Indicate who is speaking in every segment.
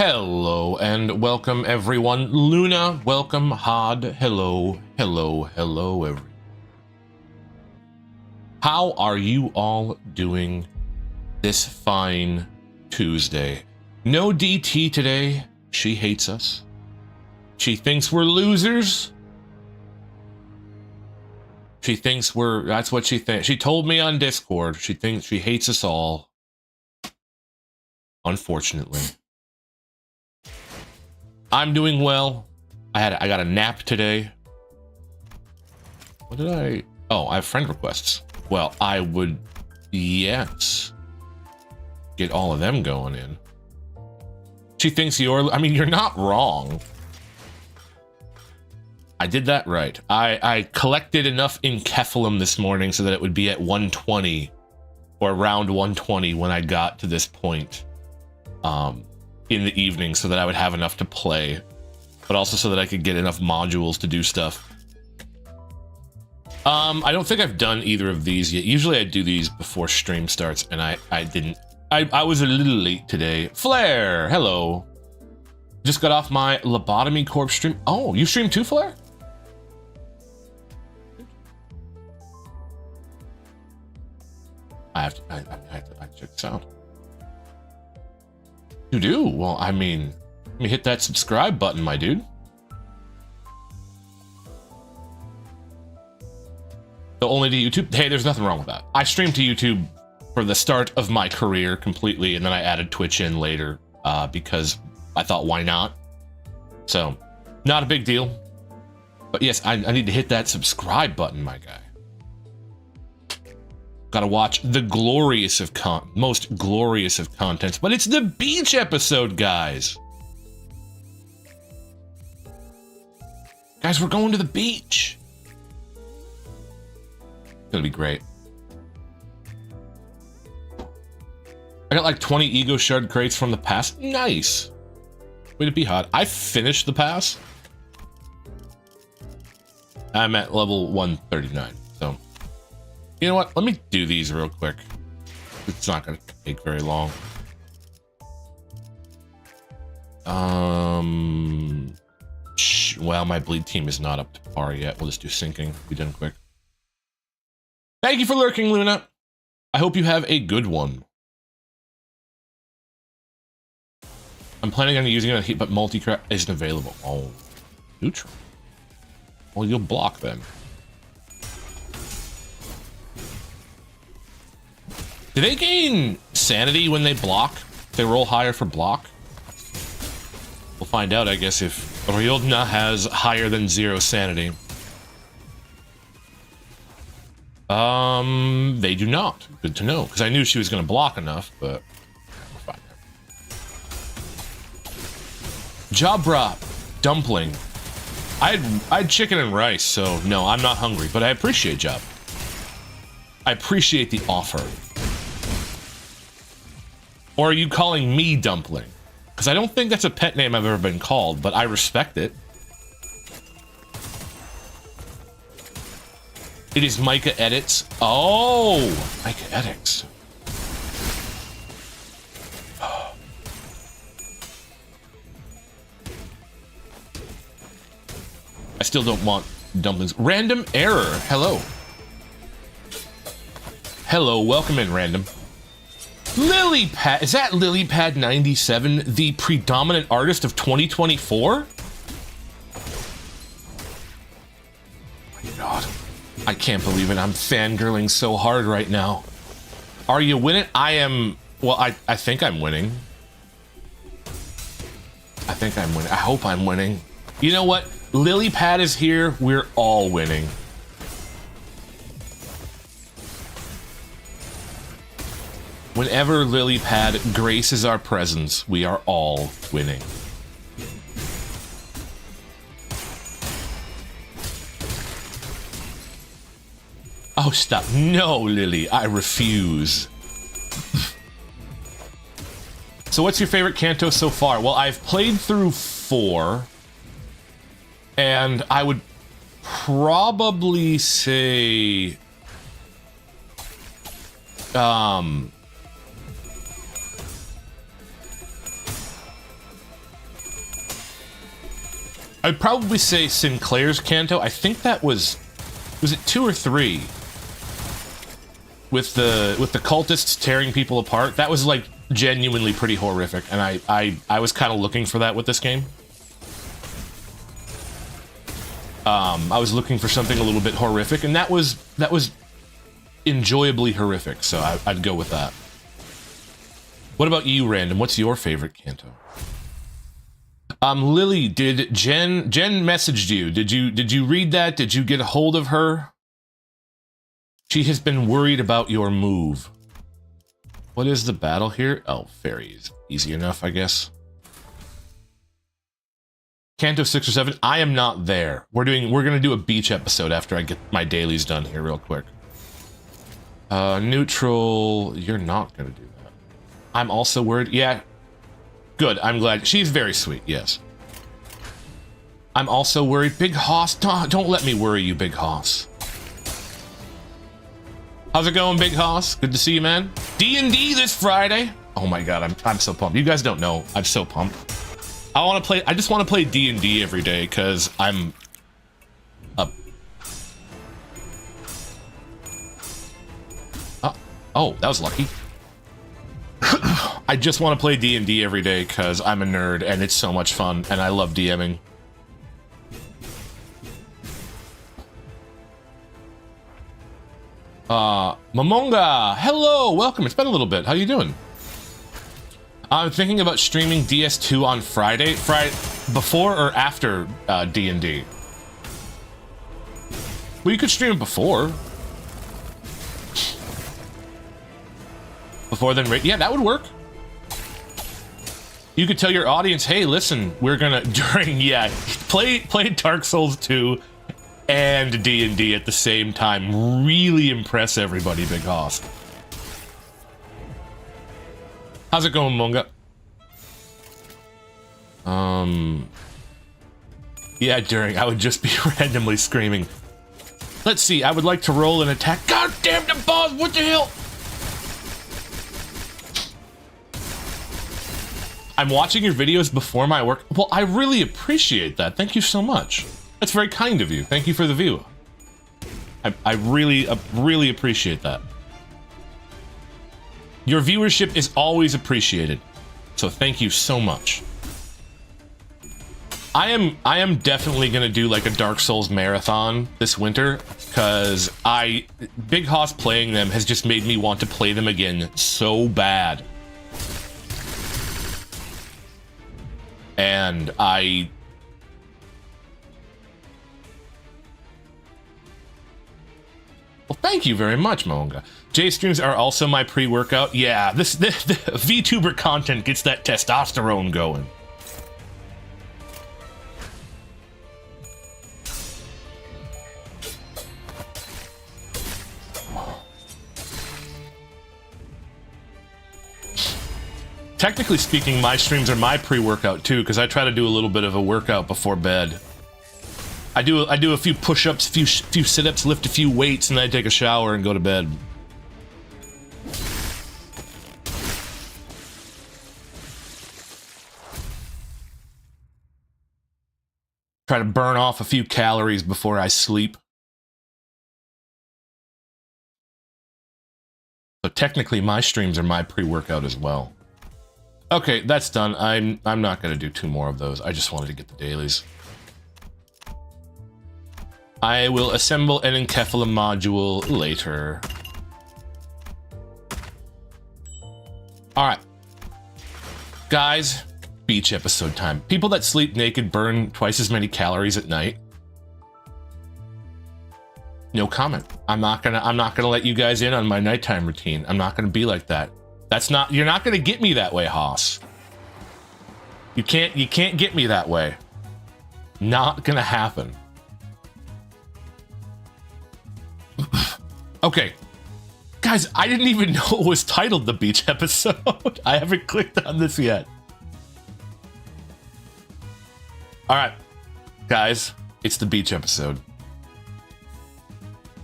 Speaker 1: Hello and welcome everyone. Luna, welcome. Hod, hello, hello, hello everyone. How are you all doing this fine Tuesday? No DT today. She hates us. She thinks we're losers. She thinks that's what she thinks. She told me on Discord, she thinks she hates us all. Unfortunately. I'm doing well. I got a nap today. What did I? Oh, I have friend requests. Well, I would, yes, get all of them going in. She thinks you're, I mean, you're not wrong. I did that right. I collected enough enkephalum this morning so that it would be at 120 or around 120 when I got to this point. In the evening so that I would have enough to play, but also so that I could get enough modules to do stuff. I don't think I've done either of these yet. Usually I do these before stream starts, and I didn't. I was a little late today. Flare, hello. Just got off my lobotomy corpse stream. Oh, you streamed too, Flare? I check this out. You do? Well, I mean, let me hit that subscribe button, my dude. So only to YouTube? Hey, there's nothing wrong with that. I streamed to YouTube for the start of my career completely, and then I added Twitch in later because I thought, why not? So, not a big deal. But yes, I need to hit that subscribe button, my guy. Gotta watch the glorious of most glorious of contents, but it's the beach episode, guys. Guys, we're going to the beach. It's gonna be great. I got like 20 ego shard crates from the pass. Nice. Way to be hot. I finished the pass. I'm at level 139, so. You know what? Let me do these real quick. It's not going to take very long. Well, my bleed team is not up to par yet. We'll just do syncing. Be done quick. Thank you for lurking, Luna. I hope you have a good one. I'm planning on using it on heat, but multi-craft isn't available. Oh, neutral. Well, you'll block then. Do they gain sanity when they block? If they roll higher for block? We'll find out, I guess, if Ryodna has higher than 0 sanity. They do not. Good to know, because I knew she was going to block enough, but we'll find out. Jabra, dumpling. I had chicken and rice, so no, I'm not hungry, but I appreciate Job. I appreciate the offer. Or are you calling me Dumpling? Because I don't think that's a pet name I've ever been called, but I respect it. It is Micah Edits. Oh, Micah Edits. I still don't want dumplings. Random error. Hello. Hello, welcome in, Random. Lilypad, is that Lilypad 97 the predominant artist of 2024? Oh my god. I can't believe it. I'm fangirling so hard right now. Are you winning? I am, well, I think I'm winning. I think I'm winning. I hope I'm winning. You know what? Lilypad is here. We're all winning. Whenever Lilypad graces our presence, we are all winning. Oh, stop. No, Lily, I refuse. So what's your favorite Kanto so far? Well, I've played through 4, and I would probably say... I'd probably say Sinclair's Canto. I think that was it 2 or 3? With the cultists tearing people apart. That was like genuinely pretty horrific, and I was kind of looking for that with this game. I was looking for something a little bit horrific, and that was enjoyably horrific, so I'd go with that. What about you, Random? What's your favorite Canto? Lily, did Jen messaged you? Did you read that? Did you get a hold of her? She has been worried about your move. What is the battle here? Oh, fairies. Easy enough, I guess. Canto 6 or 7. I am not there. We're gonna do a beach episode after I get my dailies done here real quick. Neutral. You're not gonna do that. I'm also worried. Yeah. Good. I'm glad. She's very sweet. Yes. I'm also worried. Big Hoss. Don't let me worry you, Big Hoss. How's it going, Big Hoss? Good to see you, man. D&D this Friday. Oh my god, I'm so pumped. You guys don't know. I'm so pumped. I just want to play D&D every day because I'm up. Oh, that was lucky. I just want to play D&D every day because I'm a nerd and it's so much fun and I love DMing. Momonga, hello, welcome. It's been a little bit. How you doing? I'm thinking about streaming DS2 on Friday. Before or after D&D? Well, you could stream it before. Before then, yeah, that would work. You could tell your audience, hey, listen, we're gonna, play Dark Souls 2 and D&D at the same time. Really impress everybody, Big Hoss. How's it going, Monga? Yeah, I would just be randomly screaming. Let's see, I would like to roll an attack. God damn the boss, what the hell? I'm watching your videos before my work. Well, I really appreciate that. Thank you so much. That's very kind of you. Thank you for the view. I really appreciate that. Your viewership is always appreciated. So thank you so much. I am definitely gonna do like a Dark Souls marathon this winter because Big Hoss playing them has just made me want to play them again so bad. And well, thank you very much, Monga. J streams are also my pre-workout. Yeah, the VTuber content gets that testosterone going. Technically speaking, my streams are my pre-workout too, because I try to do a little bit of a workout before bed. I do a few push-ups, few sit-ups, lift a few weights, and then I take a shower and go to bed. Try to burn off a few calories before I sleep. So technically, my streams are my pre-workout as well. Okay, that's done. I'm not gonna do 2 more of those. I just wanted to get the dailies. I will assemble an Encephalum module later. Alright. Guys, beach episode time. People that sleep naked burn twice as many calories at night. No comment. I'm not gonna let you guys in on my nighttime routine. I'm not gonna be like that. You're not gonna get me that way, Hoss. You can't get me that way. Not gonna happen. Okay. Guys, I didn't even know it was titled the beach episode. I haven't clicked on this yet. Alright. Guys, it's the beach episode.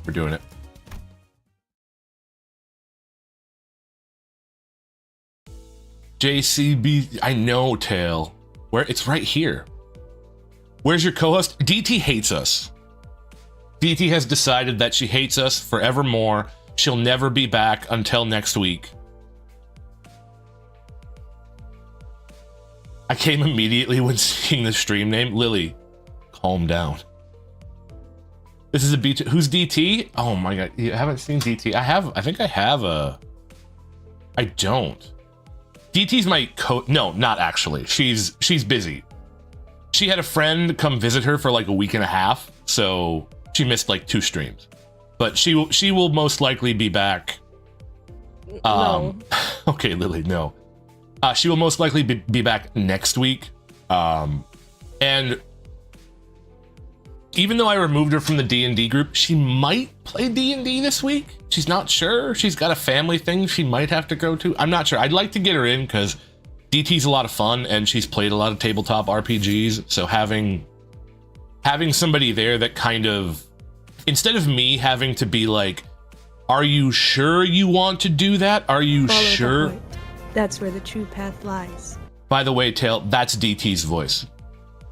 Speaker 1: We're doing it. JCB, I know, Tail. Where? It's right here. Where's your co-host? DT hates us. DT has decided that she hates us forevermore. She'll never be back until next week. I came immediately when seeing the stream name. Lily, calm down. This is a B2. Who's DT? Oh my god, you haven't seen DT. I think I have a... I don't. DT's my no, not actually. She's busy. She had a friend come visit her for like a week and a half, so she missed like 2 streams. But she will most likely be back.
Speaker 2: No.
Speaker 1: Okay, Lily, no. She will most likely be back next week. And even though I removed her from the D&D group, she might play D&D this week. She's not sure. She's got a family thing she might have to go to. I'm not sure. I'd like to get her in because DT's a lot of fun and she's played a lot of tabletop RPGs. So having somebody there that kind of, instead of me having to be like, are you sure you want to do that? Are you sure?
Speaker 2: That's where the true path lies.
Speaker 1: By the way, Tail, that's DT's voice.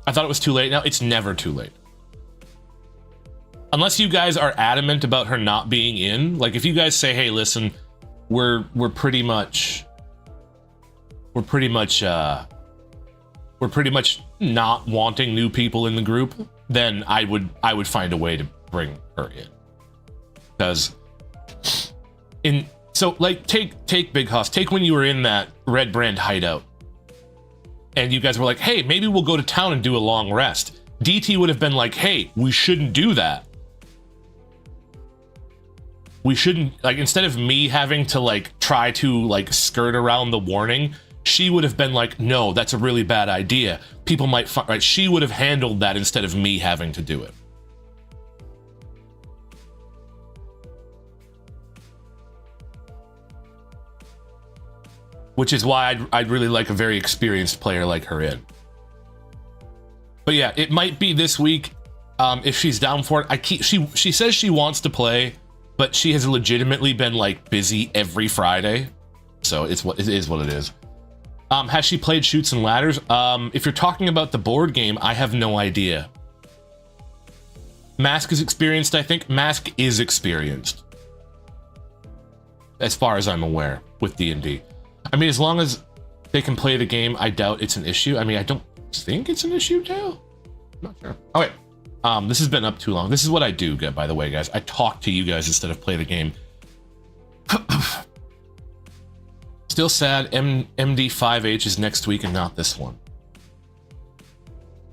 Speaker 1: I thought it was too late. Now it's never too late. Unless you guys are adamant about her not being in. Like if you guys say, hey, listen, we're pretty much not wanting new people in the group, then I would find a way to bring her in. Because like take Big Hoss, take when you were in that Red Brand hideout and you guys were like, hey, maybe we'll go to town and do a long rest. DT would have been like, hey, we shouldn't do that. We shouldn't, like, instead of me having to like try to like skirt around the warning, she would have been like, no, that's a really bad idea. People might find, right? She would have handled that instead of me having to do it. Which is why I'd really like a very experienced player like her in. But yeah, it might be this week if she's down for it. She says she wants to play, but she has legitimately been like busy every Friday, so it is what it is. Has she played Chutes and Ladders? If you're talking about the board game, I have no idea. Mask is experienced, I think. Mask is experienced, as far as I'm aware, with D&D. I mean, as long as they can play the game, I doubt it's an issue. I mean, I don't think it's an issue, too. I'm not sure. Okay. This has been up too long. This is what I do, by the way, guys. I talk to you guys instead of play the game. Still sad, MD5H is next week and not this one.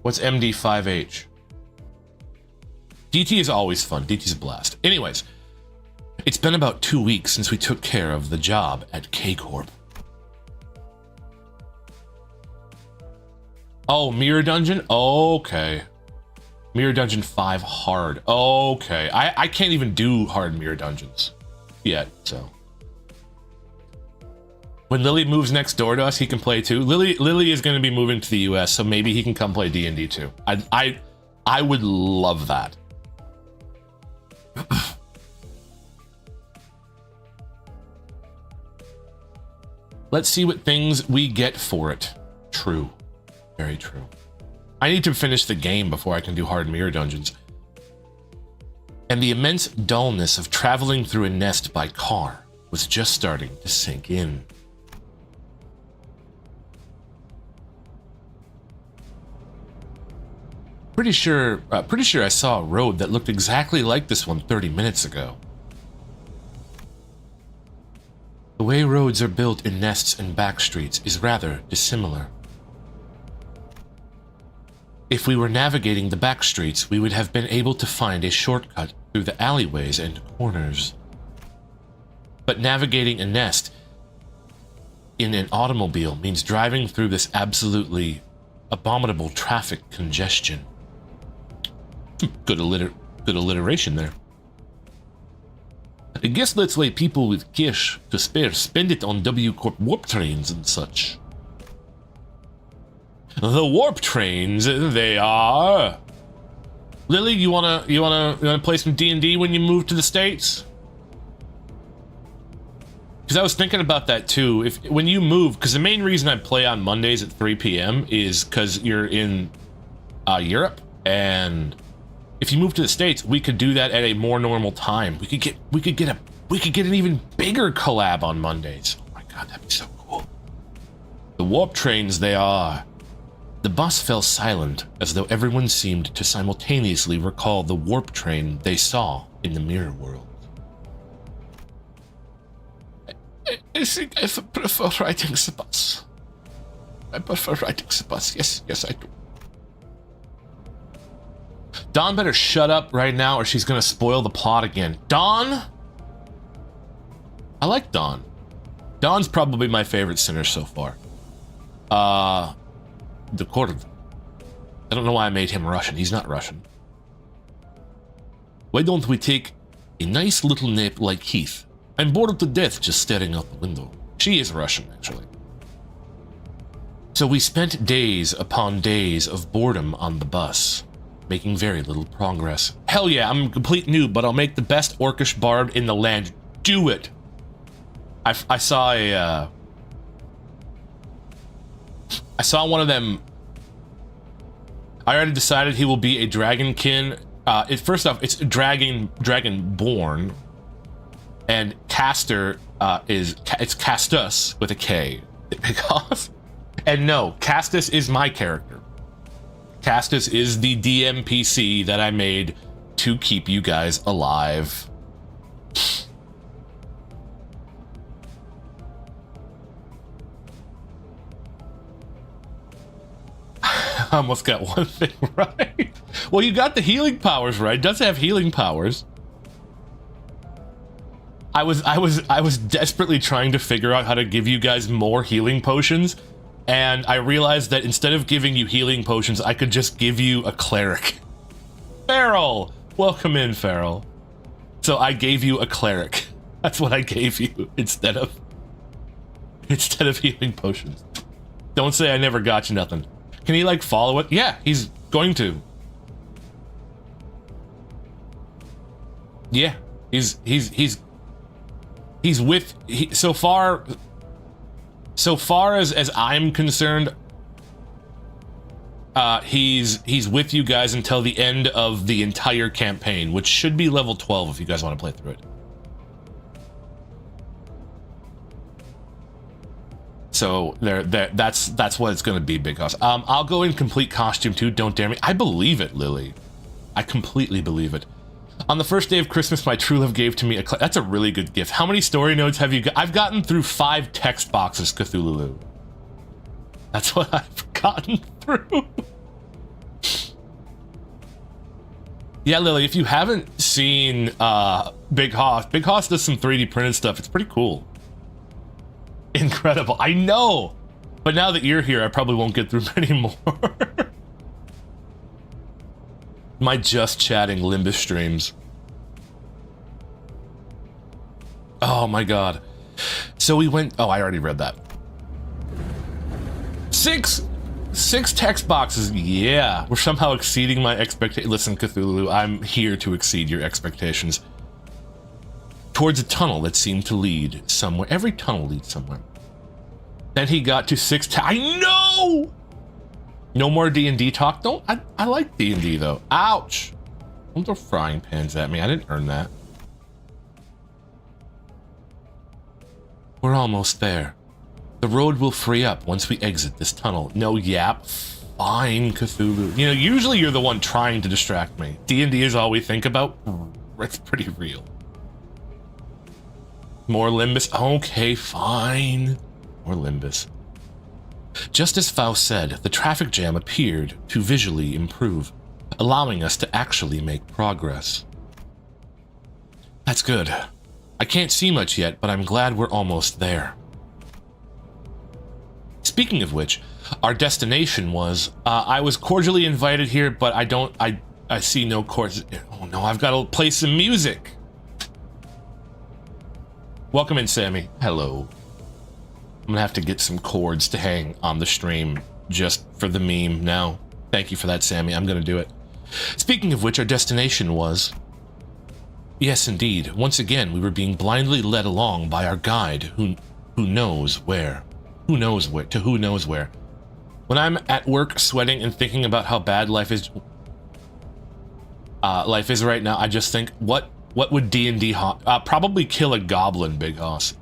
Speaker 1: What's MD5H? DT is always fun. DT's a blast. Anyways, it's been about 2 weeks since we took care of the job at K-Corp. Oh, Mirror Dungeon? Okay. Mirror Dungeon 5 hard. Okay. I can't even do hard Mirror Dungeons yet, so. When Lily moves next door to us, he can play too. Lily is going to be moving to the US, so maybe he can come play D&D too. I would love that. Let's see what things we get for it. True. Very true. I need to finish the game before I can do hard Mirror Dungeons. And the immense dullness of traveling through a nest by car was just starting to sink in. Pretty sure I saw a road that looked exactly like this one 30 minutes ago. The way roads are built in nests and back streets is rather dissimilar. If we were navigating the back streets, we would have been able to find a shortcut through the alleyways and corners. But navigating a nest in an automobile means driving through this absolutely abominable traffic congestion. Good alliteration there. I guess let's let people with cash to spare spend it on W Corp warp trains and such. The warp trains, they are. Lily, you wanna play some D&D when you move to the States? Because I was thinking about that too. When you move, because the main reason I play on Mondays at 3 p.m. is because you're in Europe, and if you move to the States, we could do that at a more normal time. We could get an even bigger collab on Mondays. Oh my god, that'd be so cool. The warp trains they are. The bus fell silent, as though everyone seemed to simultaneously recall the warp train they saw in the mirror world. I think I prefer riding the bus. I prefer riding the bus. Yes, I do. Dawn better shut up right now or she's gonna spoil the plot again. Dawn? I like Dawn. Dawn's probably my favorite sinner so far. The Court. I don't know why I made him Russian. He's not Russian. Why don't we take a nice little nap like Heath? I'm bored to death just staring out the window. She is Russian, actually. So we spent days upon days of boredom on the bus, making very little progress. Hell yeah, I'm a complete noob, but I'll make the best orcish bard in the land. Do it! I saw one of them. I already decided he will be a dragonkin. First off, it's dragonborn, and caster it's Castus with a K, because. And no, Castus is my character. Castus is the DMPC that I made to keep you guys alive. I almost got one thing right. Well, you got the healing powers right. It does have healing powers. I was desperately trying to figure out how to give you guys more healing potions, and I realized that instead of giving you healing potions, I could just give you a cleric. Farrell! Welcome in, Farrell. So I gave you a cleric. That's what I gave you instead of healing potions. Don't say I never got you nothing. Can he, like, follow it? Yeah, he's going to. Yeah, he's with, so far as I'm concerned, he's with you guys until the end of the entire campaign, which should be level 12 if you guys want to play through it. So that's what it's going to be, Big House. I'll go in complete costume too. Don't dare me. I believe it, Lily. I completely believe it. On the first day of Christmas, my true love gave to me that's a really good gift. How many story notes have you got? I've gotten through 5 text boxes, Cthulhu. That's what I've gotten through. Yeah, Lily, if you haven't seen Big Hoss does some 3D printed stuff. It's pretty cool. Incredible. I know. But now that you're here, I probably won't get through many more. My just chatting Limbus streams. Oh my god. So we went. Oh, I already read that. Six text boxes. Yeah, we're somehow exceeding my expectations. Listen, Cthulhu, I'm here to exceed your expectations. Towards a tunnel that seemed to lead somewhere. Every tunnel leads somewhere. Then he got to 6. I know. No more D&D talk. Don't. I like D&D though. Ouch! Don't throw frying pans at me. I didn't earn that. We're almost there. The road will free up once we exit this tunnel. No yap. Fine, Cthulhu. You know, usually you're the one trying to distract me. D&D is all we think about. It's pretty real. More Limbus. Okay, fine. More Limbus. Just as Faust said, the traffic jam appeared to visually improve, allowing us to actually make progress. That's good. I can't see much yet, but I'm glad we're almost there. Speaking of which, our destination was, I was cordially invited here, but I see no chords. Oh no, I've got to play some music. Welcome in, Sammy. Hello. I'm gonna have to get some chords to hang on the stream just for the meme now. Thank you for that, Sammy. I'm gonna do it. Speaking of which, our destination was... Yes, indeed. Once again, we were being blindly led along by our guide, who knows where. Who knows where. When I'm at work sweating and thinking about how bad life is right now, I just think, what would D&D probably kill a goblin, Big Hoss.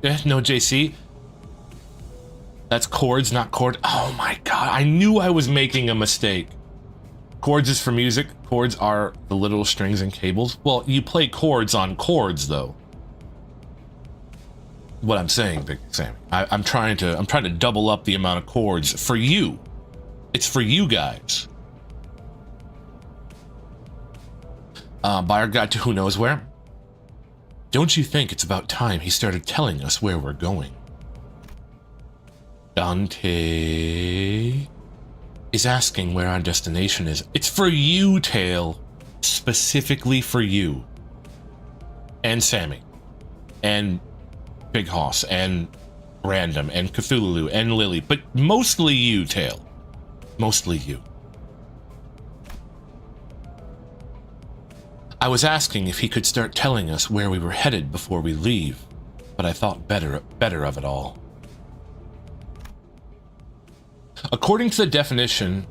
Speaker 1: No, JC. That's chords, not chord. Oh my god, I knew I was making a mistake. Chords is for music. Chords are the literal strings and cables. Well, you play chords on chords, though. What I'm saying, Big Sammy. I'm trying to double up the amount of chords for you. It's for you guys. Buyer guide to who knows where. Don't you think it's about time he started telling us where we're going? Dante is asking where our destination is. It's for you, Tail. Specifically for you. And Sammy. And Big Hoss. And Random. And Cthulhu. And Lily. But mostly you, Tail. Mostly you. I was asking if he could start telling us where we were headed before we leave, but I thought better of it all. According to the definition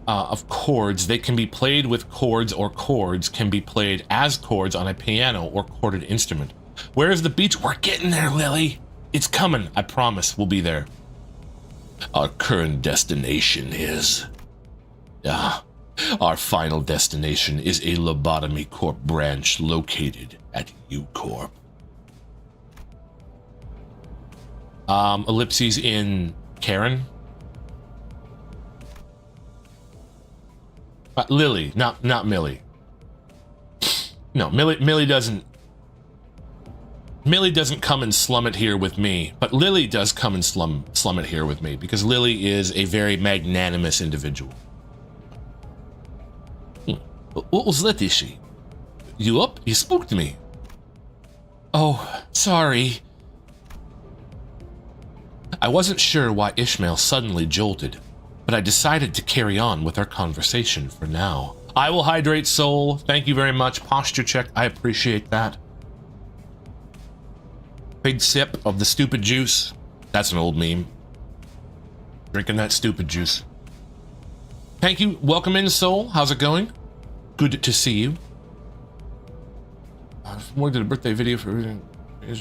Speaker 1: of chords, they can be played with chords, or chords can be played as chords on a piano or chorded instrument. Where is the beach? We're getting there, Lily. It's coming. I promise we'll be there. Our current destination is... Our final destination is a Lobotomy Corp branch located at U-Corp. Ellipses in Karen? Lily, not Millie. No, Millie doesn't come and slum it here with me, but Lily does come and slum it here with me, because Lily is a very magnanimous individual. What was that, Ishi? You up? You spooked me. Oh, sorry. I wasn't sure why Ishmael suddenly jolted, but I decided to carry on with our conversation for now. I will hydrate, Soul. Thank you very much. Posture check. I appreciate that. Big sip of the stupid juice. That's an old meme. Drinking that stupid juice. Thank you. Welcome in, Soul. How's it going? Good to see you. More did a birthday video for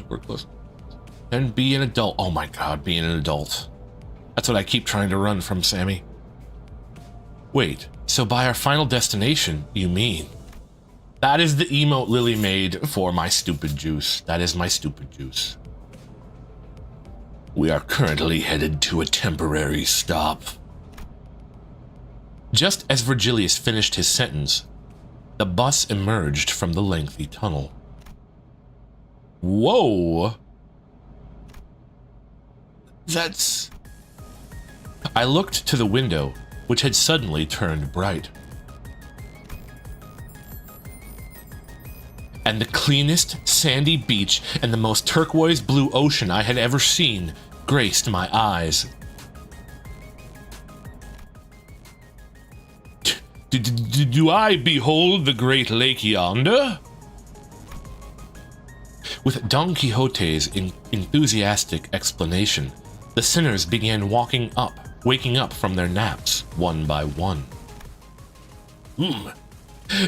Speaker 1: work close. And be an adult. Oh my god, being an adult. That's what I keep trying to run from, Sammy. Wait, so by our final destination, you mean? That is the emote Lily made for my stupid juice. That is my stupid juice. We are currently headed to a temporary stop. Just as Virgilius finished his sentence, the bus emerged from the lengthy tunnel. Whoa! That's... I looked to the window, which had suddenly turned bright. And the cleanest sandy beach and the most turquoise blue ocean I had ever seen graced my eyes. Do I behold the great lake yonder? With Don Quixote's enthusiastic explanation, the sinners began waking up from their naps, one by one.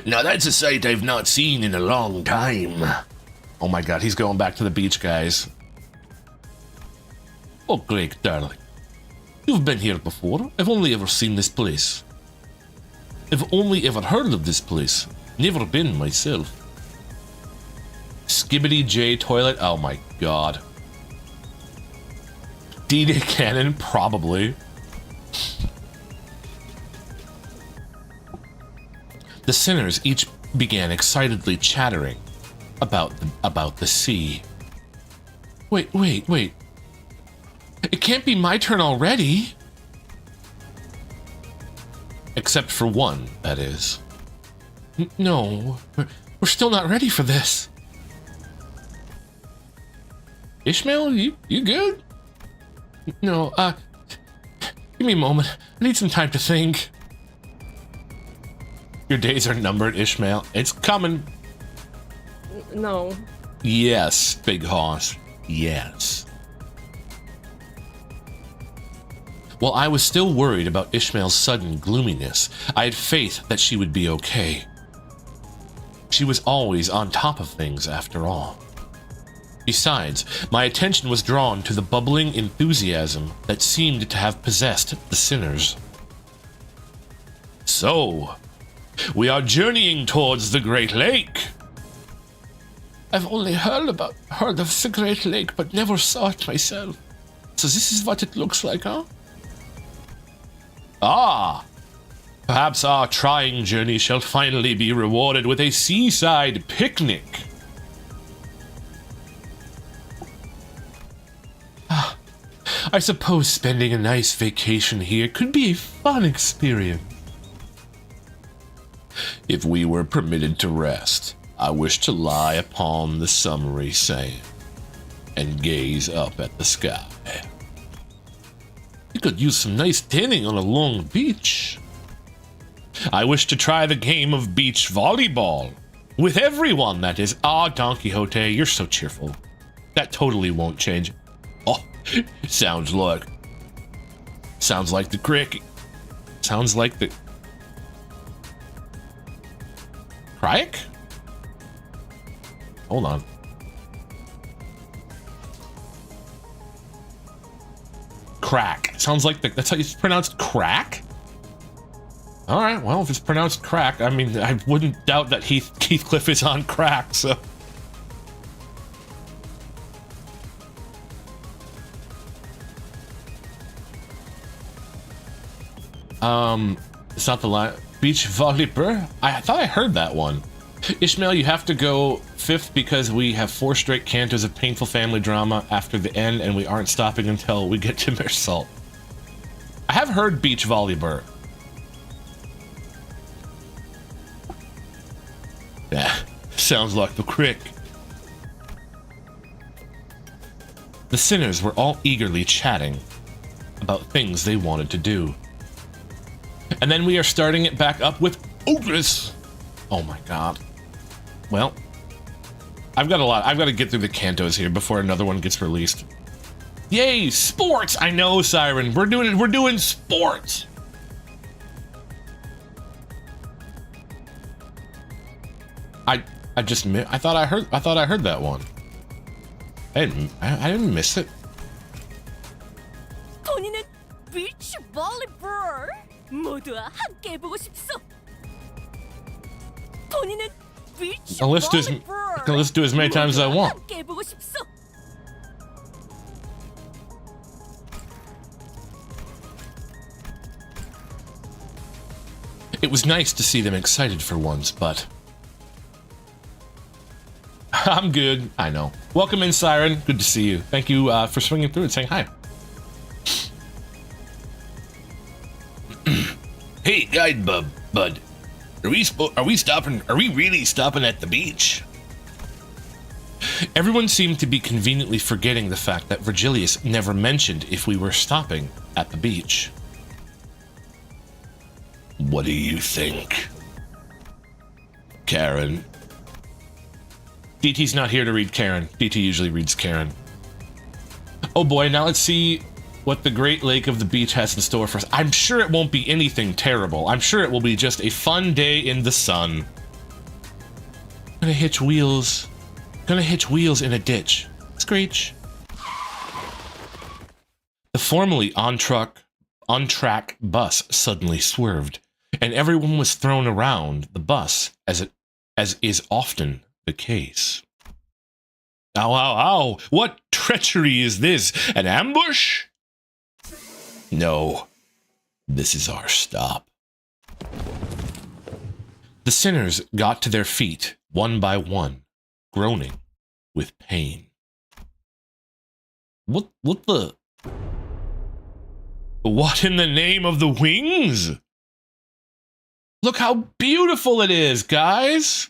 Speaker 1: Now that's a sight I've not seen in a long time. Oh my god, he's going back to the beach, guys. Oh, Greg, darling. You've been here before. I've only ever seen this place. I've only ever heard of this place. Never been myself. Skibbity J toilet? Oh my god. D-Day cannon? Probably. The sinners each began excitedly chattering about the sea. Wait. It can't be my turn already. Except for one, that is. No, we're still not ready for this. Ishmael, you good? No, give me a moment. I need some time to think. Your days are numbered, Ishmael. It's coming.
Speaker 2: No.
Speaker 1: Yes, Big Hoss. Yes. While I was still worried about Ishmael's sudden gloominess, I had faith that she would be okay. She was always on top of things, after all. Besides, my attention was drawn to the bubbling enthusiasm that seemed to have possessed the sinners. So, we are journeying towards the Great Lake. I've only heard of the Great Lake, but never saw it myself. So this is what it looks like, huh? Ah! Perhaps our trying journey shall finally be rewarded with a seaside picnic. I suppose spending a nice vacation here could be a fun experience. If we were permitted to rest, I wish to lie upon the summery sand and gaze up at the sky. You could use some nice tanning on a long beach. I wish to try the game of beach volleyball. With everyone, that is. Ah, Don Quixote, you're so cheerful. That totally won't change. Oh, sounds like the cricket. Sounds like the... Crack? Hold on. Crack. Sounds like that's how it's pronounced, crack? Alright, well, if it's pronounced crack, I mean, I wouldn't doubt that Heathcliff is on crack, so... It's not the line. Beach volleyball? I thought I heard that one. Ishmael, you have to go 5th because we have 4 straight cantos of painful family drama after the end, and we aren't stopping until we get to Mersalt. I have heard beach volleyball. Yeah, sounds like the crick. The sinners were all eagerly chatting about things they wanted to do. And then we are starting it back up with Ogres. Oh my god. Well, I've got to get through the cantos here before another one gets released. Yay, sports! I know, Siren. We're doing sports. I thought I heard that one. I didn't miss it.
Speaker 3: 토니는 beach volleyball 모두와 함께 해보고 싶소. 토니는 beach
Speaker 1: I'll listen to as many times as I want.
Speaker 3: 함께 해보고 싶소.
Speaker 1: It was nice to see them excited for once, but... I'm good. I know. Welcome in, Siren. Good to see you. Thank you for swinging through and saying hi. Hey, guide bud. Are we really stopping at the beach? Everyone seemed to be conveniently forgetting the fact that Virgilius never mentioned if we were stopping at the beach. What do you think, Karen? DT's not here to read Karen. DT usually reads Karen. Oh boy, now let's see what the Great Lake of the Beach has in store for us. I'm sure it won't be anything terrible. I'm sure it will be just a fun day in the sun. Gonna hitch wheels in a ditch. Screech. The formerly on-track bus suddenly swerved, and everyone was thrown around the bus as is often the case. Ow, ow, ow! What treachery is this? An ambush? No, this is our stop. The sinners got to their feet one by one, groaning with pain. What in the name of the wings? Look how beautiful it is, guys.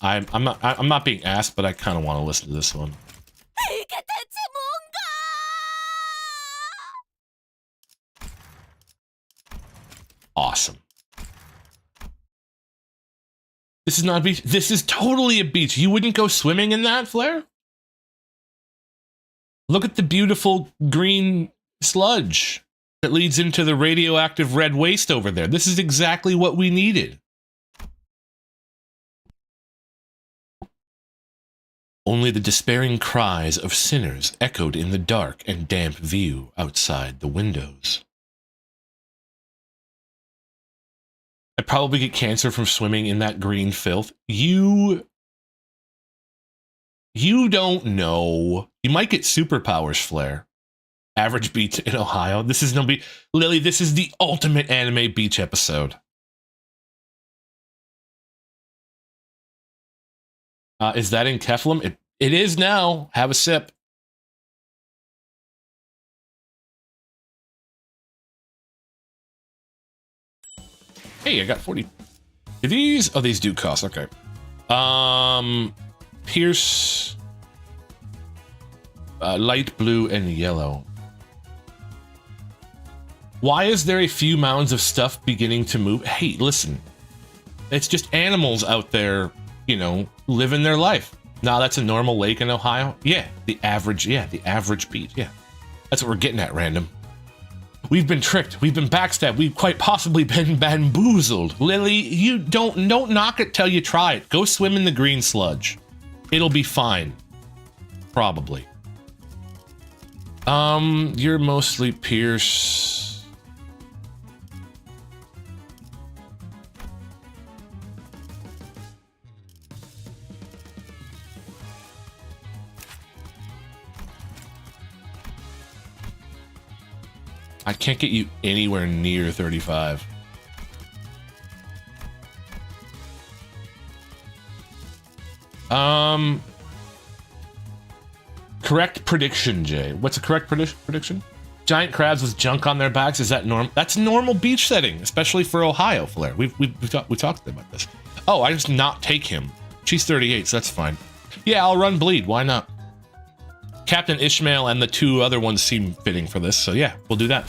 Speaker 1: I'm not being asked, but I kind of want to listen to this one.
Speaker 3: 이게 대체 뭔가?
Speaker 1: Awesome. This is not a beach. This is totally a beach. You wouldn't go swimming in that, Flair? Look at the beautiful green sludge that leads into the radioactive red waste over there. This is exactly what we needed. Only the despairing cries of sinners echoed in the dark and damp view outside the windows. I'd probably get cancer from swimming in that green filth. You don't know. You might get superpowers, Flair. Average beach in Ohio. This is gonna be Lily. This is the ultimate anime beach episode. Is that in Keflam? It is now. Have a sip. Hey, I got 40. Are these? Oh, these do cost. Okay. Pierce. Light blue and yellow. Why is there a few mounds of stuff beginning to move? Hey, listen. It's just animals out there, you know, living their life. Nah, that's a normal lake in Ohio. Yeah, the average beat. Yeah, that's what we're getting at, random. We've been tricked. We've been backstabbed. We've quite possibly been bamboozled. Lily, you don't knock it till you try it. Go swim in the green sludge. It'll be fine. Probably. You're mostly Pierce. I can't get you anywhere near 35. Correct prediction, Jay. What's a correct prediction? Giant crabs with junk on their backs. Is that normal? That's a normal beach setting, especially for Ohio, Flair. We talked about this. Oh, I just not take him. She's 38, so that's fine. Yeah, I'll run bleed. Why not? Captain Ishmael and the two other ones seem fitting for this, so yeah, we'll do that.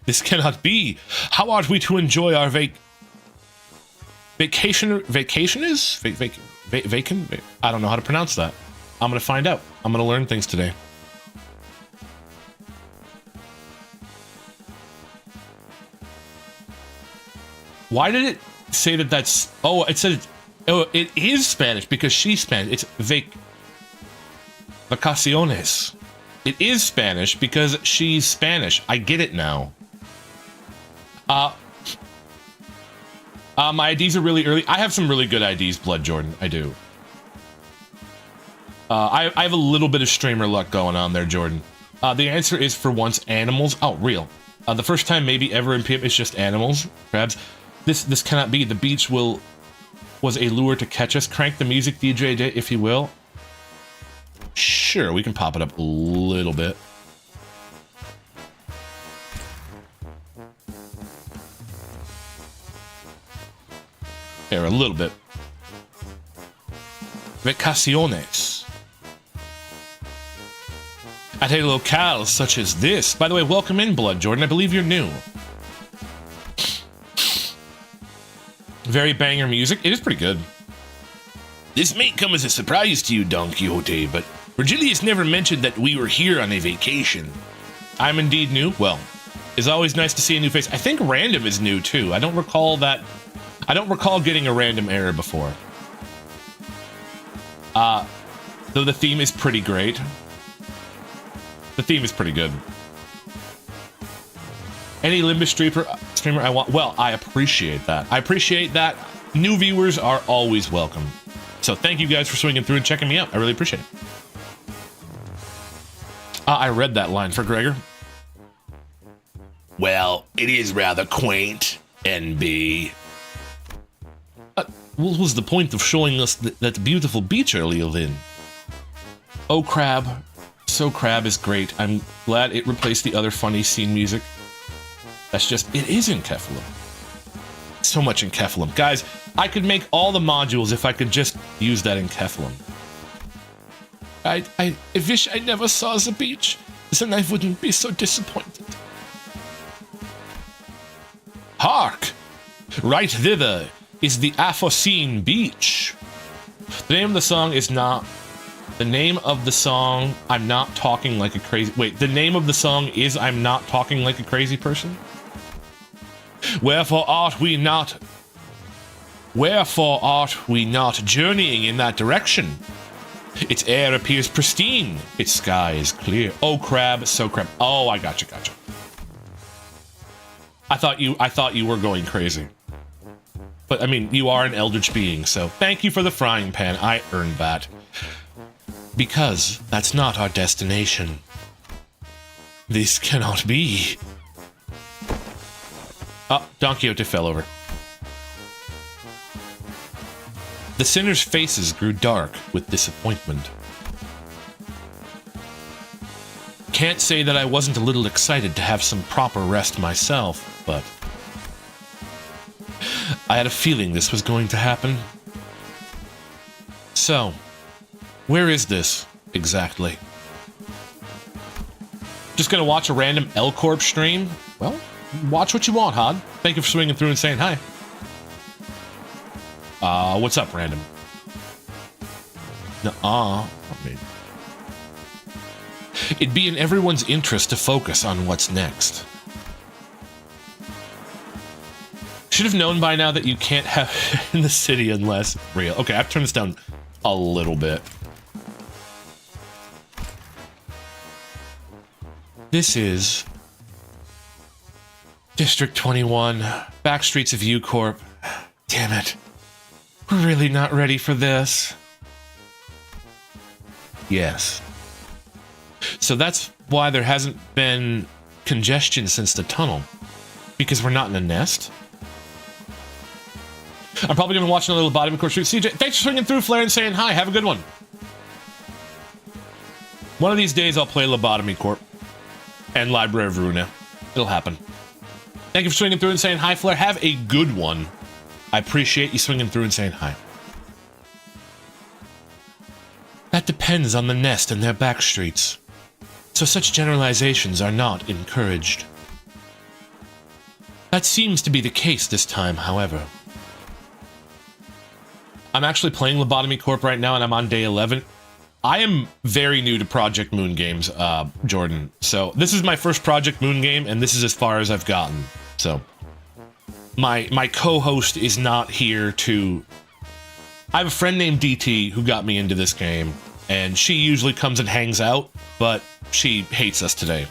Speaker 1: This cannot be. How are we to enjoy our vacation? I don't know how to pronounce that. I'm gonna find out. I'm gonna learn things today. Why did it say that that's... Oh, it said... Oh, it is Spanish because she's Spanish. It's vacaciones. It is Spanish because she's Spanish. I get it now. My IDs are really early. I have some really good IDs, Blood Jordan. I do. I have a little bit of streamer luck going on there, Jordan. The answer is, for once, animals. Oh, real. The first time maybe ever in PM, it's just animals. Crabs. This cannot be. The beach was a lure to catch us. Crank the music, DJ, if you will. Sure, we can pop it up a little bit. There, a little bit. Vacaciones. At a locale such as this. By the way, welcome in, Blood Jordan. I believe you're new. Very banger music. It is pretty good. This may come as a surprise to you, Don Quixote, but Virgilius never mentioned that we were here on a vacation. I'm indeed new. Well, it's always nice to see a new face. I think random is new too. I don't recall getting a random error before. Though the theme is pretty great. The theme is pretty good. Any Limbus streamer I want. Well, I appreciate that. I appreciate that. New viewers are always welcome. So thank you guys for swinging through and checking me out. I really appreciate it. I read that line for Gregor. Well, it is rather quaint, NB. What was the point of showing us that beautiful beach earlier then? Oh, Crab. So Crab is great. I'm glad it replaced the other funny scene music. That's just, it is in Keflam. So much in Keflam. Guys, I could make all the modules if I could just use that in Keflam. I wish I never saw the beach, then I wouldn't be so disappointed. Hark! Right thither is the Aphosine beach. The name of the song is not... The name of the song, I'm not talking like a crazy... Wait, the name of the song is I'm not talking like a crazy person? Wherefore art we not journeying in that direction? Its air appears pristine. Its sky is clear. Oh, crab, so crab. Oh, I gotcha. I thought you were going crazy. But, I mean, you are an eldritch being, so thank you for the frying pan. I earned that. Because that's not our destination. This cannot be. Oh, Don Quixote fell over. The sinners' faces grew dark with disappointment. Can't say that I wasn't a little excited to have some proper rest myself, but I had a feeling this was going to happen. So, where is this exactly? Just gonna watch a random L-Corp stream? Well, watch what you want, Hod. Thank you for swinging through and saying hi. What's up, random? Nuh-uh. Maybe. It'd be in everyone's interest to focus on what's next. Should have known by now that you can't have in the city unless real. Okay, I've turned this down a little bit. This is District 21, back streets of U-Corp. Damn it. We're really not ready for this. Yes. So that's why there hasn't been congestion since the tunnel. Because we're not in a nest. I'm probably going to watch another Lobotomy Corp stream. CJ, thanks for swinging through, Flair, and saying hi. Have a good one. One of these days I'll play Lobotomy Corp. And Library of Runa. It'll happen. Thank you for swinging through and saying hi, Flair. Have a good one. I appreciate you swinging through and saying hi. That depends on the nest and their back streets. So such generalizations are not encouraged. That seems to be the case this time, however. I'm actually playing Lobotomy Corp right now, and I'm on day 11. I am very new to Project Moon games, Jordan. So this is my first Project Moon game, and this is as far as I've gotten. So my co-host is not here to... I have a friend named DT who got me into this game, and she usually comes and hangs out, but she hates us today.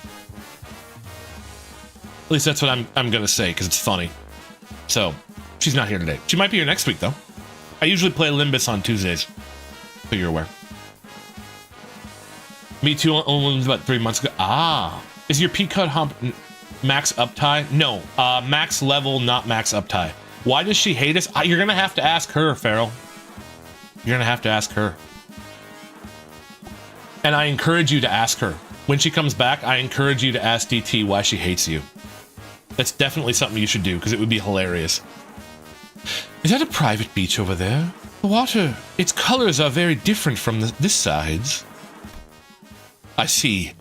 Speaker 1: At least that's what I'm gonna say, because it's funny. So, she's not here today. She might be here next week, though. I usually play Limbus on Tuesdays, so you're aware. Me too, only about 3 months ago. Ah, is your P-cut hump max uptie? No, max level, not max uptie. Why does she hate us? You're gonna have to ask her, Farrell. You're gonna have to ask her. And I encourage you to ask her. When she comes back, I encourage you to ask DT why she hates you. That's definitely something you should do, because it would be hilarious. Is that a private beach over there? The water, its colors are very different from this side's. I see.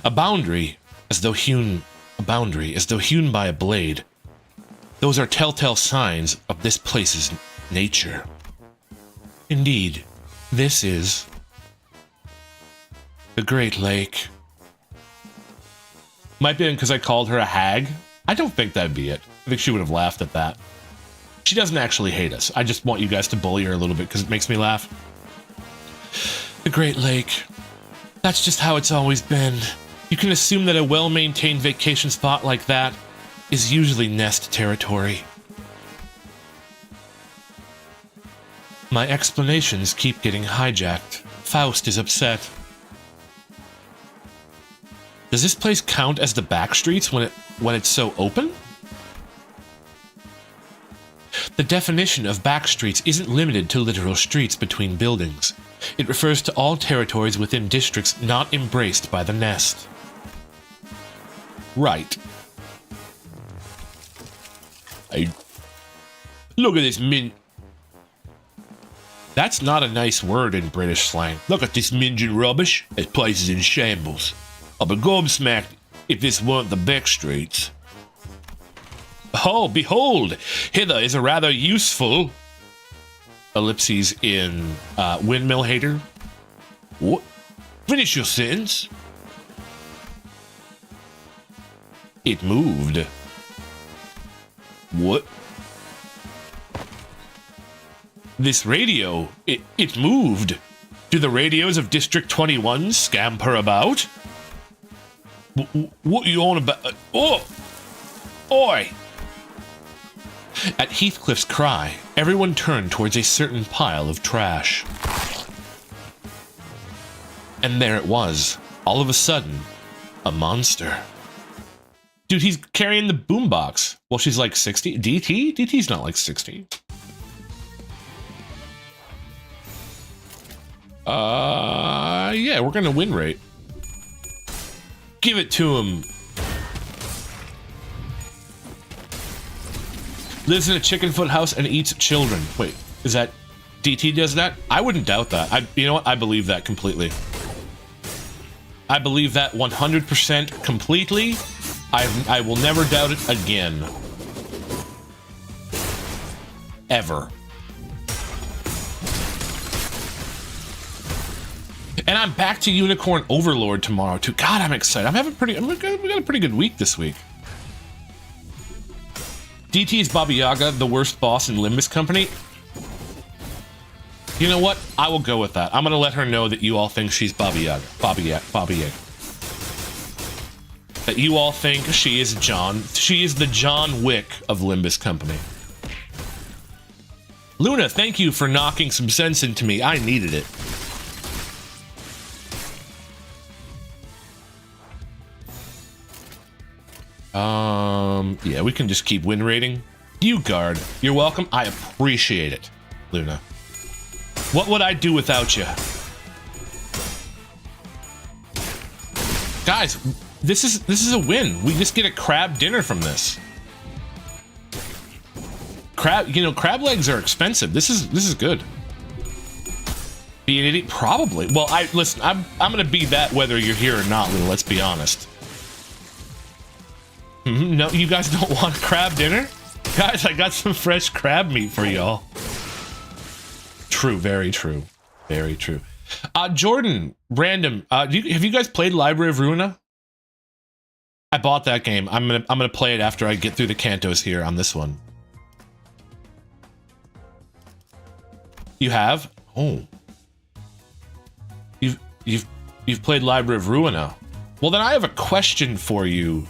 Speaker 1: A boundary, as though hewn by a blade. Those are telltale signs of this place's nature. Indeed, this is the Great Lake. Might be because I called her a hag. I don't think that'd be it. I think she would have laughed at that. She doesn't actually hate us. I just want you guys to bully her a little bit because it makes me laugh. The Great Lake. That's just how it's always been. You can assume that a well-maintained vacation spot like that is usually nest territory. My explanations keep getting hijacked. Faust is upset. Does this place count as the back streets when it's so open? The definition of back streets isn't limited to literal streets between buildings. It refers to all territories within districts not embraced by the nest. Right. Look at this That's not a nice word in British slang. Look at this minging rubbish. This place is in shambles. I'll be gobsmacked if this weren't the back streets. Oh, behold! Hither is a rather useful ellipses in Windmill Hater. What? Finish your sentence. It moved. What? This radio, it moved. Do the radios of District 21 scamper about? What you on about? Oh! Oi! At Heathcliff's cry, everyone turned towards a certain pile of trash. And there it was, all of a sudden, a monster. Dude, he's carrying the boombox. Well, she's like 60. DT? DT's not like 60. Yeah, we're gonna win rate. Give it to him. Lives in a chicken foot house and eats children. Wait, is that DT does that? I wouldn't doubt that. You know what? I believe that completely. I believe that 100% completely. I will never doubt it again. Ever. And I'm back to Unicorn Overlord tomorrow too. God, I'm excited. We got a pretty good week this week. DT is Baba Yaga, the worst boss in Limbus Company. You know what? I will go with that. I'm gonna let her know that you all think she's Baba Yaga. Baba Yaga. That you all think she is the John Wick of Limbus Company. Luna, thank you for knocking some sense into me. I needed it. Yeah, we can just keep win rating. You guard. You're welcome. I appreciate it, Luna. What would I do without you? Guys, this is a win. We just get a crab dinner from this. Crab legs are expensive. This is good. Be an idiot? Probably. Well, listen, I'm gonna be that whether you're here or not, Luna, let's be honest. No, you guys don't want crab dinner? Guys, I got some fresh crab meat for y'all. True, very true. Very true. Jordan, random, have you guys played Library of Ruina? I bought that game. I'm gonna play it after I get through the cantos here on this one. You have? Oh. You've played Library of Ruina. Well, then I have a question for you.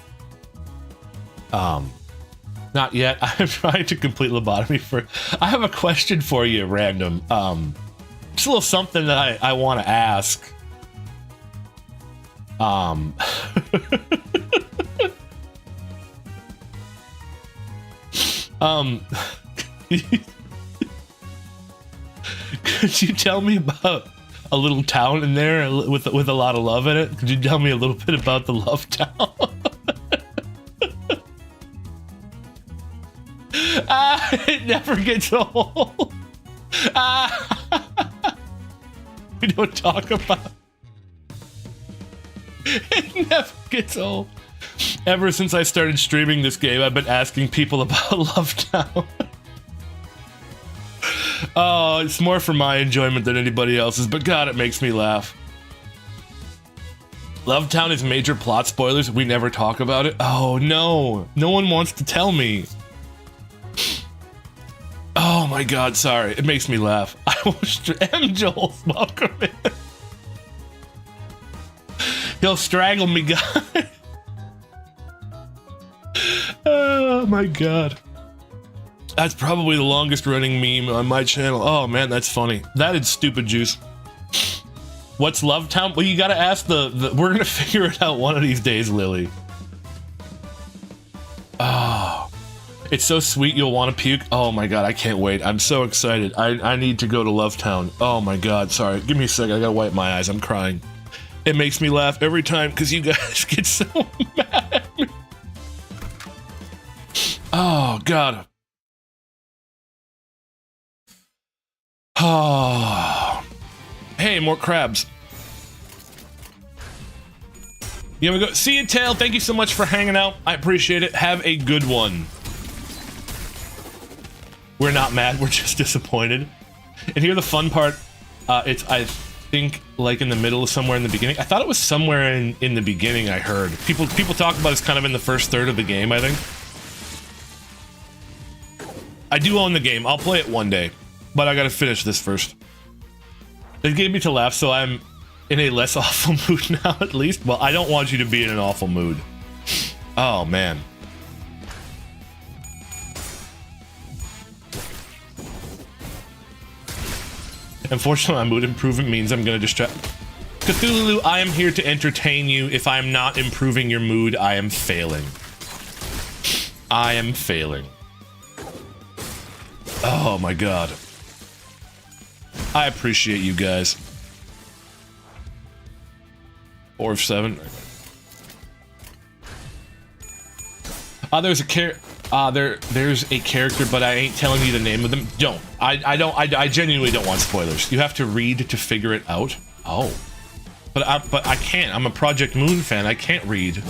Speaker 1: Not yet. I'm trying to complete lobotomy for. I have a question for you, random. Just a little something that I want to ask. Could you tell me about a little town in there with a lot of love in it? Could you tell me a little bit about the Love Town? It never gets old. We don't talk about it. Never gets old. Ever since I started streaming this game, I've been asking people about Love Town. Oh, it's more for my enjoyment than anybody else's, but God, it makes me laugh. Love Town is major plot spoilers. We never talk about it. Oh no, no one wants to tell me. Oh my God, sorry. It makes me laugh. I wish M. Joel's welcome in. He'll strangle me, guy. Oh my God. That's probably the longest running meme on my channel. Oh man, that's funny. That is stupid juice. What's Love Town? Well, you gotta ask the we're gonna figure it out one of these days, Lily. Oh. It's so sweet you'll want to puke. Oh my God, I can't wait. I'm so excited. I need to go to Love Town. Oh my God, sorry. Give me a second. I gotta wipe my eyes. I'm crying. It makes me laugh every time because you guys get so mad at me. Oh God. Oh. Hey, more crabs. Yeah, we go. See you, Tail. Thank you so much for hanging out. I appreciate it. Have a good one. We're not mad, we're just disappointed. And here the fun part, it's, I think, like in the middle, somewhere in the beginning. I thought it was somewhere in the beginning. I heard people talk about it's kind of in the first third of the game. I think I do own the game. I'll play it one day, but I gotta finish this first. They gave me to laugh, so I'm in a less awful mood now, at least. Well, I don't want you to be in an awful mood. Oh man. Unfortunately, my mood improvement means I'm gonna distract. Cthulhu, I am here to entertain you. If I am not improving your mood, I am failing. I am failing. Oh my god. I appreciate you guys. 4 of 7. There's a character, but I ain't telling you the name of them. Don't. I genuinely don't want spoilers. You have to read to figure it out. Oh. But I can't. I'm a Project Moon fan. I can't read.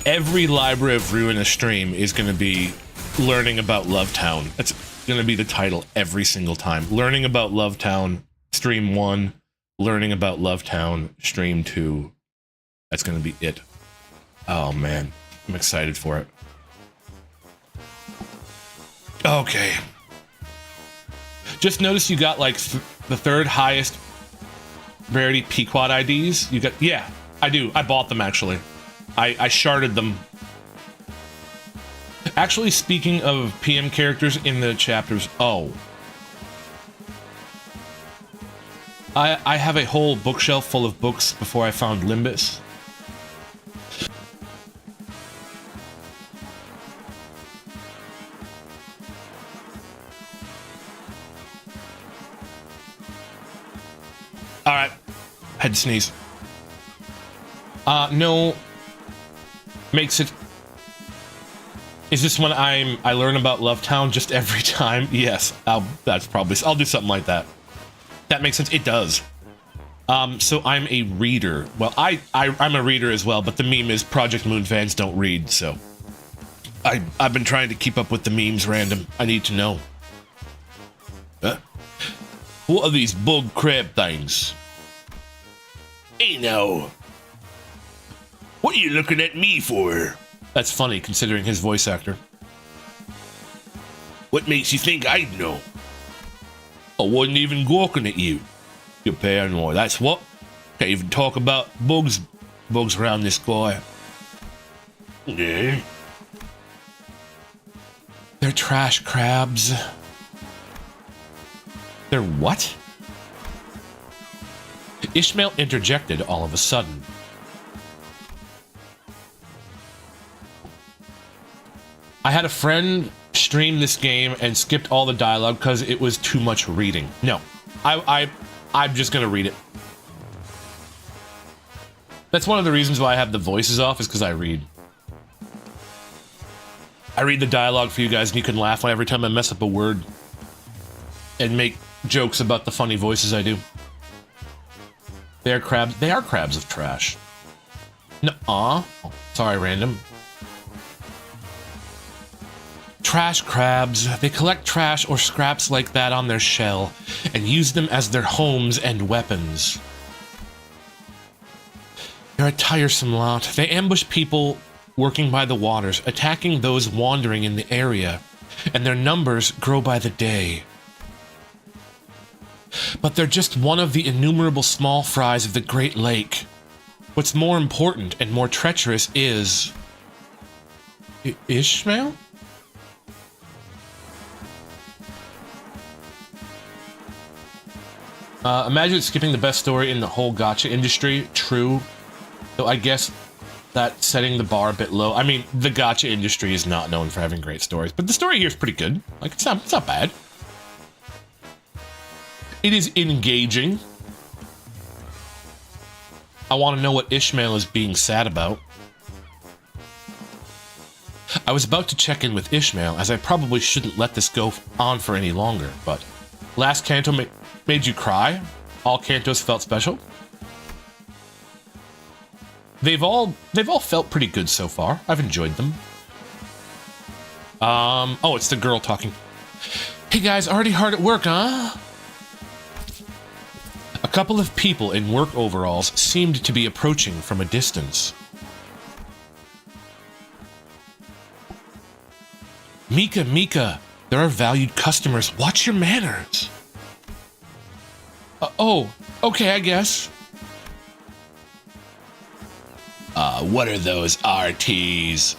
Speaker 1: Every Library of Ruin stream is going to be learning about Lovetown. That's going to be the title every single time. Learning about Lovetown, stream 1. Learning about Lovetown, stream 2. That's going to be it. Oh man, I'm excited for it. Okay. Just notice you got like the third highest rarity Pequod IDs. You got, yeah, I do. I bought them actually. I sharded them. Actually, speaking of PM characters in the chapters, oh. I have a whole bookshelf full of books before I found Limbus. Alright. Had to sneeze. No. Makes it... Is this when I learn about Lovetown just every time? Yes. That's probably... I'll do something like that. That makes sense. It does. So I'm a reader. Well, I'm a reader as well, but the meme is Project Moon fans don't read, so... I've been trying to keep up with the memes random. I need to know. What are these bug crab things? Hey now. What are you looking at me for? That's funny, considering his voice actor. What makes you think I'd know? I wasn't even gawking at you. You're paranoid, that's what. Can't even talk about bugs around this guy. Yeah. They're trash crabs. They're what? Ishmael interjected all of a sudden. I had a friend stream this game and skipped all the dialogue because it was too much reading. No, I'm just gonna read it. That's one of the reasons why I have the voices off, is because I read. I read the dialogue for you guys, and you can laugh every time I mess up a word and make jokes about the funny voices I do. They are crabs. They are crabs of trash. Nuh-uh. Oh, sorry, random. Trash crabs. They collect trash or scraps like that on their shell and use them as their homes and weapons. They're a tiresome lot. They ambush people working by the waters, attacking those wandering in the area, and their numbers grow by the day. But they're just one of the innumerable small fries of the Great Lake. What's more important and more treacherous is... Ishmael? Imagine skipping the best story in the whole gacha industry. True. So I guess that's setting the bar a bit low. I mean, the gacha industry is not known for having great stories, but the story here is pretty good. Like, it's not bad. It is engaging. I want to know what Ishmael is being sad about. I was about to check in with Ishmael, as I probably shouldn't let this go on for any longer, but... Last canto made you cry? All cantos felt special? They've all felt pretty good so far. I've enjoyed them. Oh, it's the girl talking. Hey guys, already hard at work, huh? A couple of people in work overalls seemed to be approaching from a distance. Mika, there are valued customers. Watch your manners. Oh, okay, I guess. What are those RTs?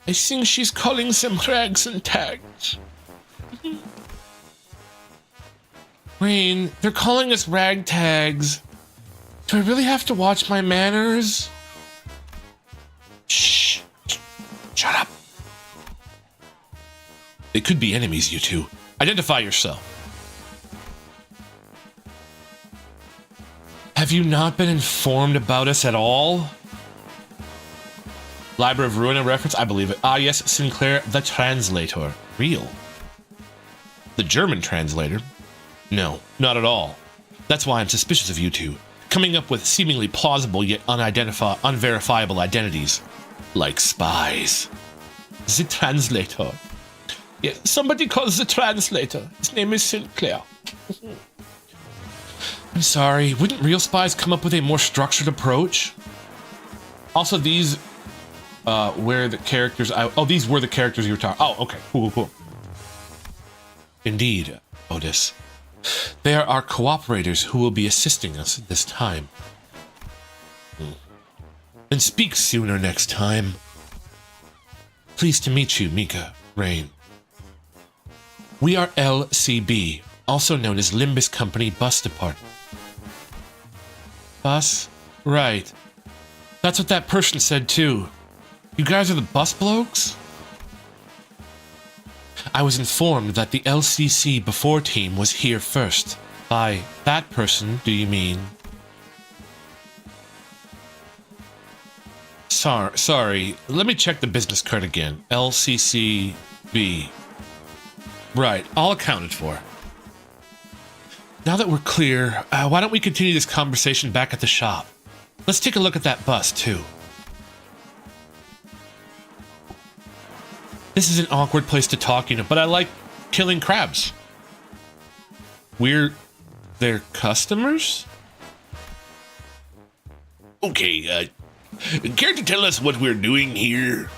Speaker 1: I think she's calling some rags and tags. Rain, they're calling us rag tags. Do I really have to watch my manners? Shh. Shut up. They could be enemies, you two. Identify yourself. Have you not been informed about us at all? Library of Ruin, a reference? I believe it. Ah, yes, Sinclair, the translator. Real. The German translator? No, not at all. That's why I'm suspicious of you two. Coming up with seemingly plausible yet unverifiable identities. Like spies. The translator. Yeah, somebody calls the translator. His name is Sinclair. I'm sorry, wouldn't real spies come up with a more structured approach? Also, these were the characters these were the characters you were talking. Oh, okay. Cool. Indeed, Otis. They are our cooperators who will be assisting us at this time. And speak sooner next time. Pleased to meet you, Mika, Rain. We are LCB, also known as Limbus Company Bus Department. Bus? Right. That's what that person said too. You guys are the bus blokes? I was informed that the LCC before team was here first. By that person, do you mean? Sorry. Let me check the business card again. LCCB. Right, all accounted for. Now that we're clear, why don't we continue this conversation back at the shop? Let's take a look at that bus, too. This is an awkward place to talk, but I like killing crabs. We're their customers? Okay, care to tell us what we're doing here?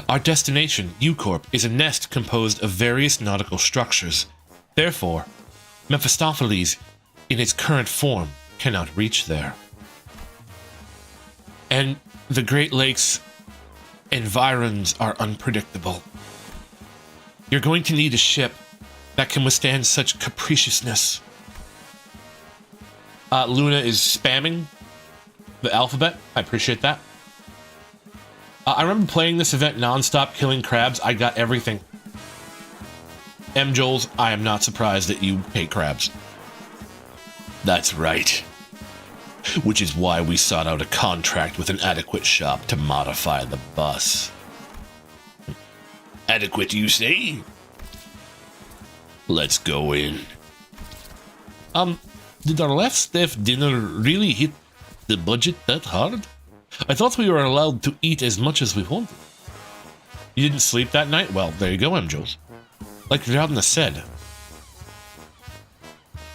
Speaker 1: Our destination, U-Corp, is a nest composed of various nautical structures. Therefore, Mephistopheles, in its current form, cannot reach there. And the Great Lakes environs are unpredictable. You're going to need a ship that can withstand such capriciousness. Luna is spamming the alphabet. I appreciate that. I remember playing this event nonstop, killing crabs. I got everything. M. Joels, I am not surprised that you hate crabs. That's right. Which is why we sought out a contract with an adequate shop to modify the bus. Adequate, you say? Let's go in. Did our last staff dinner really hit the budget that hard? I thought we were allowed to eat as much as we wanted. You didn't sleep that night? Well, there you go, M. Jules. Like Radna said.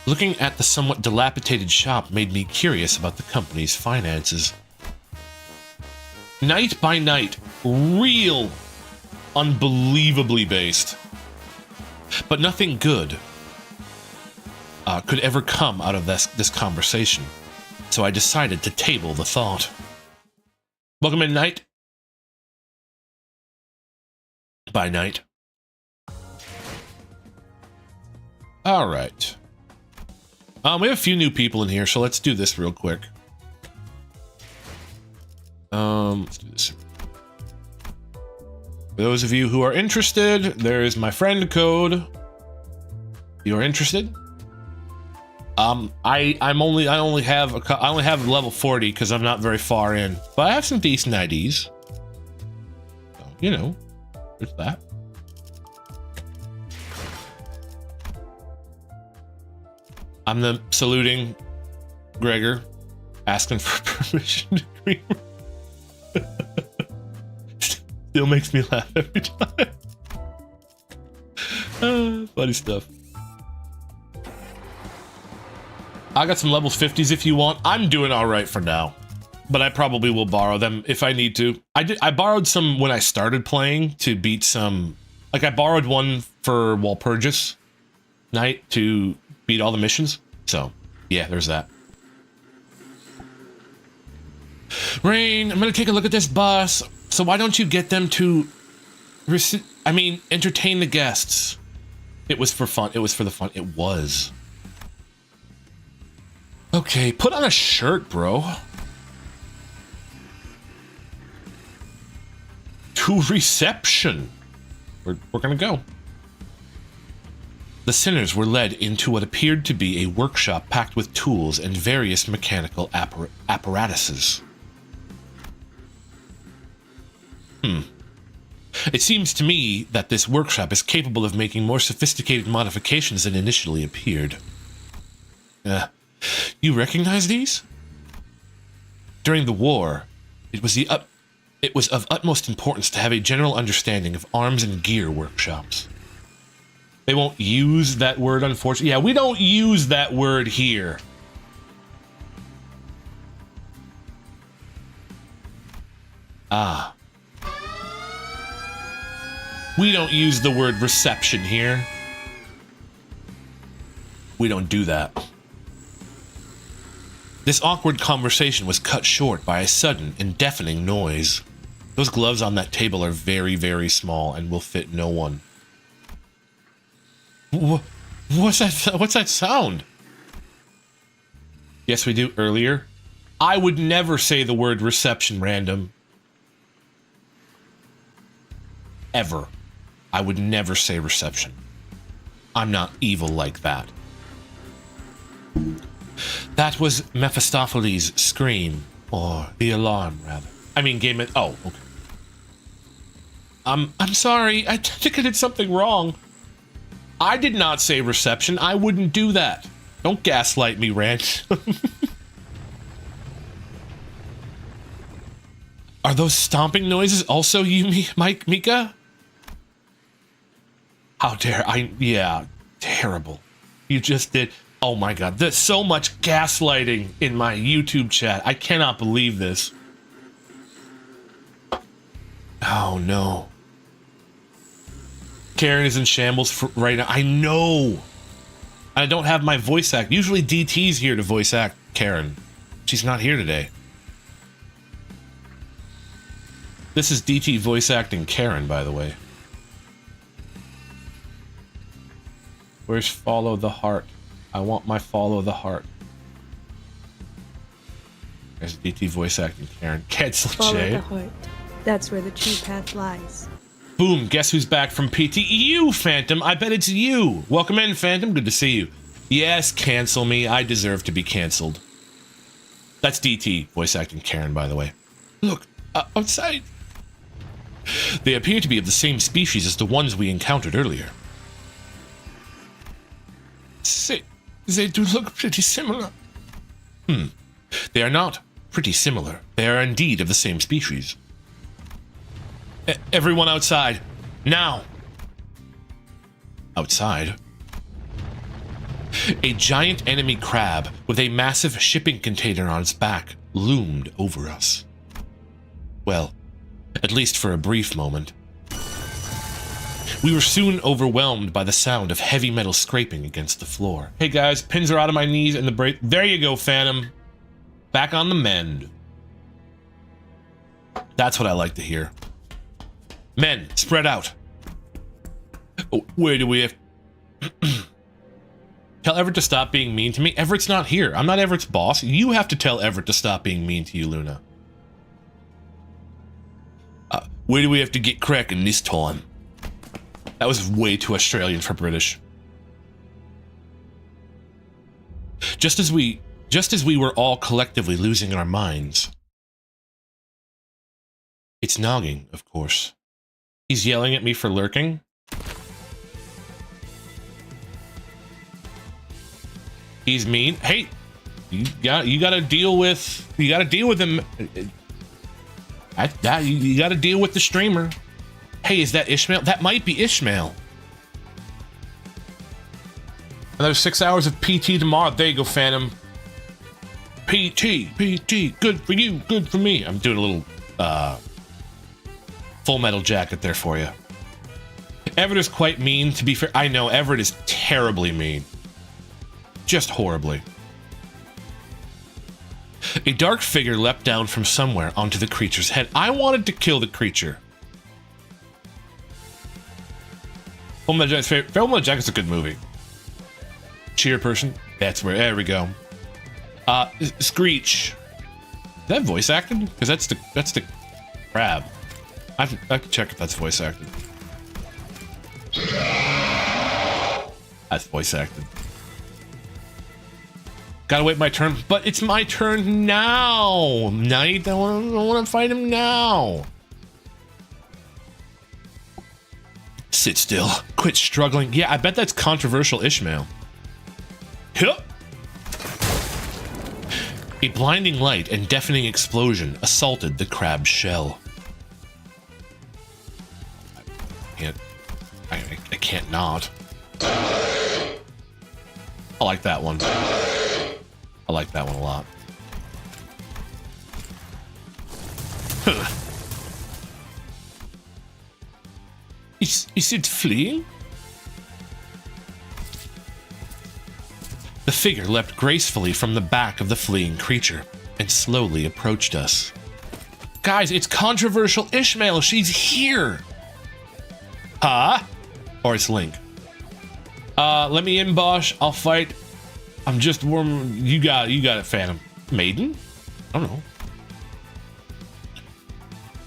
Speaker 1: Looking at the somewhat dilapidated shop made me curious about the company's finances. Night by night, real, unbelievably based. But nothing good could ever come out of this conversation. So I decided to table the thought. Welcome in, Night. By night. All right. We have a few new people in here, so let's do this real quick. Let's do this. For those of you who are interested, there is my friend code. You are interested? I only have level 40 because I'm not very far in, but I have some decent IDs. So, you know, there's that. I'm the saluting Gregor. asking for permission to cream. Still makes me laugh every time. Funny stuff. I got some levels 50s if you want. I'm doing all right for now, but I probably will borrow them if I need to. I borrowed some when I started playing to beat some. Like I borrowed one for Walpurgis Night to beat all the missions. So yeah, there's that. Rain, I'm gonna take a look at this bus. So why don't you get them to, entertain the guests? It was for fun. It was for the fun. It was. Okay, put on a shirt, bro. To reception. We're gonna go. The sinners were led into what appeared to be a workshop packed with tools and various mechanical apparatuses. It seems to me that this workshop is capable of making more sophisticated modifications than initially appeared. You recognize these? During the war, it was of utmost importance to have a general understanding of arms and gear workshops. They won't use that word, unfortunately. Yeah, we don't use that word here. Ah. We don't use the word reception here. We don't do that. This awkward conversation was cut short by a sudden and deafening noise. Those gloves on that table are very, very small and will fit no one. What's that sound? Yes, we do earlier. I would never say the word reception random. Ever. I would never say reception. I'm not evil like that. That was Mephistopheles' scream, or the alarm, rather. I mean, game it. Oh, okay. I'm sorry. I think I did something wrong. I did not say reception. I wouldn't do that. Don't gaslight me, Rant. Are those stomping noises also you, Mika? How dare I? Yeah, terrible. You just did. Oh my god, there's so much gaslighting in my YouTube chat. I cannot believe this. Oh no. Karen is in shambles right now. I know. I don't have my voice act. Usually DT's here to voice act Karen. She's not here today. This is DT voice acting Karen, by the way. Where's follow the heart? I want my follow the heart. There's DT voice acting Karen. Cancel
Speaker 4: Follow
Speaker 1: Jay.
Speaker 4: the heart. That's where the true path lies.
Speaker 1: Boom, guess who's back from PT? You, Phantom. I bet it's you. Welcome in, Phantom. Good to see you. Yes, cancel me. I deserve to be canceled. That's DT voice acting Karen, by the way. Look, outside. They appear to be of the same species as the ones we encountered earlier. They do look pretty similar. They are not pretty similar. They are indeed of the same species. Everyone outside. Now. Outside. A giant enemy crab with a massive shipping container on its back loomed over us. Well, at least for a brief moment. We were soon overwhelmed by the sound of heavy metal scraping against the floor. Hey guys, pins are out of my knees and the brake. There you go, Phantom. Back on the mend. That's what I like to hear. Men, spread out. Oh, where do we have... Tell Everett to stop being mean to me. Everett's not here. I'm not Everett's boss. You have to tell Everett to stop being mean to you, Luna. Where do we have to get cracking this time? That was way too Australian for British. Just as we were all collectively losing our minds. It's Nogging, of course. He's yelling at me for lurking. He's mean. Hey, You gotta deal with him. You gotta deal with the streamer. Hey, is that Ishmael? That might be Ishmael. Another 6 hours of PT tomorrow. There you go, Phantom. PT, good for you, good for me. I'm doing a little Full Metal Jacket there for you. Everett is quite mean, to be fair. I know, Everett is terribly mean. Just horribly. A dark figure leapt down from somewhere onto the creature's head. I wanted to kill the creature. Full Metal Jacket's a good movie. Cheer person. That's where. There we go. Screech. Is that voice acted? Because that's the crab. I can check if that's voice acted. That's voice acted. Gotta wait my turn, but it's my turn now. Knight, I want to fight him now. Sit still. Quit struggling. Yeah, I bet that's controversial, Ishmael. Hup. A blinding light and deafening explosion assaulted the crab's shell. I can't not. I like that one. I like that one a lot. Huh. Is it fleeing? The figure leapt gracefully from the back of the fleeing creature and slowly approached us. Guys, it's controversial Ishmael. She's here. Huh? Or it's Link. Let me in, Bosch. I'll fight. I'm just warm. You got it, Phantom. Maiden? I don't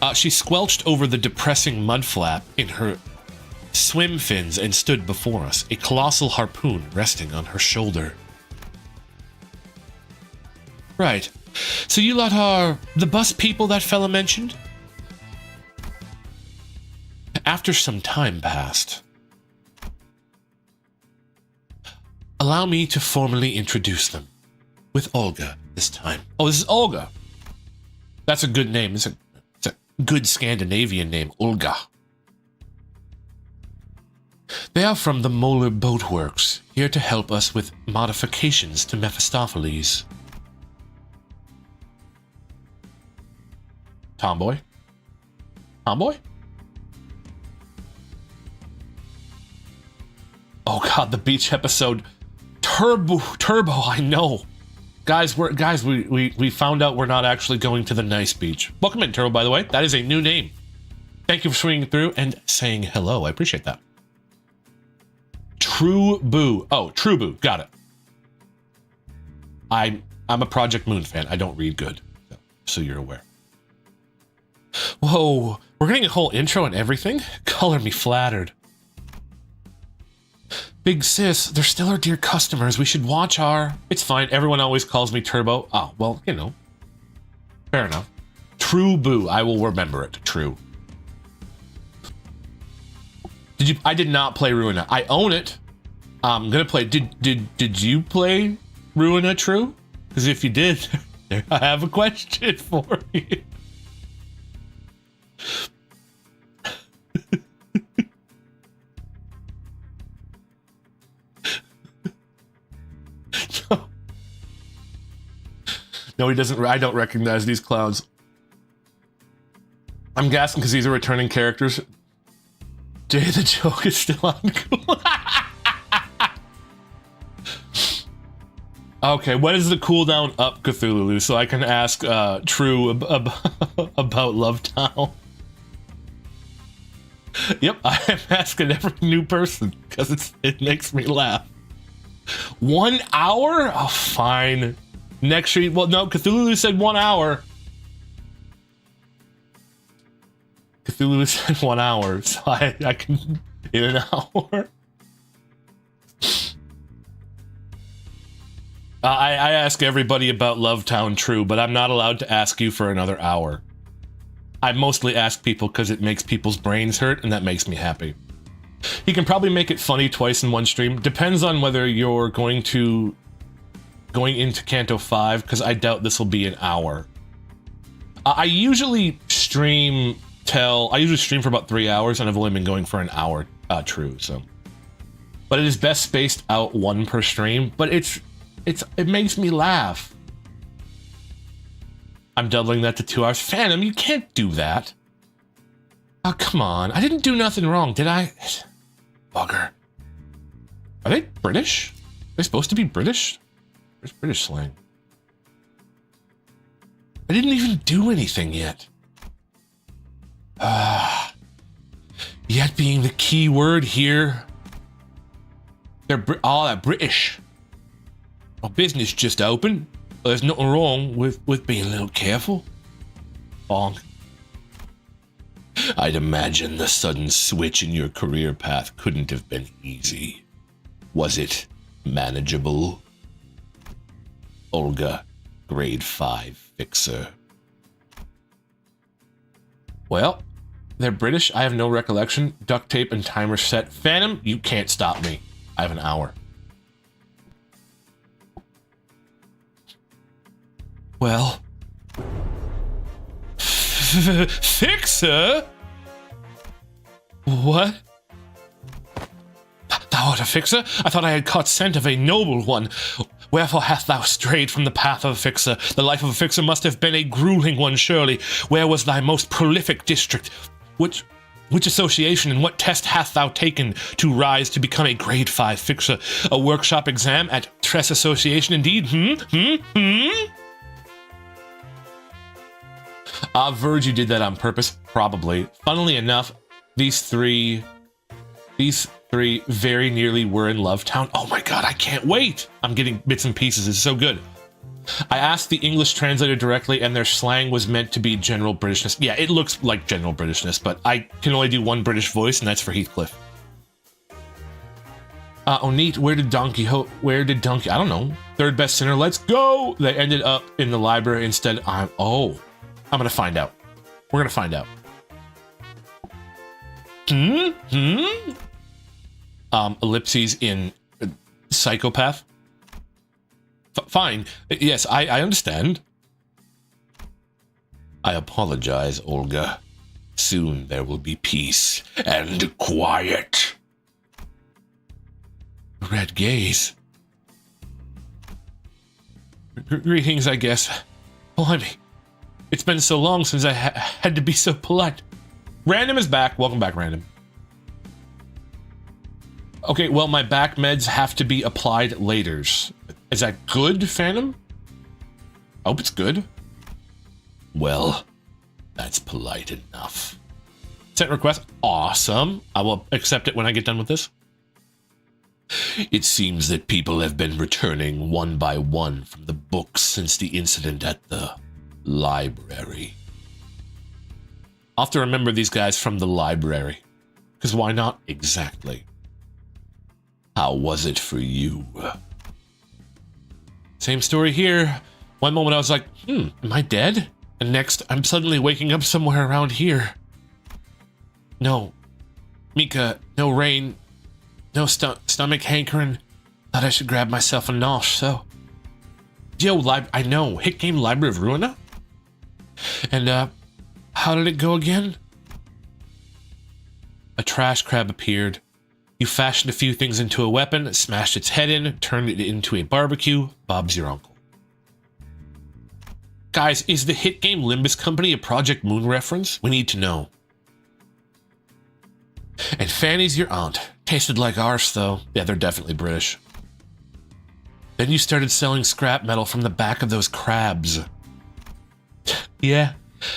Speaker 1: know. She squelched over the depressing mud flap in her swim fins and stood before us, a colossal harpoon resting on her shoulder. Right. So you lot are the bus people that fella mentioned? After some time passed, allow me to formally introduce them. With Olga this time. Oh, this is Olga. That's a good name. It's a good Scandinavian name, Olga. They are from the Molar Boat Works, here to help us with modifications to Mephistopheles. Tomboy? Tomboy? Oh god, the beach episode. Turbo, I know. Guys, we found out we're not actually going to the nice beach. Welcome in, Turbo, by the way. That is a new name. Thank you for swinging through and saying hello. I appreciate that. True Boo. Oh, True Boo. Got it. I'm a Project Moon fan. I don't read good, so you're aware. Whoa, we're getting a whole intro and everything? Color me flattered. Big sis, they're still our dear customers. We should watch our... It's fine. Everyone always calls me Turbo. Oh, well, you know. Fair enough. True Boo. I will remember it. True. I did not play Ruina. I own it. I'm gonna play... Did you play Ruina True? Because if you did, I have a question for you. No, he doesn't. I don't recognize these clowns. I'm guessing because these are returning characters. Jay the joke is still on cool. Okay, when is the cooldown up, Cthulhu? So I can ask True about Love Town. Yep, I am asking every new person because it makes me laugh. 1 hour? Oh, fine. Next street. Well, no, Cthulhu said 1 hour. Cthulhu said 1 hour, so I can in an hour. I ask everybody about Love Town True, but I'm not allowed to ask you for another hour. I mostly ask people because it makes people's brains hurt, and that makes me happy. He can probably make it funny twice in one stream. Depends on whether you're going to going into Canto 5 because I doubt this will be an hour. I usually stream for about 3 hours, and I've only been going for an hour true, so. But it is best spaced out one per stream, but it makes me laugh. I'm doubling that to 2 hours. Phantom, you can't do that. Oh, come on. I didn't do nothing wrong, did I? Bugger. Are they British? Are they supposed to be British? Where's British slang? I didn't even do anything yet. Yet being the key word here. They're that British. Our business just opened. There's nothing wrong with being a little careful. Bonk. I'd imagine the sudden switch in your career path couldn't have been easy. Was it manageable? Olga, grade 5 fixer. Well, they're British. I have no recollection. Duct tape and timer set. Phantom, you can't stop me. I have an hour. Well. Fixer? What? Thou art a fixer? I thought I had caught scent of a noble one. Wherefore hast thou strayed from the path of a fixer? The life of a fixer must have been a grueling one, surely. Where was thy most prolific district? Which association and what test hast thou taken to rise to become a grade 5 fixer? A workshop exam at Tress Association indeed? Verge, you did that on purpose? Probably. Funnily enough, these three very nearly were in Love Town. Oh my god, I can't wait! I'm getting bits and pieces, it's so good. I asked the English translator directly, and their slang was meant to be general Britishness. Yeah, it looks like general Britishness, but I can only do one British voice, and that's for Heathcliff. Oh, neat. Where did I don't know. Third best sinner, let's go! They ended up in the library instead. I'm gonna find out. We're gonna find out. Ellipses in Psychopath. Fine. Yes, I understand. I apologize, Olga. Soon there will be peace and quiet. Red gaze. Greetings, I guess. Blimey. It's been so long since I had to be so polite. Random is back. Welcome back, Random. Okay, well, my back meds have to be applied later. Is that good, Phantom? I hope it's good. Well, that's polite enough. Sent request. Awesome. I will accept it when I get done with this. It seems that people have been returning one by one from the books since the incident at the library. I'll have to remember these guys from the library. Because why not? Exactly. How was it for you? Same story here. One moment I was like, am I dead? And next, I'm suddenly waking up somewhere around here. No. Mika, no rain. No stomach hankering. Thought I should grab myself a nosh, so. Yo, I know. Hit game Library of Ruina? And, how did it go again? A trash crab appeared. You fashioned a few things into a weapon, smashed its head in, turned it into a barbecue. Bob's your uncle. Guys, is the hit game Limbus Company a Project Moon reference? We need to know. And Fanny's your aunt. Tasted like arse, though. Yeah, they're definitely British. Then you started selling scrap metal from the back of those crabs. Yeah.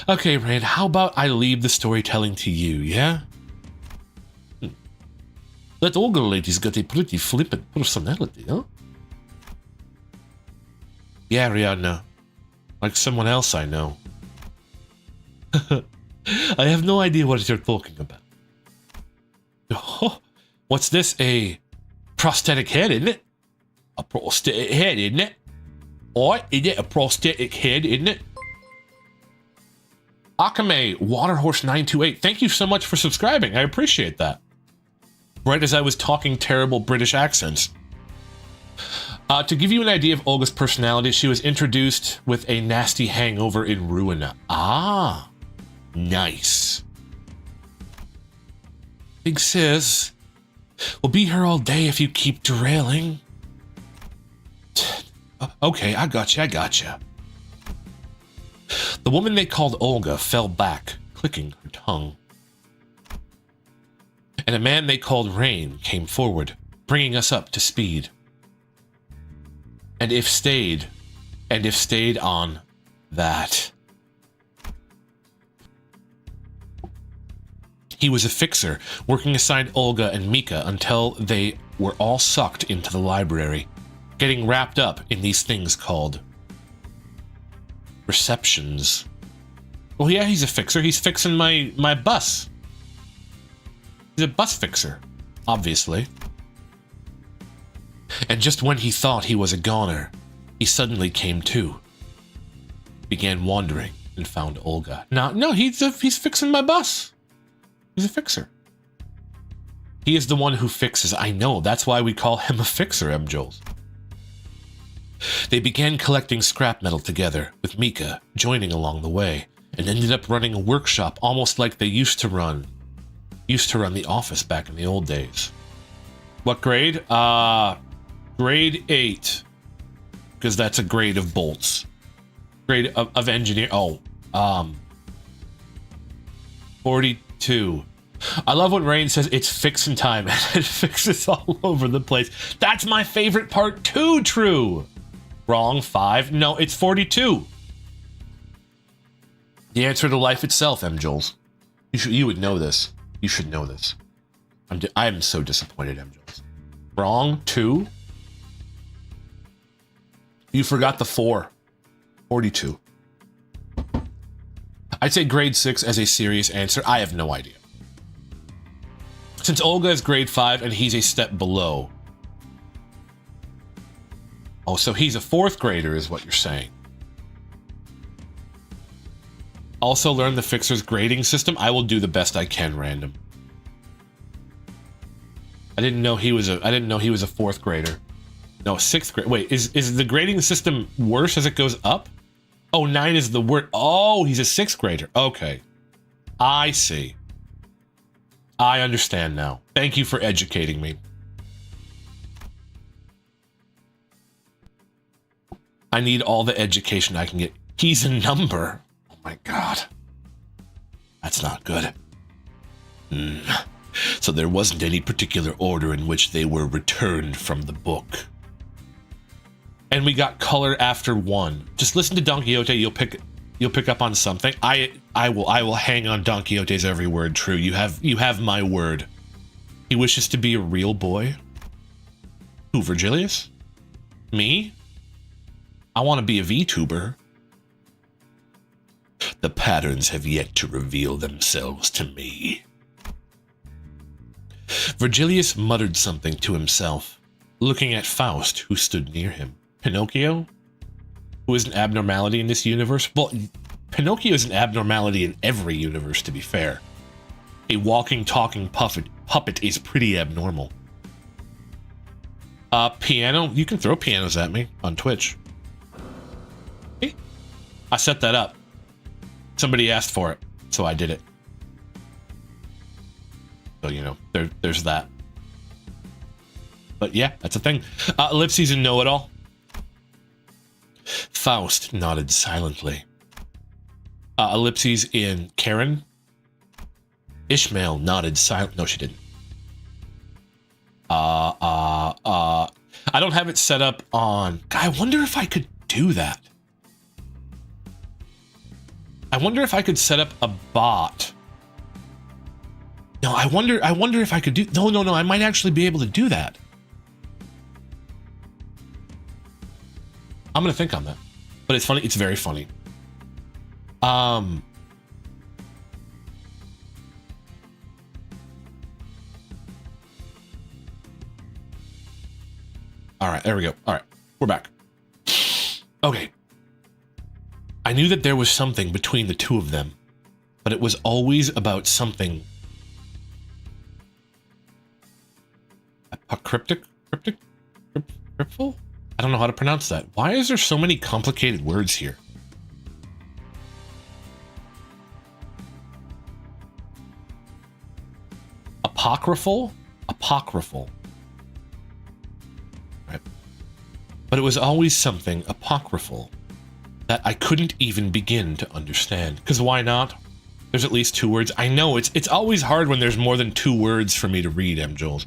Speaker 1: Okay, Rand, how about I leave the storytelling to you, yeah? That Olga lady's got a pretty flippant personality, huh? Yeah, Rihanna. Like someone else I know. I have no idea what you're talking about. Oh, what's this? A prosthetic head, isn't it? A prosthetic head, isn't it? Or is it a prosthetic head, isn't it? Akame, Waterhorse928, thank you so much for subscribing. I appreciate that. Right as I was talking terrible British accents. To give you an idea of Olga's personality, she was introduced with a nasty hangover in ruin. Ah, nice. Big sis, we'll be here all day if you keep derailing. Okay, I gotcha. The woman they called Olga fell back, clicking her tongue. And a man they called Rain came forward, bringing us up to speed. And if stayed on that. He was a fixer, working aside Olga and Mika until they were all sucked into the library, getting wrapped up in these things called receptions. Well, yeah, he's a fixer. He's fixing my bus. He's a bus fixer, obviously. And just when he thought he was a goner, he suddenly came to. Began wandering and found Olga. No, he's fixing my bus. He's a fixer. He is the one who fixes. I know, that's why we call him a fixer, M. Jules. They began collecting scrap metal together, with Mika joining along the way, and ended up running a workshop almost like they used to run the office back in the old days. What grade? Grade 8. Because that's a grade of bolts. Grade of engineer. 42. I love when Rain says it's fixing time and it fixes all over the place. That's my favorite part too, true. Wrong, 5. No, it's 42. The answer to life itself, M. Jules. You would know this. You should know this. I am so disappointed, M. Jules. Wrong, 2. You forgot the 4. 42. I'd say grade 6 as a serious answer. I have no idea. Since Olga is grade 5 and he's a step below. Oh, so he's a 4th grader is what you're saying. Also learn the fixer's grading system. I will do the best I can, random. I didn't know he was a 4th grader. No, 6th grade. Wait, is the grading system worse as it goes up? Oh, 9 is the worst. Oh, he's a 6th grader. Okay. I see. I understand now. Thank you for educating me. I need all the education I can get. He's a number. Oh my god. That's not good. So there wasn't any particular order in which they were returned from the book. And we got color after 1. Just listen to Don Quixote, you'll pick up on something. I will hang on Don Quixote's every word true. You have my word. He wishes to be a real boy. Who, Virgilius? Me? I want to be a VTuber. The patterns have yet to reveal themselves to me. Virgilius muttered something to himself, looking at Faust, who stood near him. Pinocchio? Who is an abnormality in this universe? Well, Pinocchio is an abnormality in every universe, to be fair. A walking, talking puppet is pretty abnormal. Piano? You can throw pianos at me on Twitch. Hey, I set that up. Somebody asked for it, so I did it. So, you know, there's that. But yeah, that's a thing. Ellipses and know-it-all. Faust nodded silently. Ellipses in Karen. Ishmael nodded silently. No, she didn't. I don't have it set up on... I wonder if I could do that. I wonder if I could set up a bot. No, I wonder if I could do... No, I might actually be able to do that. I'm gonna think on that. But it's funny, it's very funny. Alright, there we go. Alright, we're back. Okay. I knew that there was something between the two of them, but it was always about something... Cryptful? I don't know how to pronounce that. Why is there so many complicated words here? Apocryphal? Apocryphal. Right. But it was always something apocryphal that I couldn't even begin to understand. Because why not? There's at least 2 words. I know, it's always hard when there's more than 2 words for me to read, Jules.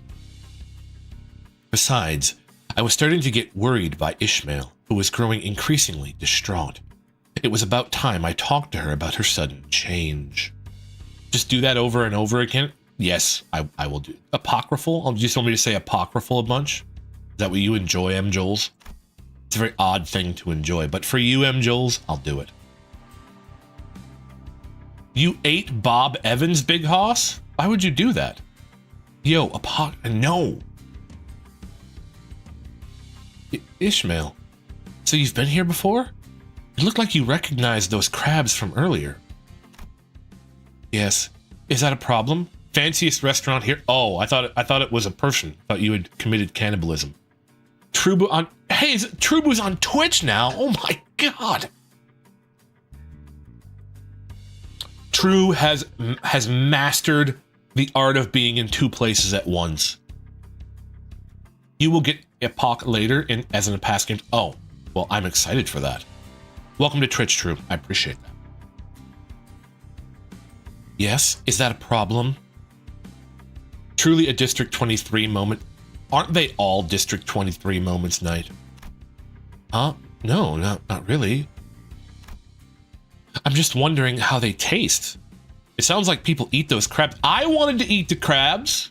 Speaker 1: Besides, I was starting to get worried by Ishmael, who was growing increasingly distraught. It was about time I talked to her about her sudden change. Just do that over and over again? Yes, I will do. Apocryphal? You just want me to say apocryphal a bunch? Is that what you enjoy, Jules? It's a very odd thing to enjoy, but for you, Jules, I'll do it. You ate Bob Evans, Big Hoss? Why would you do that? Yo, no. Ishmael, so you've been here before? It looked like you recognized those crabs from earlier. Yes. Is that a problem? Fanciest restaurant here? Oh, I thought it was a person. I thought you had committed cannibalism. Trubu on... Hey, Trubu's on Twitch now? Oh my god. True has mastered the art of being in 2 places at once. You will get Epoch later as in a past game. Oh, well, I'm excited for that. Welcome to Twitch, True. I appreciate that. Yes, is that a problem? Truly a District 23 moment. Aren't they all District 23 moments, Knight? Huh? No, not really. I'm just wondering how they taste. It sounds like people eat those crabs. I wanted to eat the crabs.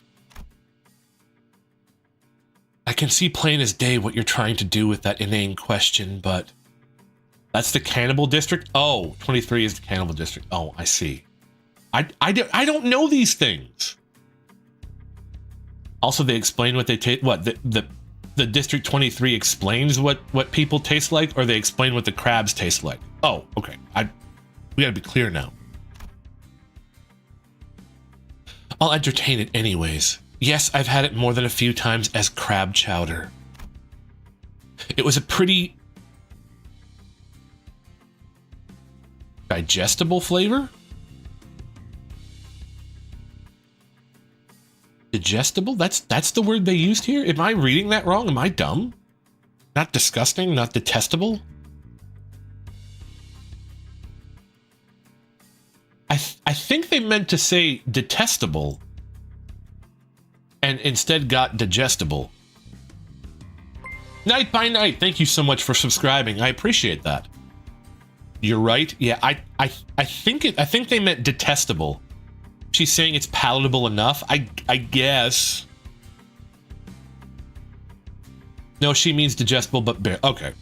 Speaker 1: I can see plain as day what you're trying to do with that inane question, but that's the cannibal district? Oh, 23 is the cannibal district. Oh, I see. I don't know these things. Also, they explain what they taste. What the District 23 explains what people taste like, or they explain what the crabs taste like. Oh, okay. We gotta be clear now. I'll entertain it anyways. Yes, I've had it more than a few times as crab chowder. It was a pretty digestible flavor. Digestible? That's the word they used here? Am I reading that wrong? Am I dumb? Not disgusting? Not detestable? I think they meant to say detestable and instead got digestible. Night by Night, thank you so much for subscribing. I appreciate that. You're right. Yeah, I think they meant detestable. She's saying it's palatable enough. I guess. No, she means digestible, but bare. Okay.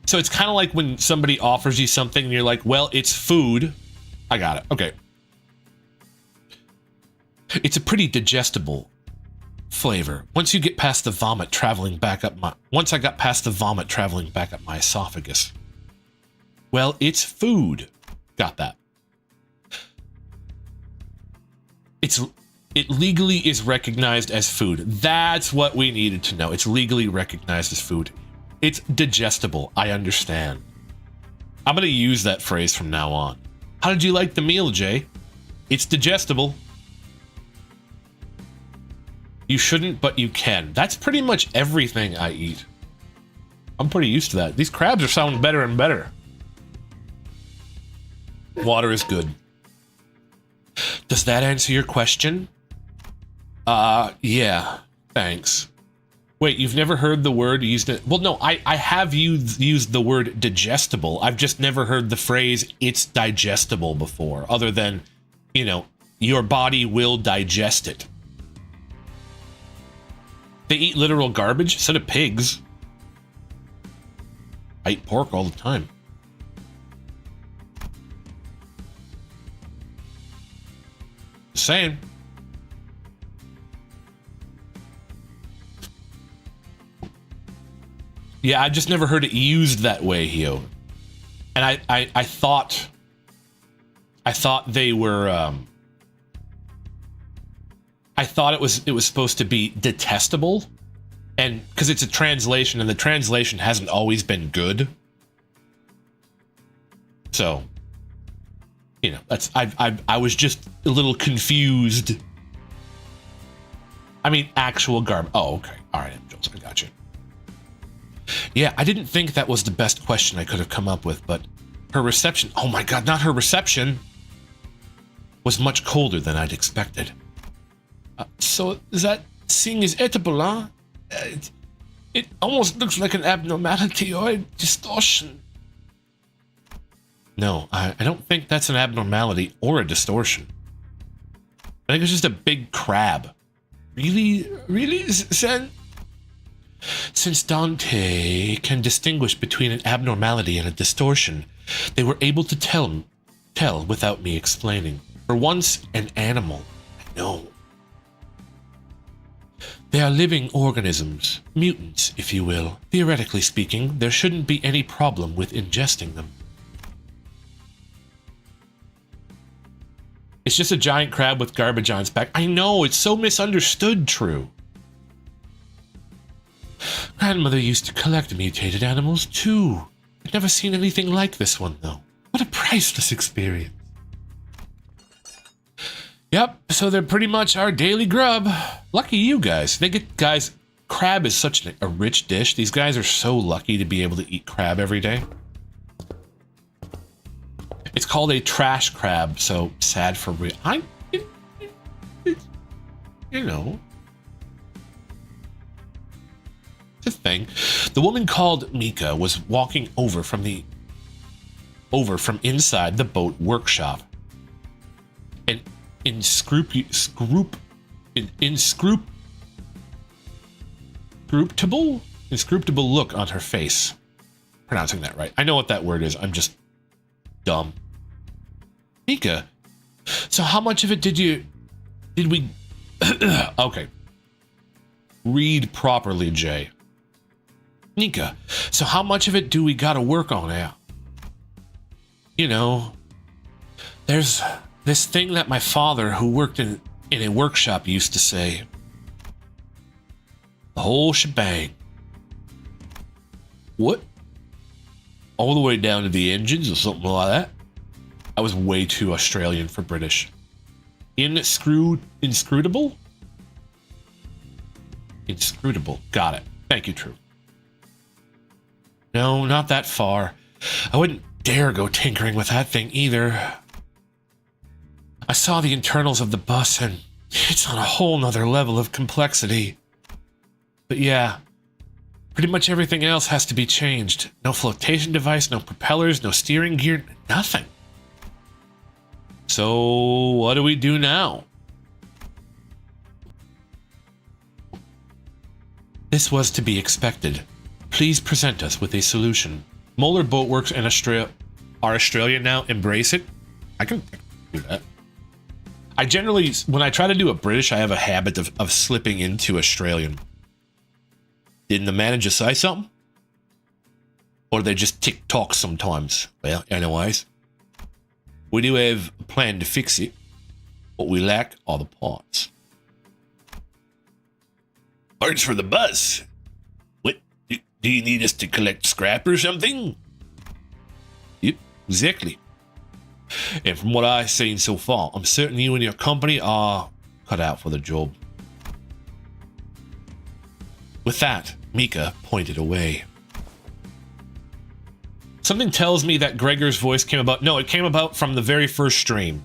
Speaker 1: So it's kind of like when somebody offers you something and you're like, well, it's food. I got it. Okay. It's a pretty digestible flavor. Once you get past the vomit traveling back up my... Once I got past the vomit traveling back up my esophagus. Well, it's food. Got that. It legally is recognized as food. That's what we needed to know. It's legally recognized as food. It's digestible. I understand. I'm going to use that phrase from now on. How did you like the meal, Jay? It's digestible. You shouldn't, but you can. That's pretty much everything I eat. I'm pretty used to that. These crabs are sounding better and better. Water is good. Does that answer your question? Yeah. Thanks. Wait, you've never heard the word used? Well, no, I have used the word digestible. I've just never heard the phrase "it's digestible" before, other than, you know, your body will digest it. They eat literal garbage instead of pigs. I eat pork all the time. Just saying. Yeah, I just never heard it used that way, Hio. And I thought they were I thought it was supposed to be detestable, And because it's a translation, and the translation hasn't always been good. So, you know, that's I was just a little confused. I mean, actual garbage. Oh, okay. All right, Jules, I got you. Yeah, I didn't think that was the best question I could have come up with, but her reception, oh my god, not her reception, was much colder than I'd expected. So that thing is edible, huh? It almost looks like an abnormality or a distortion. No, I don't think that's an abnormality or a distortion. I think it's just a big crab. Really, Zen? Since Dante can distinguish between an abnormality and a distortion, they were able to tell without me explaining. For once, an animal. I know. They are living organisms, mutants, if you will. Theoretically speaking, there shouldn't be any problem with ingesting them. It's just a giant crab with garbage on its back. I know, it's so misunderstood, True. Grandmother used to collect mutated animals, too. I'd never seen anything like this one, though. What a priceless experience. Yep, so they're pretty much our daily grub. Lucky you guys. Guys, crab is such a rich dish. These guys are so lucky to be able to eat crab every day. It's called a trash crab, so sad for real. You know. It's a thing. The woman called Mika was walking over from inside the boat workshop. An inscrutable look on her face. Pronouncing that right. I know what that word is. I'm just dumb. Mika, so how much of it did we okay. Read properly, Jay. Nika, so how much of it do we gotta work on now? You know, there's this thing that my father, who worked in a workshop, used to say. The whole shebang. What? All the way down to the engines or something like that? I was way too Australian for British. Inscrutable? Inscrutable. Got it. Thank you, True. No, not that far. I wouldn't dare go tinkering with that thing either. I saw the internals of the bus and it's on a whole nother level of complexity. But yeah, pretty much everything else has to be changed. No flotation device, no propellers, no steering gear, nothing. So what do we do now? This was to be expected. Please present us with a solution. Moeller Boatworks and are Australian now. Embrace it. I can do that. I generally, when I try to do a British, I have a habit of slipping into Australian. Didn't the manager say something? Or they just tick-tock sometimes? Well, anyways. We do have a plan to fix it. What we lack are the parts. Parts for the bus? What? Do you need us to collect scrap or something? Yep, exactly. And from what I've seen so far, I'm certain you and your company are cut out for the job. With that, Mika pointed away. Something tells me that Gregor's voice came about... No, it came about from the very first stream.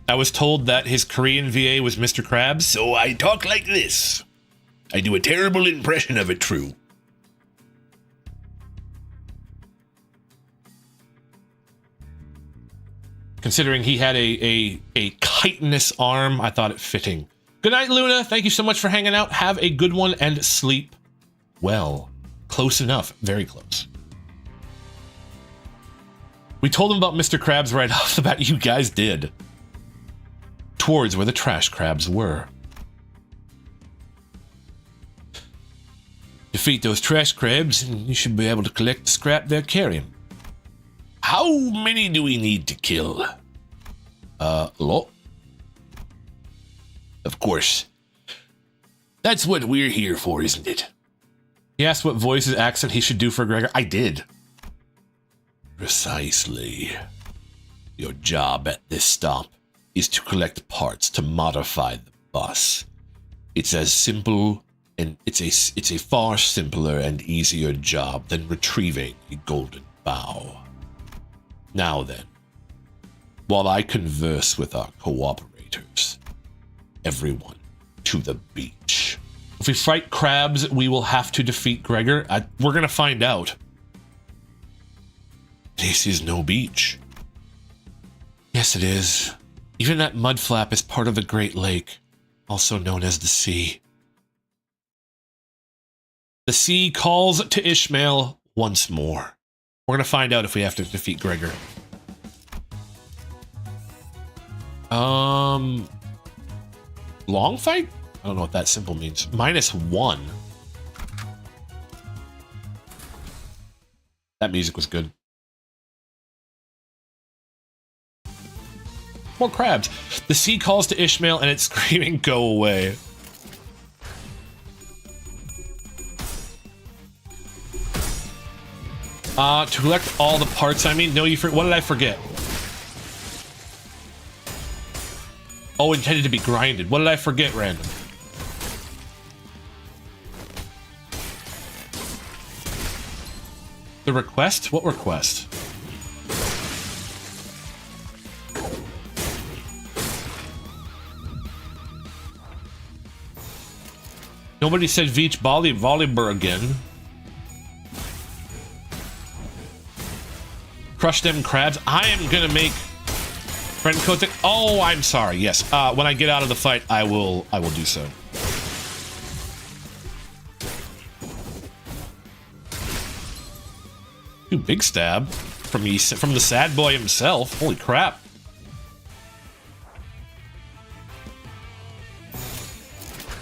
Speaker 1: I was told that his Korean VA was Mr. Krabs.
Speaker 5: So I talk like this. I do a terrible impression of it, True.
Speaker 1: Considering he had a chitinous arm, I thought it fitting. Good night, Luna. Thank you so much for hanging out. Have a good one and sleep well. Close enough. Very close. We told him about Mr. Krabs right off the bat. You guys did. Towards where the trash crabs were. Defeat those trash crabs and you should be able to collect the scrap they're carrying.
Speaker 5: How many do we need to kill?
Speaker 1: A lot.
Speaker 5: Of course. That's what we're here for, isn't it?
Speaker 1: He asked what voices accent he should do for Gregor. I did.
Speaker 5: Precisely. Your job at this stop is to collect parts to modify the bus. It's as simple and it's a far simpler and easier job than retrieving a golden bow. Now then, while I converse with our cooperators, everyone to the beach.
Speaker 1: If we fight crabs, we will have to defeat Gregor. We're gonna find out.
Speaker 5: This is no beach.
Speaker 1: Yes, it is. Even that mud flap is part of the Great Lake, also known as the sea. The sea calls to Ishmael once more. We're gonna find out if we have to defeat Gregor. Long fight? I don't know what that symbol means. -1. That music was good. More crabs. The sea calls to Ishmael and it's screaming, go away. To collect all the parts, I mean, no, what did I forget? Oh, intended to be grinded. What did I forget, random? The request? What request? Nobody said Beach Volleyball again. Crush them crabs. I am gonna make friend code. Oh, I'm sorry. Yes. When I get out of the fight, I will do so. Ooh, big stab from the sad boy himself. Holy crap.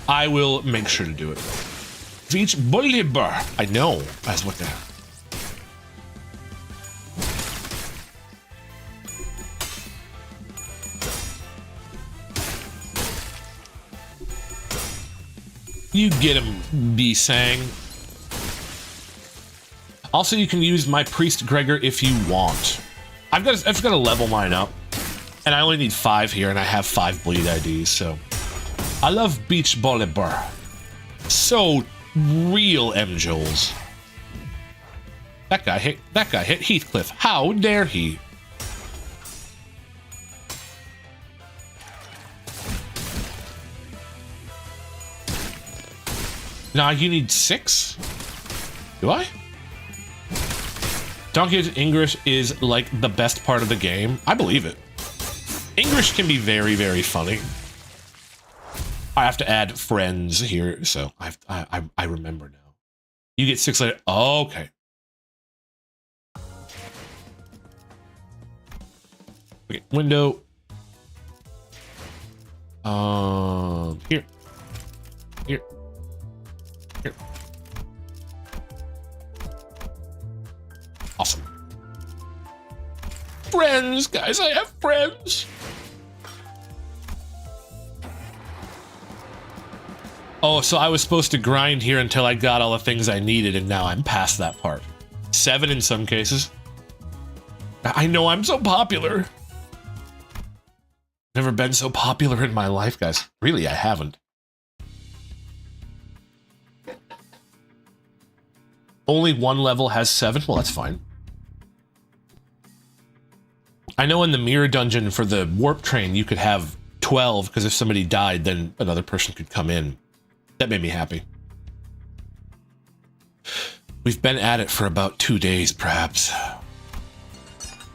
Speaker 1: I will make sure to do it. Beach Volleyball. I know. That's what that. You get him, B-Sang. Also, you can use my Priest Gregor if you want. I've got to level mine up. And I only need 5 here, and I have 5 bleed IDs, so... I love Beach Volleyball. So real, M. Joels. That guy hit Heathcliff. How dare he? Nah, you need 6? Do I? Donkey's English is like the best part of the game. I believe it. English can be very, very funny. I have to add friends here, so I remember now. You get 6 later. Oh, okay. Okay, window. Here. Here. Here. Awesome. Friends, guys, I have friends. Oh, so I was supposed to grind here until I got all the things I needed, and now I'm past that part. 7 in some cases. I know I'm so popular. Never been so popular in my life, guys. Really, I haven't. Only one level has 7? Well, that's fine. I know in the mirror dungeon for the warp train, you could have 12, because if somebody died, then another person could come in. That made me happy. We've been at it for about 2 days, perhaps.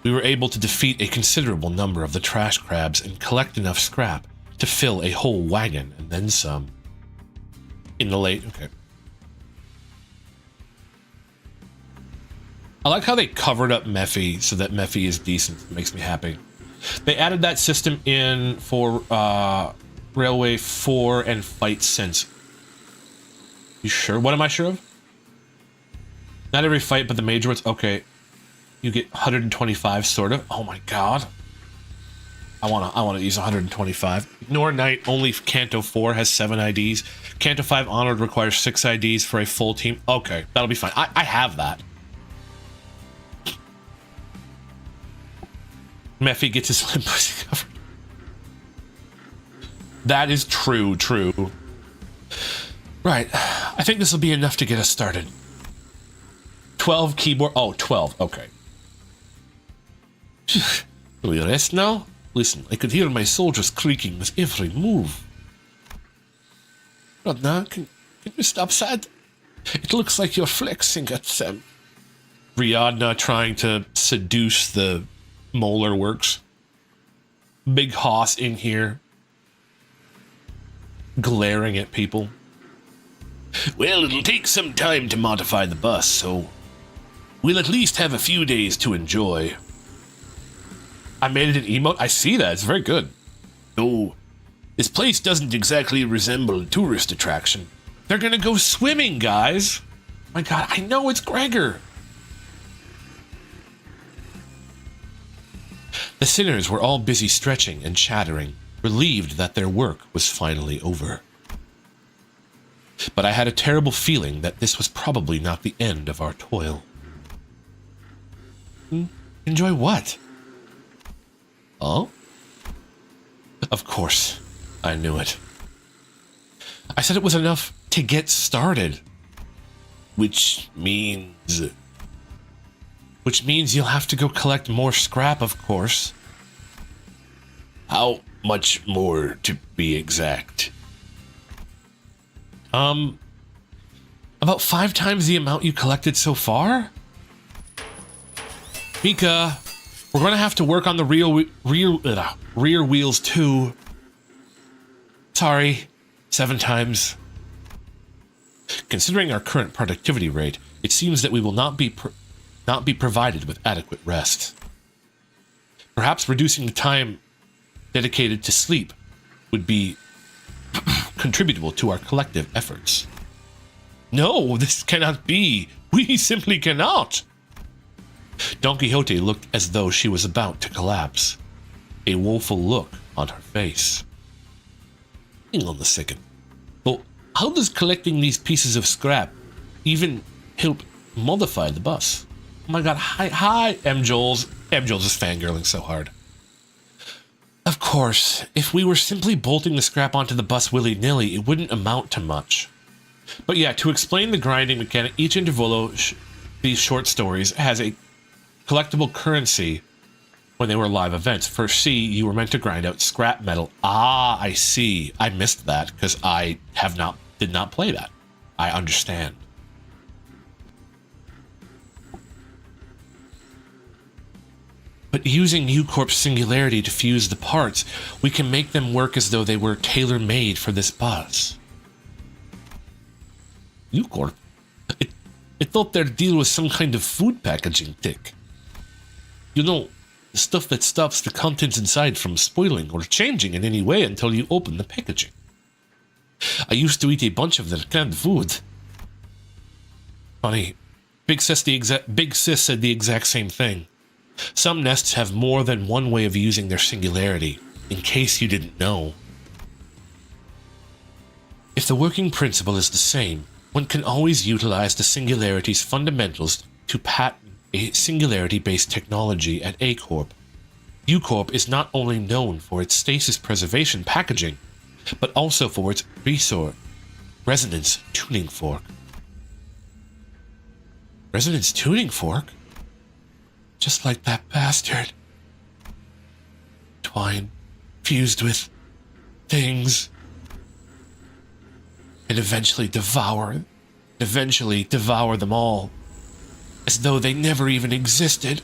Speaker 1: We were able to defeat a considerable number of the trash crabs and collect enough scrap to fill a whole wagon and then some. In the late... Okay. I like how they covered up Mephi so that Mephi is decent. It makes me happy. They added that system in for Railway 4 and Fight Sense. You sure? What am I sure of? Not every fight, but the major ones. Okay. You get 125, sort of. Oh my god. I wanna use 125. Ignore Knight, only Canto 4 has 7 IDs. Canto 5 Honored requires 6 IDs for a full team. Okay, that'll be fine. I have that. Mephi gets his Limbus covered. That is true. Right, I think this will be enough to get us started. 12 keyboard. Oh, 12. Okay. Will we rest now? Listen, I could hear my soldiers creaking with every move. Rodna, can you stop that? It looks like you're flexing at them. Riadna trying to seduce the molar works. Big Hoss in here, glaring at people. Well, it'll take some time to modify the bus, so we'll at least have a few days to enjoy. I made it an emote. I see that. It's very good. Oh, this place doesn't exactly resemble a tourist attraction. They're gonna go swimming, guys. My God, I know it's Gregor. The sinners were all busy stretching and chattering, relieved that their work was finally over. But I had a terrible feeling that this was probably not the end of our toil. Enjoy what? Oh? Of course, I knew it. I said it was enough to get started. Which means you'll have to go collect more scrap, of course. How much more, to be exact? About 5 times the amount you collected so far? Mika, we're gonna have to work on the rear wheels too. Sorry, 7 times. Considering our current productivity rate, it seems that we will not be provided with adequate rest. Perhaps reducing the time dedicated to sleep would be contributable to our collective efforts. No, this cannot be. We simply cannot. Don Quixote looked as though she was about to collapse, a woeful look on her face. Hang on a second. Well, how does collecting these pieces of scrap even help modify the bus? Oh my God, hi, M. Jules. M. Jules is fangirling so hard. Of course, if we were simply bolting the scrap onto the bus willy-nilly, it wouldn't amount to much. But yeah, to explain the grinding mechanic, each intervolo, these short stories, has a collectible currency when they were live events. For C, you were meant to grind out scrap metal. Ah, I see. I missed that because I did not play that. I understand. But using U-Corp's singularity to fuse the parts, we can make them work as though they were tailor-made for this bus. U-Corp? I thought their deal was some kind of food packaging tech. You know, the stuff that stops the contents inside from spoiling or changing in any way until you open the packaging. I used to eat a bunch of their canned food. Funny, Big Sis said the exact same thing. Some nests have more than one way of using their singularity, in case you didn't know. If the working principle is the same, one can always utilize the singularity's fundamentals to patent a singularity-based technology at A-Corp. U-Corp is not only known for its stasis preservation packaging, but also for its resonance tuning fork. Resonance tuning fork? Just like that bastard. Twine fused with things. And eventually devour them all. As though they never even existed.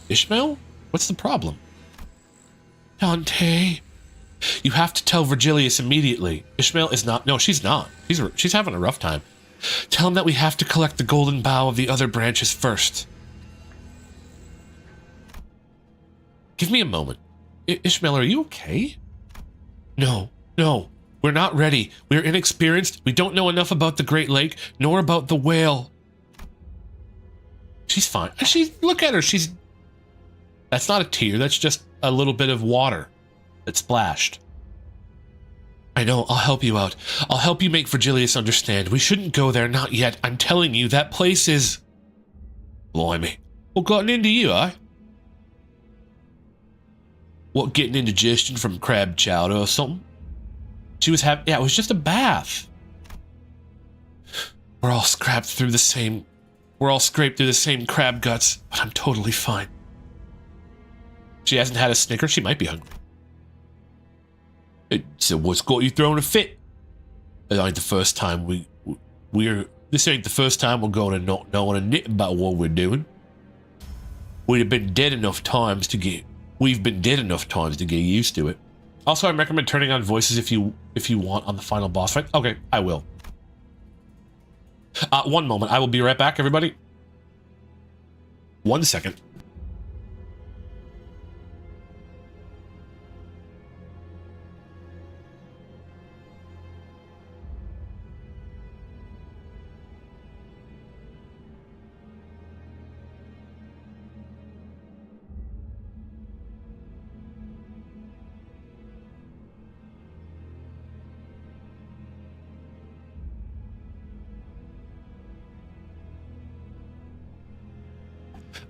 Speaker 1: Ishmael? What's the problem? Dante. You have to tell Virgilius immediately. Ishmael is not. No, she's not. She's having a rough time. Tell him that we have to collect the golden bough of the other branches first. Give me a moment. Ishmael, are you okay? No. We're not ready. We're inexperienced. We don't know enough about the Great Lake, nor about the whale. She's fine. Look at her. That's not a tear. That's just a little bit of water that splashed. I know, I'll help you out. I'll help you make Virgilius understand. We shouldn't go there, not yet. I'm telling you, that place is... Blimey. What gotten into you, eh? What, getting indigestion from crab chowder or something? She was having... Yeah, it was just a bath. We're all scraped through the same... We're all scraped through the same crab guts, but I'm totally fine. She hasn't had a Snicker. She might be hungry. So what's got you throwing a fit? It ain't the first time this ain't the first time we're going to not knowing a nit about what we're doing. We've been dead enough times to get used to it. Also, I recommend turning on voices if you want on the final boss fight. Okay, I will. One moment. I will be right back, everybody. 1 second.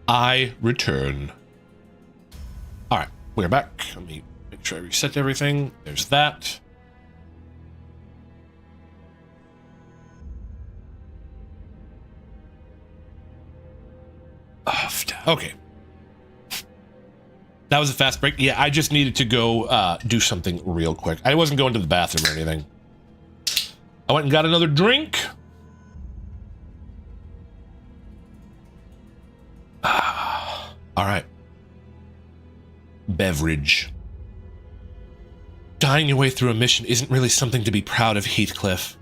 Speaker 1: I return. Alright, we're back. Let me make sure I reset everything. There's that. Okay. That was a fast break. Yeah, I just needed to go do something real quick. I wasn't going to the bathroom or anything. I went and got another drink. All right. Beverage. Dying your way through a mission isn't really something to be proud of, Heathcliff.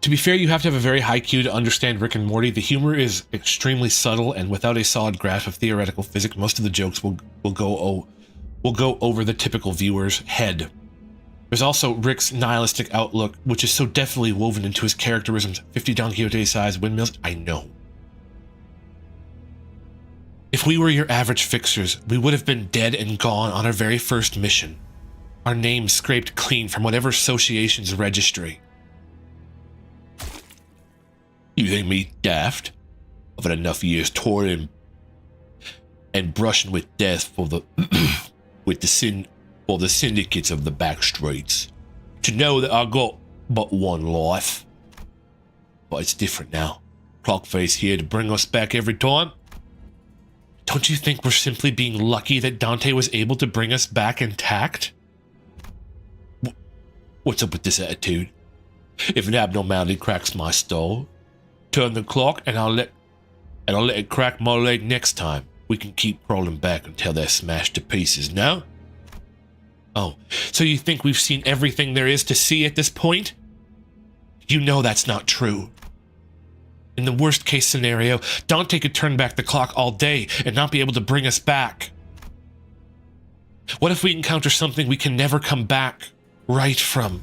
Speaker 1: To be fair, you have to have a very high IQ to understand Rick and Morty. The humor is extremely subtle, and without a solid grasp of theoretical physics, most of the jokes will go over the typical viewer's head. There's also Rick's nihilistic outlook, which is so definitely woven into his characterisms. 50 Don Quixote-sized windmills, I know. If we were your average fixers, we would have been dead and gone on our very first mission. Our names scraped clean from whatever association's registry. You think me daft? I've had enough years touring and brushing with death for the syndicates of the back streets to know that I got but one life. But it's different now. Clockface here to bring us back every time. Don't you think we're simply being lucky that Dante was able to bring us back intact? What's up with this attitude? If an abnormality cracks my skull, turn the clock and I'll let it crack my leg next time. We can keep crawling back until they're smashed to pieces, no? Oh, so you think we've seen everything there is to see at this point? You know that's not true. In the worst case scenario, Dante could turn back the clock all day and not be able to bring us back. What if we encounter something we can never come back right from?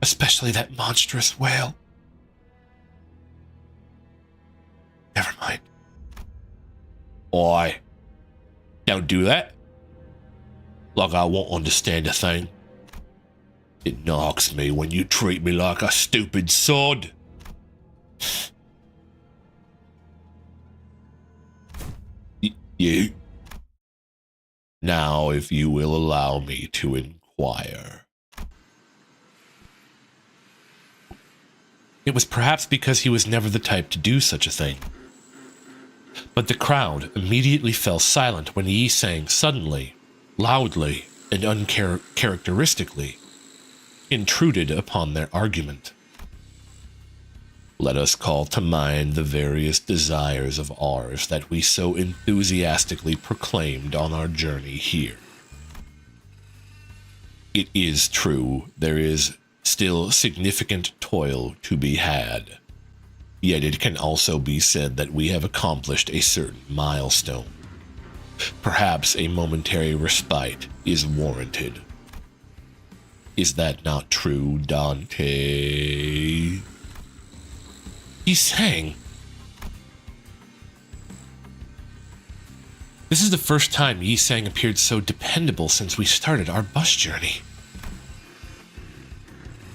Speaker 1: Especially that monstrous whale. Never mind. Oi. Don't do that. Like I won't understand a thing. It knocks me when you treat me like a stupid sod. You. Now, if you will allow me to inquire. It was perhaps because he was never the type to do such a thing. But the crowd immediately fell silent when Yi sang suddenly, loudly, and uncharacteristically, intruded upon their argument. Let us call to mind the various desires of ours that we so enthusiastically proclaimed on our journey here. It is true, there is still significant toil to be had. Yet it can also be said that we have accomplished a certain milestone. Perhaps a momentary respite is warranted. Is that not true, Dante? He sang. This is the first time Yi Sang appeared so dependable since we started our bus journey.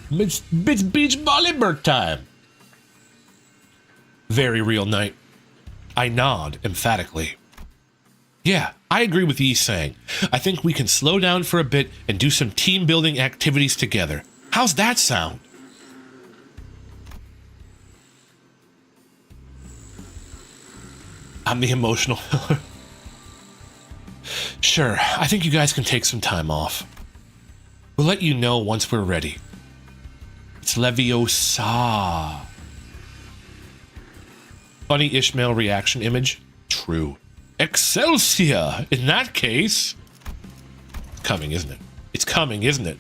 Speaker 1: It's beach volleyball time. Very real night. I nod emphatically. Yeah, I agree with Yi Sang. I think we can slow down for a bit and do some team building activities together. How's that sound? I'm the emotional. Sure, I think you guys can take some time off. We'll let you know once we're ready. It's Leviosa. Funny Ishmael reaction image. True. Excelsior! In that case... It's coming, isn't it? It's coming, isn't it?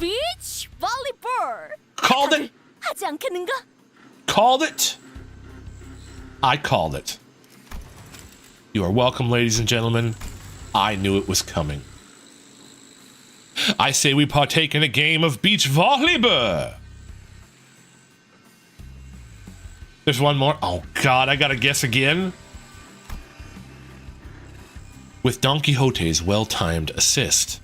Speaker 3: Beach volleyball.
Speaker 1: Called it!
Speaker 3: 하지 않겠는가?
Speaker 1: Called it! I called it. You are welcome, ladies and gentlemen. I knew it was coming. I say we partake in a game of beach volleyball. There's one more. Oh god, I gotta guess again. With Don Quixote's well-timed assist,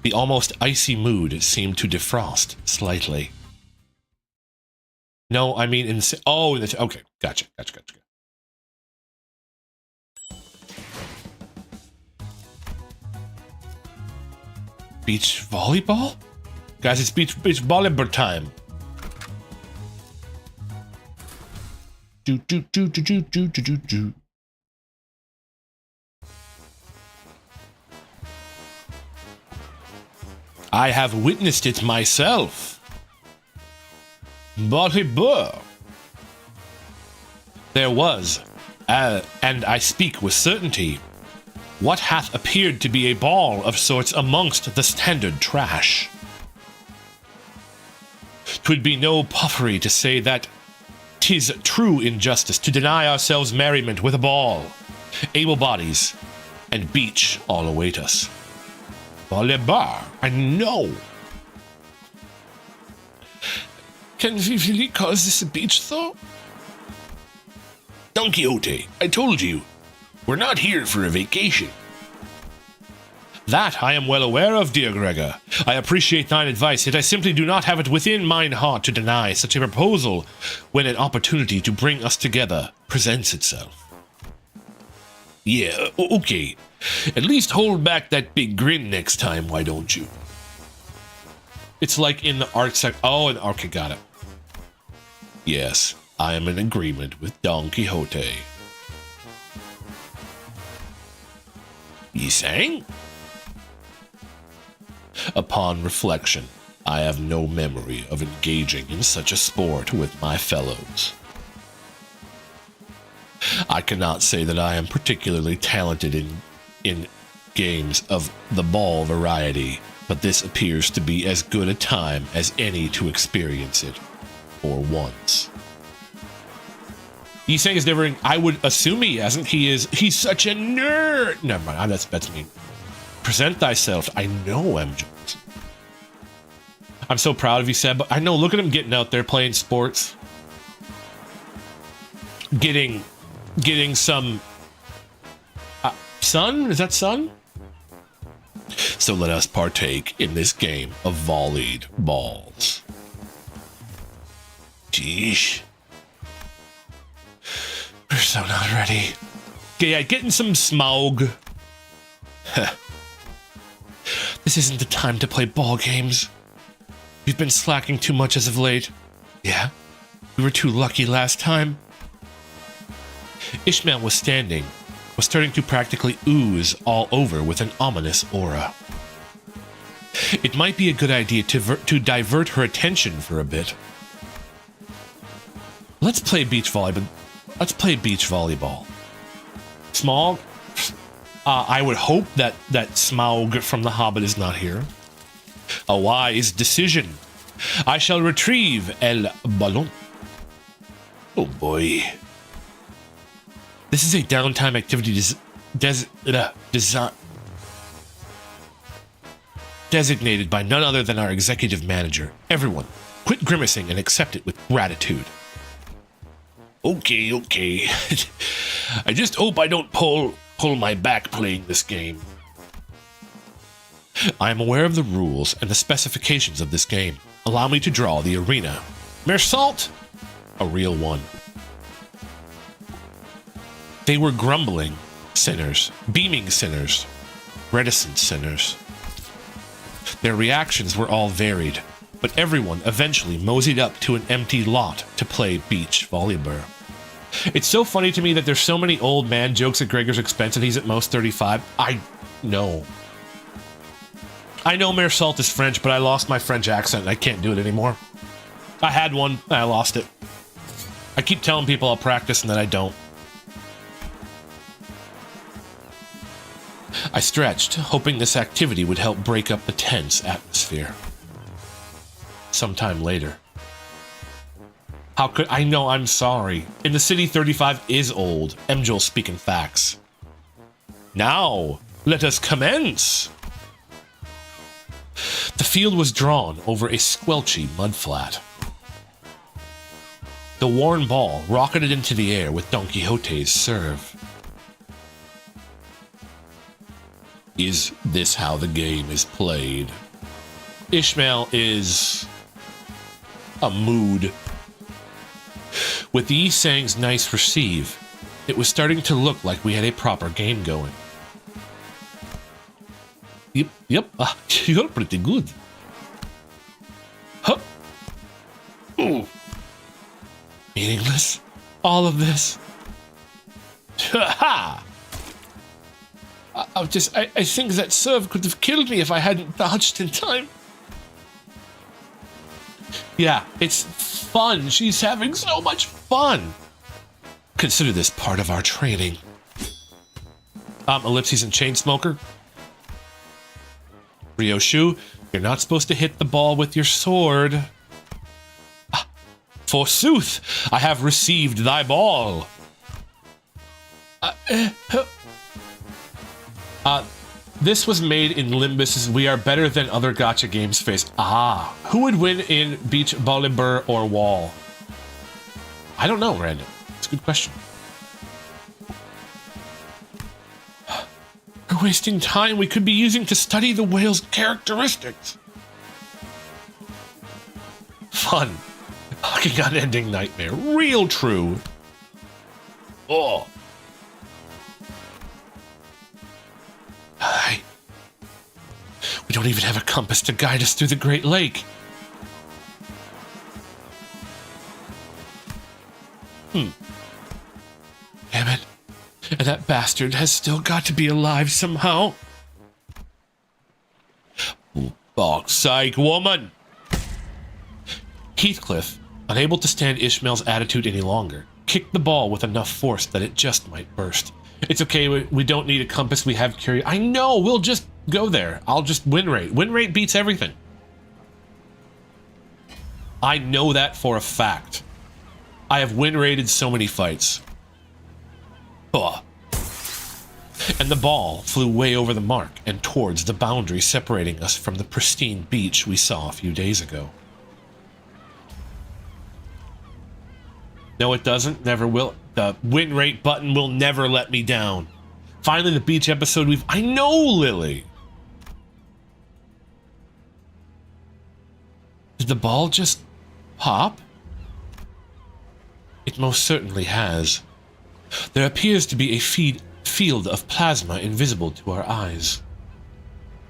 Speaker 1: the almost icy mood seemed to defrost slightly. No, I mean in... Oh, okay. Gotcha. Beach volleyball? Guys, it's beach volleyball time. Do. I have witnessed it myself. Volleyball. There was, and I speak with certainty, what hath appeared to be a ball of sorts amongst the standard trash. 'Twould be no puffery to say that 'tis true injustice to deny ourselves merriment with a ball. Able bodies and beach all await us. Volleyball, I know. Can we really call this a beach, though? Don Quixote, I told you, we're not here for a vacation. That I am well aware of, dear Gregor. I appreciate thine advice, yet I simply do not have it within mine heart to deny such a proposal when an opportunity to bring us together presents itself. Yeah, okay. At least hold back that big grin next time, why don't you? It's like in the art sec. Oh, and okay, got it. Yes, I am in agreement with Don Quixote. Yi Sang? Upon reflection, I have no memory of engaging in such a sport with my fellows. I cannot say that I am particularly talented in games of the ball variety, but this appears to be as good a time as any to experience it, for once. Yi Sang is never. I would assume he hasn't. He's such a nerd. Never mind. That's me. Present thyself. I know, M. Jones. I'm so proud of you, Seb. I know. Look at him getting out there playing sports, getting some. Sun? Is that sun? So let us partake in this game of volleyed balls. Jeez. We're so not ready. Okay, yeah, getting some smog. This isn't the time to play ball games. We've been slacking too much as of late. Yeah? We were too lucky last time. Ishmael was starting to practically ooze all over with an ominous aura. It might be a good idea to divert her attention for a bit. Let's play beach volleyball. Smaug, I would hope that Smaug from The Hobbit is not here. A wise decision. I shall retrieve El Ballon. Oh boy. This is a downtime activity designated by none other than our executive manager. Everyone, quit grimacing and accept it with gratitude.
Speaker 5: Okay, okay. I just hope I don't pull my back playing this game.
Speaker 1: I am aware of the rules and the specifications of this game. Allow me to draw the arena. Mersault! A real one. They were grumbling sinners, beaming sinners, reticent sinners. Their reactions were all varied, but everyone eventually moseyed up to an empty lot to play beach volleyball. It's so funny to me that there's so many old man jokes at Gregor's expense and he's at most 35. I know Mersault is French, but I lost my French accent and I can't do it anymore. I had one, and I lost it. I keep telling people I'll practice and then I don't. I stretched, hoping this activity would help break up the tense atmosphere. Sometime later. How could I know? I'm sorry. In the city, 35 is old. Emjol speaking facts. Now, let us commence. The field was drawn over a squelchy mudflat. The worn ball rocketed into the air with Don Quixote's serve. Is this how the game is played? Ishmael is a mood. With the Isang's nice receive, it was starting to look like we had a proper game going. Yep, you're pretty good. Huh? Ooh. Meaningless? All of this? Ha! I think that serve could have killed me if I hadn't dodged in time. Yeah, it's fun. She's having so much fun. Consider this part of our training. Ellipses and Chainsmoker. Ryoshu, you're not supposed to hit the ball with your sword. Forsooth, I have received thy ball. This was made in Limbus. We are better than other gacha games face. Who would win in beach volleyball or wall? I don't know, Random. It's a good question. We're wasting time we could be using to study the whale's characteristics. Fun. Fucking unending nightmare. Real true. Oh. We don't even have a compass to guide us through the Great Lake. Damn it. And that bastard has still got to be alive somehow. Fuck's sake, woman! Heathcliff, unable to stand Ishmael's attitude any longer, kicked the ball with enough force that it just might burst. It's okay, we don't need a compass, we have curiosity. I know, we'll just go there. I'll just win rate. Win rate beats everything. I know that for a fact. I have win rated so many fights. Ugh. And the ball flew way over the mark and towards the boundary separating us from the pristine beach we saw a few days ago. No, it doesn't. Never will. The win rate button will never let me down. Finally, the beach episode I know, Lily! Did the ball just pop? It most certainly has. There appears to be a field of plasma invisible to our eyes.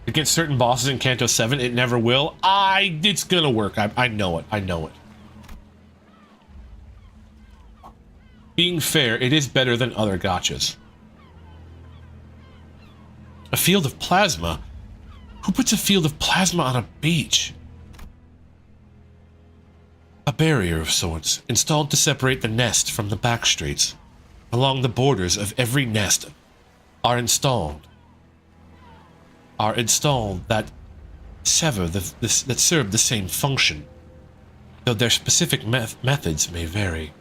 Speaker 1: Against certain bosses in Kanto 7, it never will. It's gonna work. I know it. I know it. Being fair, it is better than other gachas. A field of plasma? Who puts a field of plasma on a beach? A barrier of sorts, installed to separate the nest from the back streets. Along the borders of every nest are installed that serve the same function, though their specific methods may vary.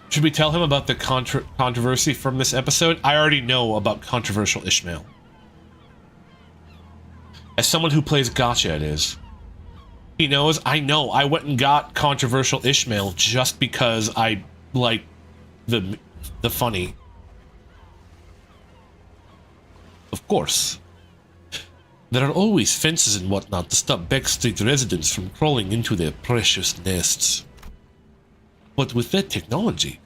Speaker 1: Should we tell him about the controversy from this episode? I already know about controversial Ishmael. As someone who plays gacha, it is. He knows, I know, I went and got controversial Ishmael just because I, the funny. Of course. There are always fences and whatnot to stop backstreet residents from crawling into their precious nests. But with that technology,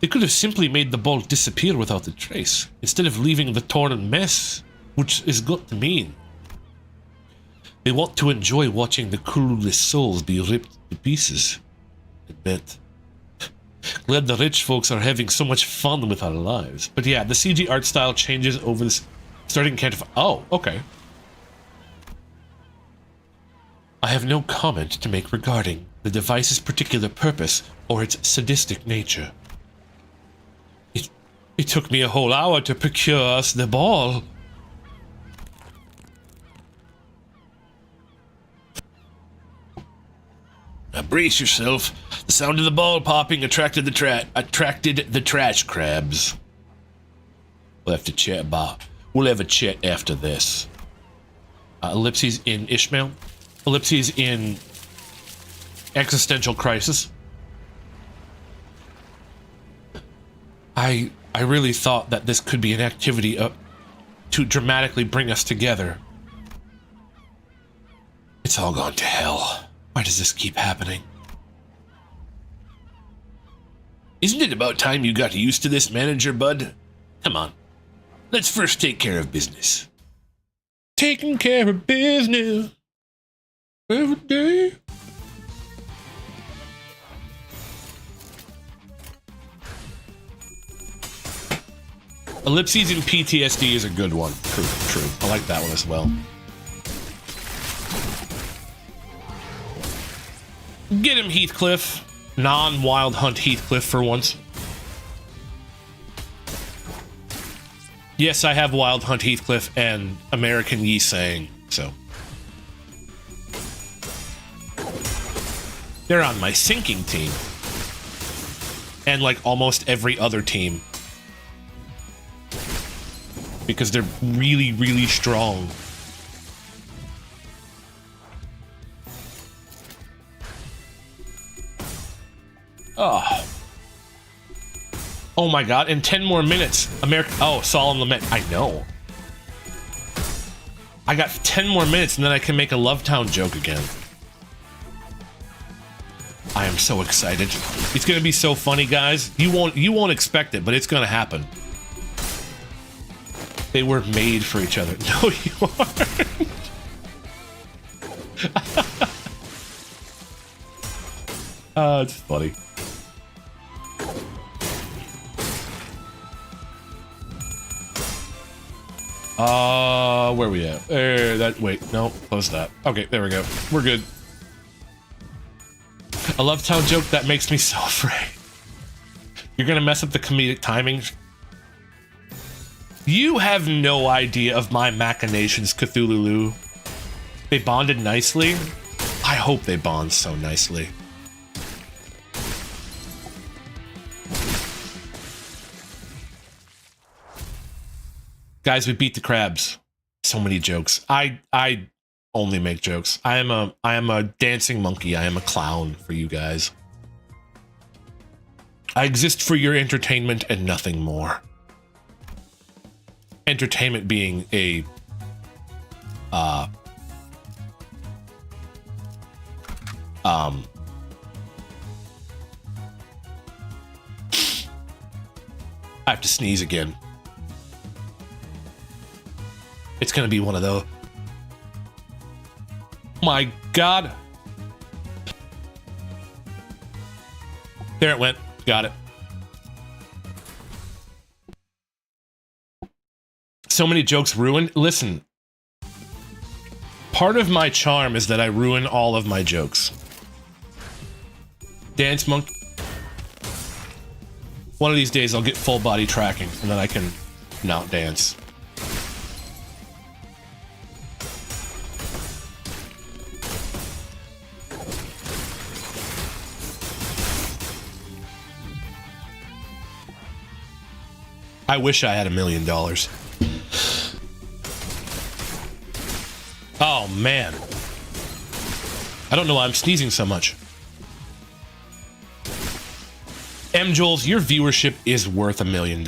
Speaker 1: they could have simply made the ball disappear without a trace, instead of leaving the torn mess, which is got to mean they want to enjoy watching the clueless souls be ripped to pieces. I bet. Glad the rich folks are having so much fun with our lives. But yeah, the CG art style changes over this starting can't. Oh, okay. I have no comment to make regarding the device's particular purpose or its sadistic nature. It took me a whole hour to procure us the ball. Now brace yourself. The sound of the ball popping attracted the trash crabs. We'll have to chat about. We'll have a chat after this. Ellipses in Ishmael. Ellipses in Existential Crisis. I really thought that this could be an activity to dramatically bring us together. It's all gone to hell. Why does this keep happening? Isn't it about time you got used to this, manager bud? Come on. Let's first take care of business. Taking care of business every day. Ellipses in PTSD is a good one. True. I like that one as well. Get him, Heathcliff. Non-Wild Hunt Heathcliff for once. Yes, I have Wild Hunt Heathcliff and American Yi Sang, so. They're on my sinking team. And like almost every other team. Because they're really, really strong. Oh my god, in 10 more minutes, oh, Solemn Lament, I know. I got 10 more minutes and then I can make a Lovetown joke again. I am so excited. It's gonna be so funny, guys. You won't expect it, but it's gonna happen. They were made for each other. No, you aren't. It's funny. Where are we at? Wait, no, close that. Okay, there we go. We're good. A Lovetown joke that makes me so afraid. You're gonna mess up the comedic timing. You have no idea of my machinations, Cthulhu. They bonded nicely. I hope they bond so nicely. Guys, we beat the crabs. So many jokes. I only make jokes. I am a dancing monkey. I am a clown for you guys. I exist for your entertainment and nothing more. Entertainment being a I have to sneeze again. It's gonna be one of those. My god. There it went. Got it. So many jokes ruined. Listen. Part of my charm is that I ruin all of my jokes. Dance Monk. One of these days I'll get full body tracking and then I can not dance. I wish I had $1 million. Oh, man. I don't know why I'm sneezing so much. Jules, your viewership is worth $1 million.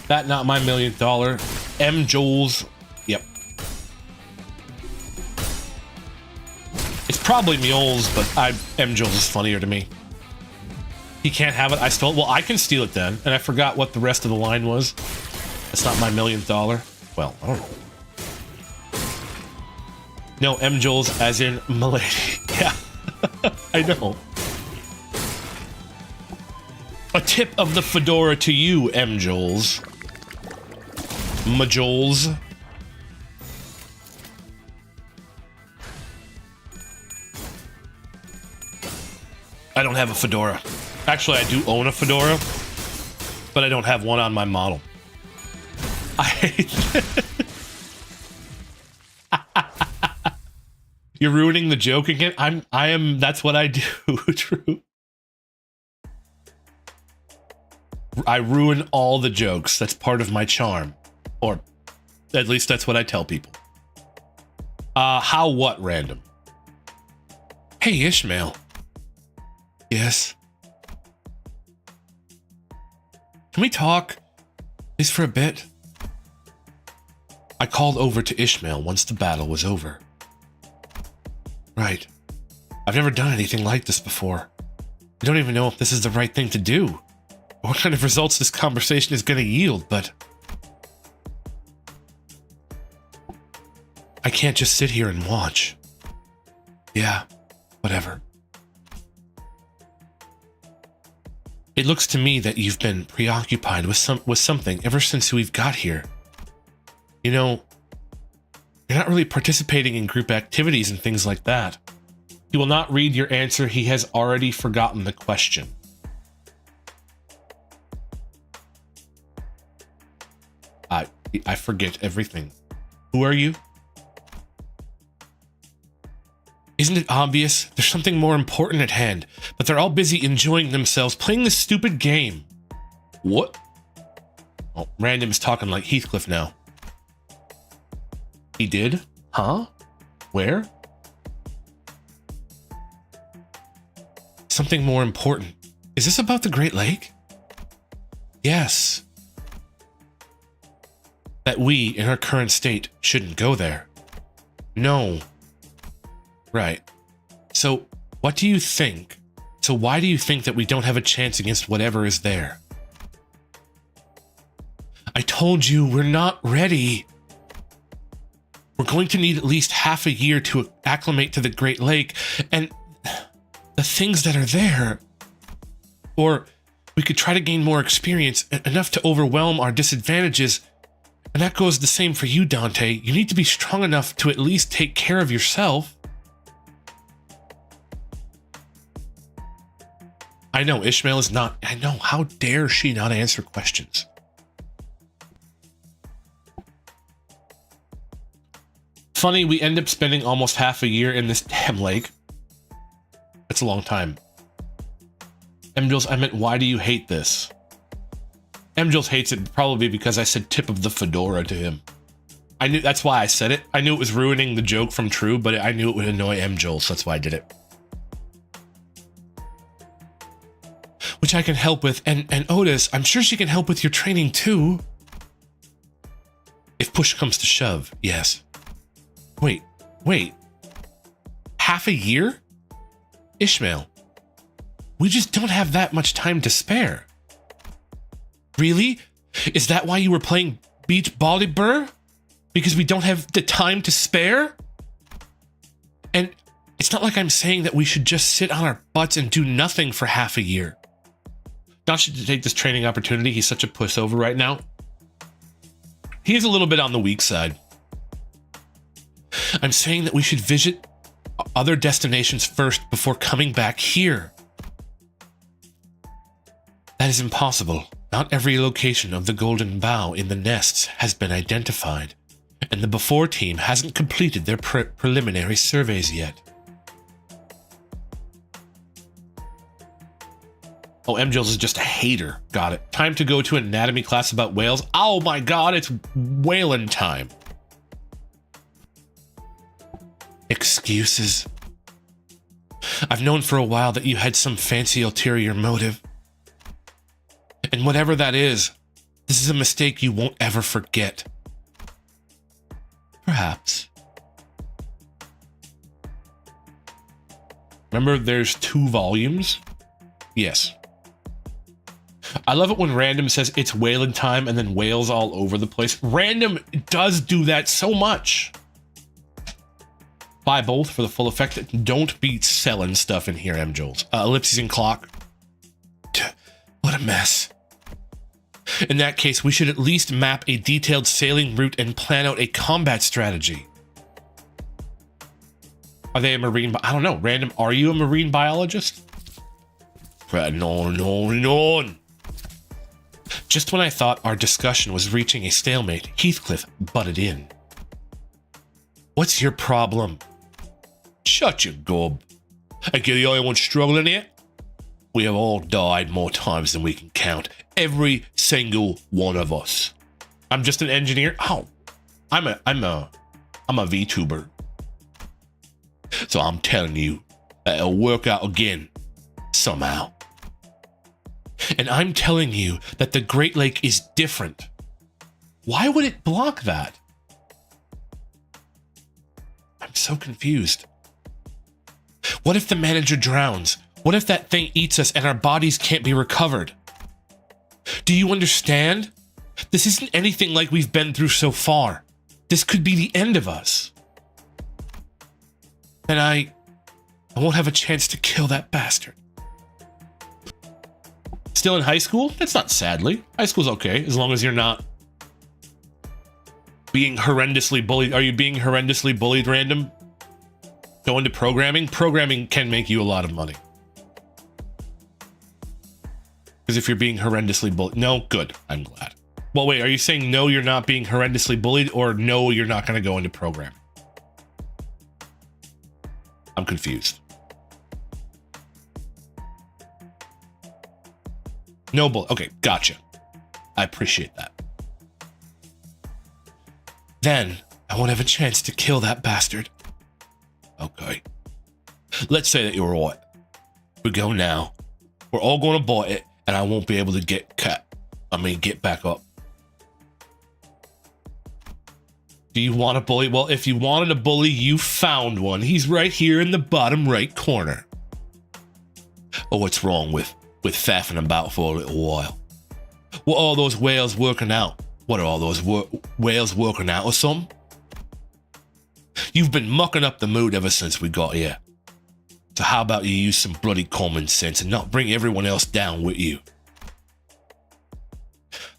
Speaker 1: That not my $1 million. M. Jules. Yep. It's probably Mule's, but M. Jules is funnier to me. He can't have it. I stole it. Well, I can steal it then. And I forgot what the rest of the line was. That's not my $1 million. Well, I don't know. No, M. Jules as in Milady. Yeah. I know. A tip of the fedora to you, M. Jules. Majoles. I don't have a fedora. Actually, I do own a fedora, but I don't have one on my model. You're ruining the joke again? I am, that's what I do, True. I ruin all the jokes. That's part of my charm. Or at least that's what I tell people. How what random? Hey, Ishmael. Yes? Can we talk? Just for a bit? I called over to Ishmael once the battle was over. Right. I've never done anything like this before. I don't even know if this is the right thing to do, or what kind of results this conversation is going to yield, but I can't just sit here and watch. Yeah, whatever. It looks to me that you've been preoccupied with something ever since we've got here. You know, you're not really participating in group activities and things like that. He will not read your answer. He has already forgotten the question. I forget everything. Who are you? Isn't it obvious? There's something more important at hand, but they're all busy enjoying themselves playing this stupid game. What? Oh, Random is talking like Heathcliff now. He did? Huh? Where? Something more important. Is this about the Great Lake? Yes. That we, in our current state, shouldn't go there. No. Right. So, what do you think? So why do you think that we don't have a chance against whatever is there? I told you, we're not ready. We're going to need at least half a year to acclimate to the Great Lake and the things that are there. Or we could try to gain more experience, enough to overwhelm our disadvantages. And that goes the same for you, Dante. You need to be strong enough to at least take care of yourself. I know, Ishmael is not... I know, how dare she not answer questions? Funny, we end up spending almost half a year in this damn lake. That's a long time. M-Jules, I meant, why do you hate this? M-Jules hates it probably because I said tip of the fedora to him. I knew, that's why I said it. I knew it was ruining the joke from True, but I knew it would annoy M-Jules, so that's why I did it. Which I can help with, and Otis, I'm sure she can help with your training too. If push comes to shove, yes. Wait. Half a year? Ishmael, we just don't have that much time to spare. Really? Is that why you were playing beach volleyball? Because we don't have the time to spare? And it's not like I'm saying that we should just sit on our butts and do nothing for half a year. Not should take this training opportunity. He's such a pushover right now. He is a little bit on the weak side. I'm saying that we should visit other destinations first before coming back here. That is impossible. Not every location of the Golden Bough in the nests has been identified, and the Before team hasn't completed their preliminary surveys yet. Oh, MJs is just a hater. Got it. Time to go to anatomy class about whales. Oh my god, it's whaling time. Excuses. I've known for a while that you had some fancy ulterior motive. And whatever that is, this is a mistake you won't ever forget. Perhaps. Remember, there's 2 volumes? Yes. I love it when Random says it's whaling time and then whales all over the place. Random does do that so much. Buy both for the full effect. Don't be selling stuff in here, MJs. Ellipses and clock. What a mess. In that case, we should at least map a detailed sailing route and plan out a combat strategy. Are they a marine? I don't know. Random, are you a marine biologist? No. Just when I thought our discussion was reaching a stalemate, Heathcliff butted in. What's your problem? Shut your gob. I get the only one struggling here? We have all died more times than we can count. Every single one of us. I'm just an engineer. Oh, I'm a VTuber. So I'm telling you, it'll work out again, somehow. And I'm telling you that the Great Lake is different. Why would it block that? I'm so confused. What if the manager drowns? What if that thing eats us and our bodies can't be recovered? Do you understand? This isn't anything like we've been through so far. This could be the end of us. And I won't have a chance to kill that bastard. Still in high school? That's not sadly. High school's okay, as long as you're not being horrendously bullied. Are you being horrendously bullied, Random? Go into programming? Programming can make you a lot of money. Because if you're being horrendously bullied... No, good. I'm glad. Well, wait, are you saying no, you're not being horrendously bullied, or no, you're not going to go into programming? I'm confused. No bull. Okay, gotcha. I appreciate that. Then, I won't have a chance to kill that bastard. Okay. Let's say that you're right. We go now. We're all going to bite it, and I won't be able to get back up. Do you want a bully? Well, if you wanted a bully, you found one. He's right here in the bottom right corner. Oh, what's wrong with faffing about for a little while? What are all those whales working out? What are all those whales working out or something? You've been mucking up the mood ever since we got here. So how about you use some bloody common sense and not bring everyone else down with you?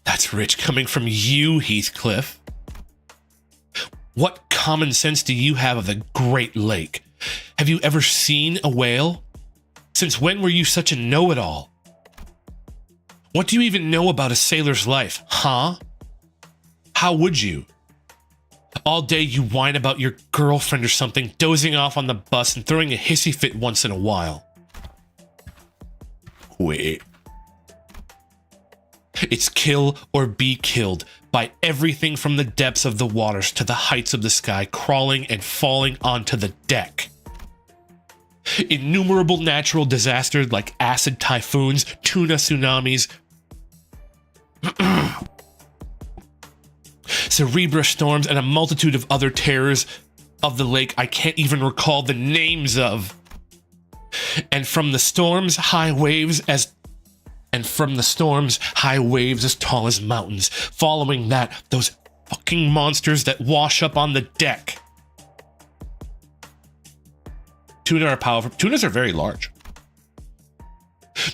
Speaker 1: That's rich coming from you, Heathcliff. What common sense do you have of the Great Lake? Have you ever seen a whale? Since when were you such a know-it-all? What do you even know about a sailor's life, huh? How would you? All day you whine about your girlfriend or something, dozing off on the bus and throwing a hissy fit once in a while. Quit. It's kill or be killed by everything from the depths of the waters to the heights of the sky, crawling and falling onto the deck. Innumerable natural disasters like acid typhoons, tuna tsunamis, Cerebra storms, and a multitude of other terrors of the lake I can't even recall the names of. And from the storms, high waves as tall as mountains. Following that, those fucking monsters that wash up on the deck. Tuna are powerful. Tunas are very large.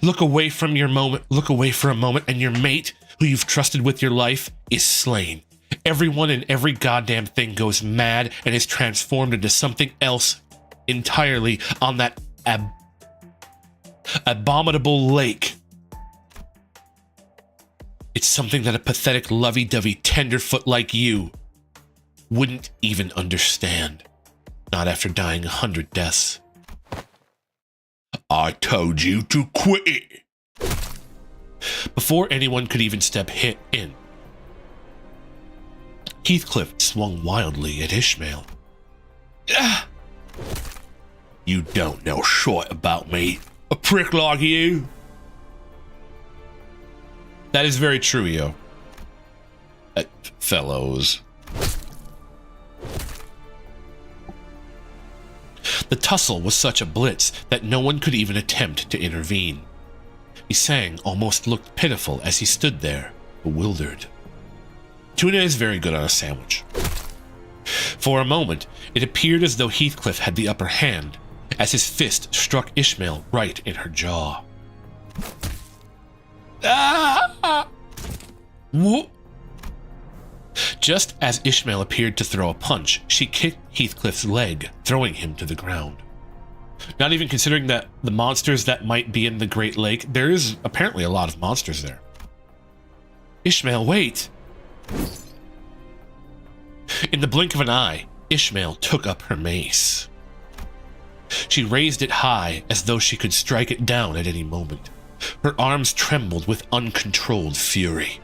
Speaker 1: Look away for a moment, and your mate, who you've trusted with your life, is slain. Everyone and every goddamn thing goes mad and is transformed into something else entirely on that abominable lake. It's something that a pathetic lovey-dovey tenderfoot like you wouldn't even understand. Not after dying 100 deaths. I told you to quit it.
Speaker 5: before anyone could even step in. Heathcliff swung wildly at Ishmael. Ah! You don't know shit about me, a prick like you. That is very true, yo. Fellows. The tussle was such a blitz that no one could even attempt to intervene. Sang almost looked pitiful as he stood there, bewildered. Tuna is very good on a sandwich. For a moment, it appeared as though Heathcliff had the upper hand, as his fist struck Ishmael right in her jaw. Ah! Whoop! Just as Ishmael appeared to throw a punch, she kicked Heathcliff's leg, throwing him to the ground. Not even considering that the monsters that might be in the Great Lake, there is apparently a lot of monsters there. Ishmael, wait! In the blink of an eye, Ishmael took up her mace. She raised it high as though she could strike it down at any moment. Her arms trembled with uncontrolled fury.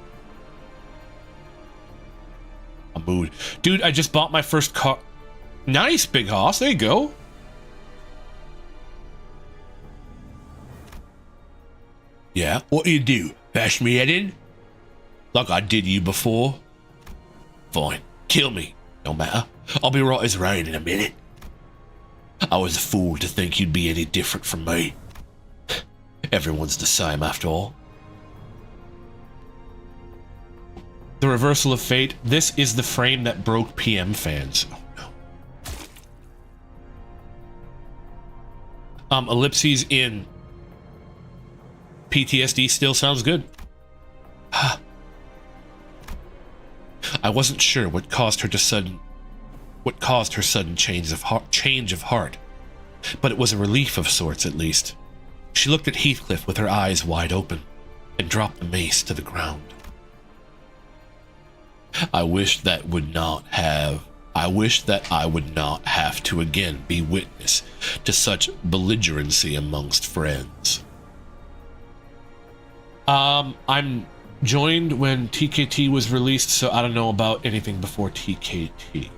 Speaker 5: A mood. Dude, I just bought my first car. Nice, big hoss. There you go. Yeah, what do you do? Bash me head in? Like I did you before? Fine, kill me. No matter. I'll be right as rain in a minute. I was a fool to think you'd be any different from me. Everyone's the same after all. The reversal of fate. This is the frame that broke PM fans. Oh no. Ellipses in PTSD still sounds good. I wasn't sure what caused her sudden change of heart, but it was a relief of sorts at least. She looked at Heathcliff with her eyes wide open and dropped the mace to the ground. I wish that I would not have to again be witness to such belligerency amongst friends. I'm joined when TKT was released, so I don't know about anything before TKT.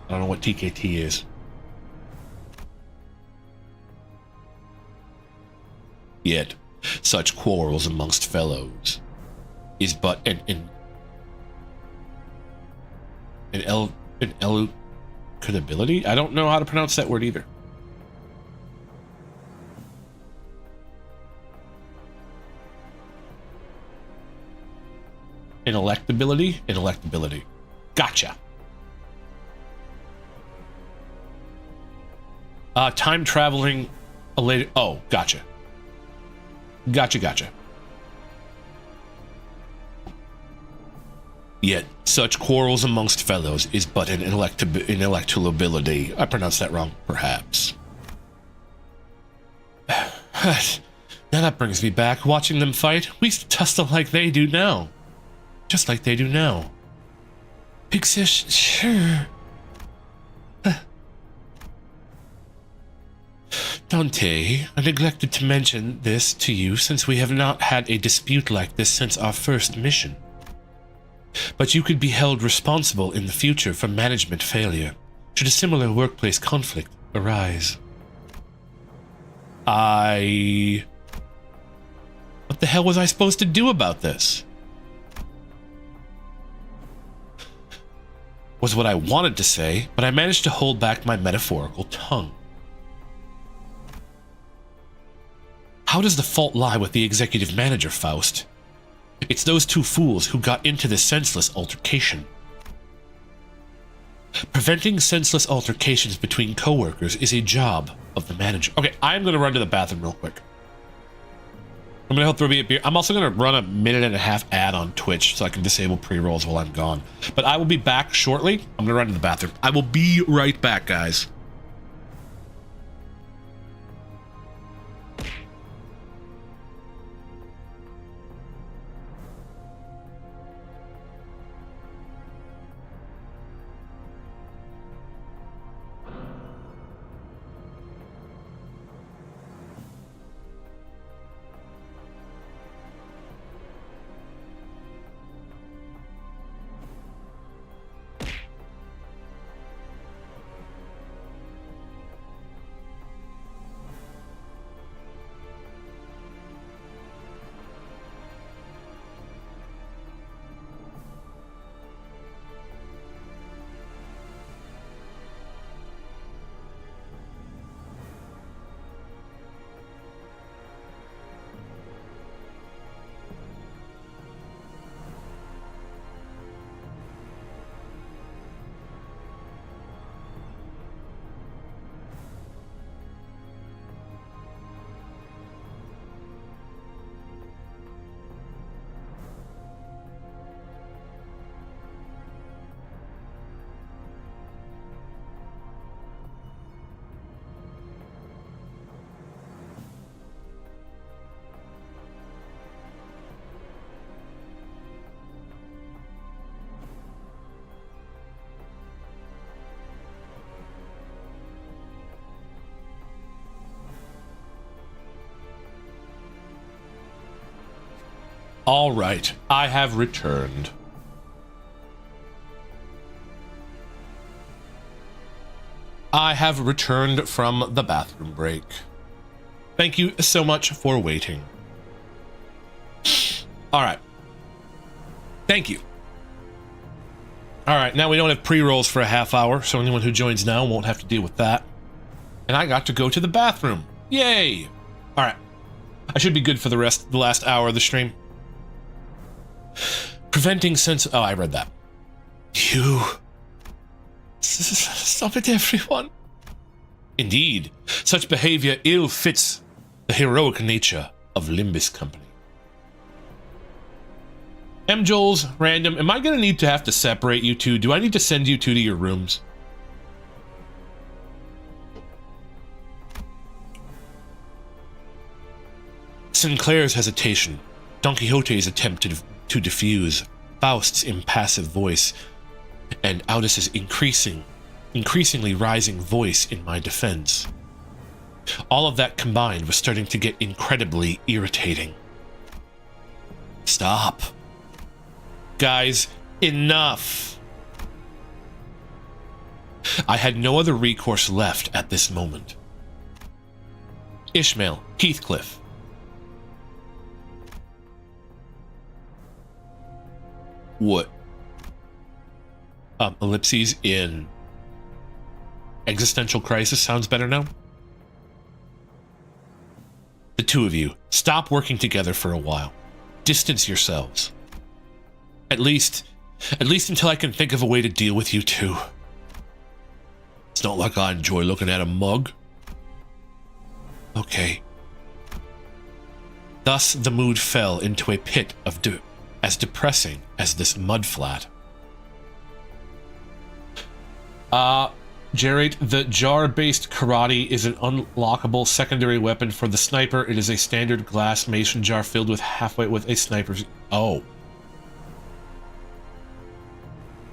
Speaker 5: I don't know what TKT is. Yet, such quarrels amongst fellows is but an elucidability? I don't know how to pronounce that word either. Inelectability. Gotcha. Time traveling. Oh, gotcha. Gotcha. Yet, such quarrels amongst fellows is but an inelectability. I pronounced that wrong, perhaps. Now that brings me back. Watching them fight, we used to tussle like they do now. Just like they do now. Big sis, sure. Dante, I neglected to mention this to you since we have not had a dispute like this since our first mission. But you could be held responsible in the future for management failure, should a similar workplace conflict arise. What the hell was I supposed to do about this? Was what I wanted to say, but I managed to hold back my metaphorical tongue. How does the fault lie with the executive manager, Faust? It's those two fools who got into this senseless altercation. Preventing senseless altercations between co-workers is a job of the manager. Okay, I'm going to run to the bathroom real quick. I'm going to help throw me a beer. I'm also going to run a 1.5-minute ad on Twitch so I can disable pre-rolls while I'm gone. But I will be back shortly. I'm going to run to the bathroom. I will be right back, guys.
Speaker 1: All right, I have returned. I have returned from the bathroom break. Thank you so much for waiting. All right. Thank you. All right, now we don't have pre-rolls for a half hour, so anyone who joins now won't have to deal with that. And I got to go to the bathroom. Yay! All right. I should be good for the last hour of the stream. Preventing sense... Oh, I read that. You... Stop it, everyone. Indeed, such behavior ill fits the heroic nature of Limbus Company. M. Joel's random. Am I going to need to have to separate you two? Do I need to send you two to your rooms? Sinclair's hesitation, Don Quixote's attempt to diffuse, Faust's impassive voice, and Aldous' increasingly rising voice in my defense. All of that combined was starting to get incredibly irritating. Stop. Guys, enough. I had no other recourse left at this moment. Ishmael, Heathcliff. What? Ellipses in existential crisis sounds better now. The two of you, stop working together for a while. Distance yourselves. At least until I can think of a way to deal with you two. It's not like I enjoy looking at a mug. Okay. Thus the mood fell into a pit of as depressing as this mudflat. Jared, the jar-based karate is an unlockable secondary weapon for the sniper. It is a standard glass mason jar filled with halfway with a sniper's... Oh.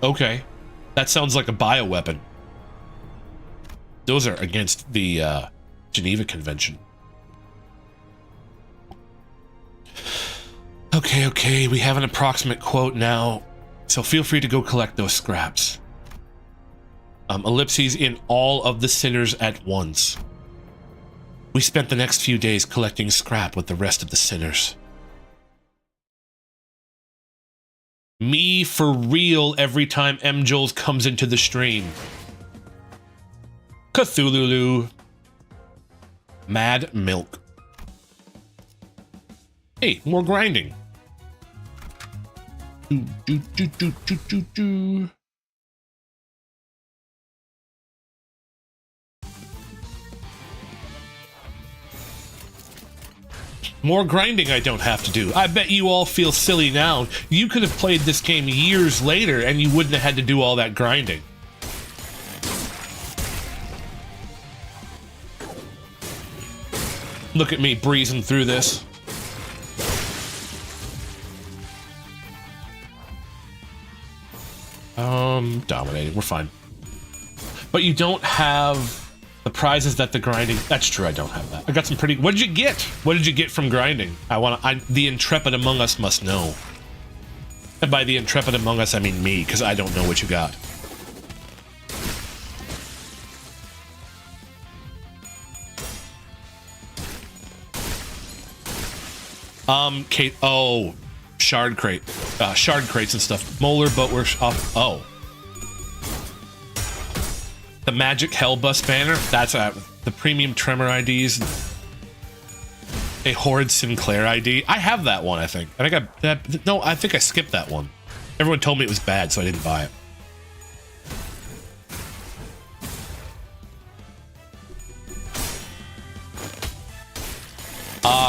Speaker 1: Okay. That sounds like a bioweapon. Those are against the Geneva Convention. Okay, we have an approximate quote now, so feel free to go collect those scraps. Ellipses in all of the sinners at once. We spent the next few days collecting scrap with the rest of the sinners. Me for real every time M. Joels comes into the stream. Cthulhu. Mad Milk. Hey, more grinding. Do. More grinding I don't have to do. I bet you all feel silly now. You could have played this game years later and you wouldn't have had to do all that grinding. Look at me breezing through this. Dominating. We're fine. But you don't have the prizes that the grinding... That's true, I don't have that. I got some pretty... What did you get? What did you get from grinding? The intrepid among us must know. And by the intrepid among us, I mean me, because I don't know what you got. Kate... Oh... Shard crates and stuff. Molar, but we're off. Oh. The Magic Hellbus banner. That's the premium Tremor IDs. A Horrid Sinclair ID. I have that one, I think. I think I think I skipped that one. Everyone told me it was bad, so I didn't buy it.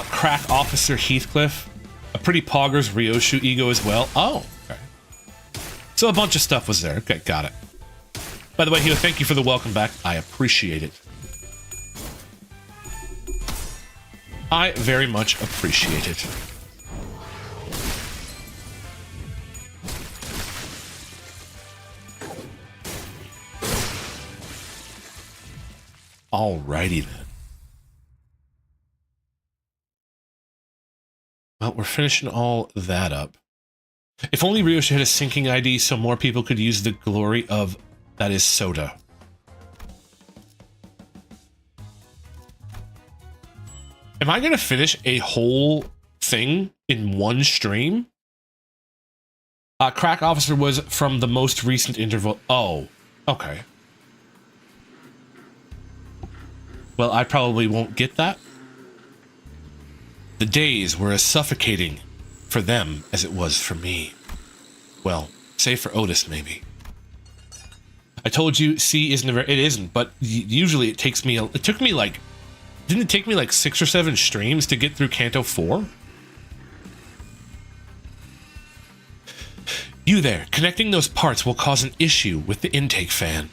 Speaker 1: Crack Officer Heathcliff. A pretty poggers Ryoshu ego as well. Oh, okay. So a bunch of stuff was there. Okay, got it. By the way, Hio, thank you for the welcome back. I appreciate it. I very much appreciate it. Alrighty then. Well, we're finishing all that up. If only Ryosha had a syncing ID so more people could use the glory of that is soda. Am I going to finish a whole thing in one stream? Crack Officer was from the most recent interval. Oh, okay. Well, I probably won't get that. The days were as suffocating for them as it was for me. Well, save for Otis, maybe. I told you C isn't it isn't, but usually it takes me, it took me like, didn't it take me like 6 or 7 streams to get through Canto 4? You there, connecting those parts will cause an issue with the intake fan.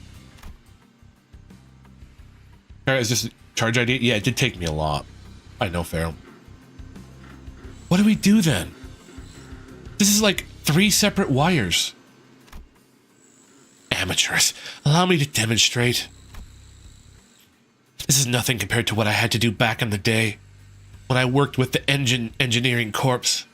Speaker 1: Is this charge ID? Yeah, it did take me a lot. I know, Pharaoh. What do we do then? This is like 3 separate wires. Amateurs, allow me to demonstrate. This is nothing compared to what I had to do back in the day when I worked with the engineering corps.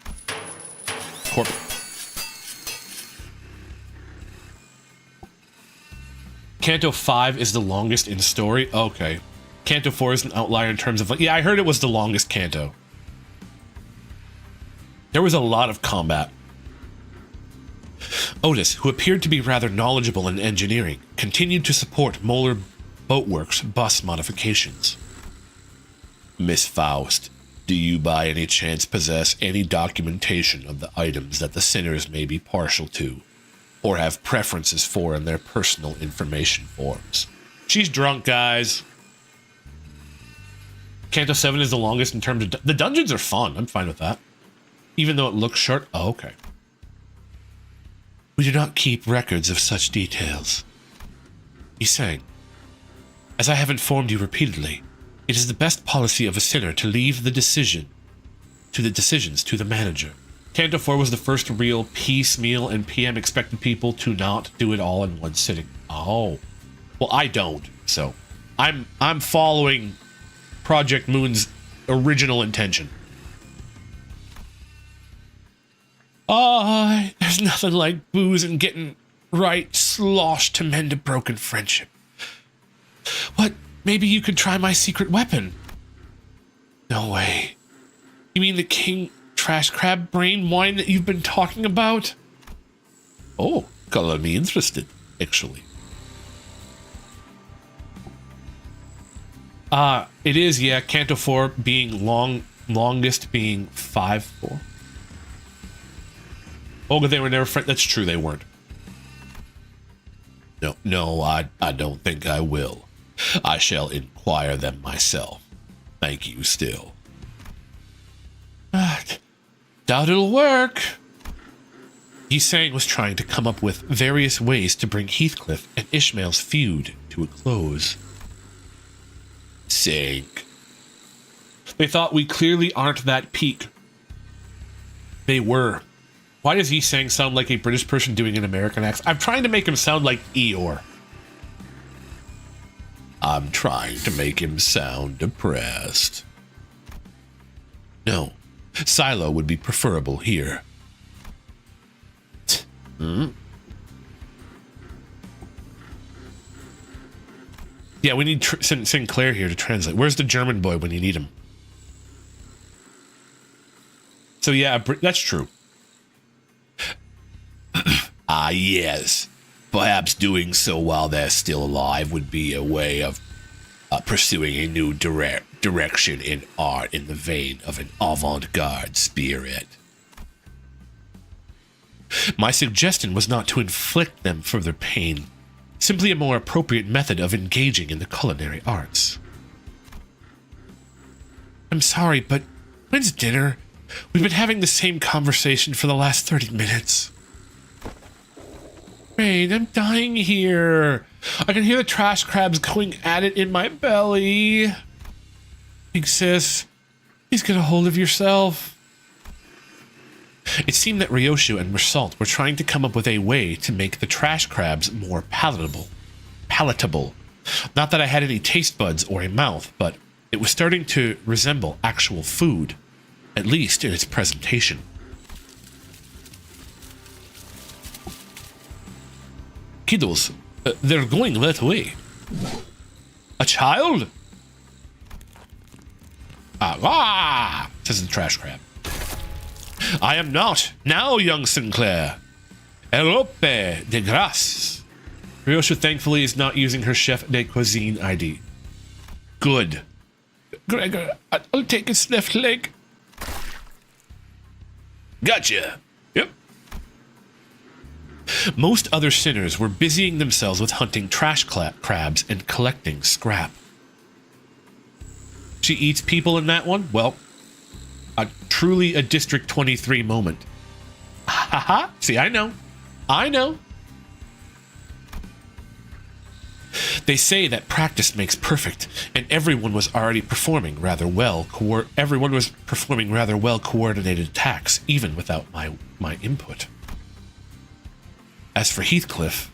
Speaker 1: Canto 5 is the longest in story? Okay. Canto 4 is an outlier in terms of... Yeah, I heard it was the longest Canto. There was a lot of combat. Otis, who appeared to be rather knowledgeable in engineering, continued to support Moeller Boatworks' bus modifications. Miss Faust, do you by any chance possess any documentation of the items that the sinners may be partial to, or have preferences for in their personal information forms? She's drunk, guys. Canto 7 is the longest in terms of... The dungeons are fun. I'm fine with that. Even though it looks short. Oh, okay. We do not keep records of such details. He sang, as I have informed you repeatedly, it is the best policy of a sinner to leave the decisions to the manager. Canto 4 was the first real piecemeal, and PM expected people to not do it all in one sitting. Oh. Well, I don't, so I'm following Project Moon's original intention. There's nothing like booze and getting right sloshed to mend a broken friendship. What? Maybe you could try my secret weapon. No way. You mean the king trash crab brain wine that you've been talking about? Oh, color me interested, actually. It is, yeah, Canto 4 being longest being 5-4. Oh, but they were never friends. That's true, they weren't. No, I don't think I will. I shall inquire them myself. Thank you still. Doubt it'll work. Yisang was trying to come up with various ways to bring Heathcliff and Ishmael's feud to a close. Sink. They thought we clearly aren't that peak. They were. Why does Yisang sound like a British person doing an American accent? I'm trying to make him sound like Eeyore. I'm trying to make him sound depressed. No, Silo would be preferable here. Yeah, we need Sinclair here to translate. Where's the German boy when you need him? So yeah, that's true. Yes. Perhaps doing so while they're still alive would be a way of pursuing a new direction in art in the vein of an avant-garde spirit. My suggestion was not to inflict them further pain, simply a more appropriate method of engaging in the culinary arts. I'm sorry, but when's dinner? We've been having the same conversation for the last 30 minutes. Rain, I'm dying here. I can hear the trash crabs going at it in my belly. Big sis, please get a hold of yourself. It seemed that Ryoshu and Mersault were trying to come up with a way to make the trash crabs more palatable. Not that I had any taste buds or a mouth, but it was starting to resemble actual food, at least in its presentation. Kiddos, they're going that way. A child? Says the trash crab. I am not. Now, young Sinclair. Elope de grace. Ryosha thankfully is not using her chef de cuisine ID. Good. Gregor, I'll take his left leg. Gotcha. Yep. Most other sinners were busying themselves with hunting trash crabs and collecting scrap. She eats people in that one? Well, truly a District 23 moment. Haha. See, I know. They say that practice makes perfect, and everyone was already performing rather well. Everyone was performing rather well coordinated attacks, even without my input. As for Heathcliff,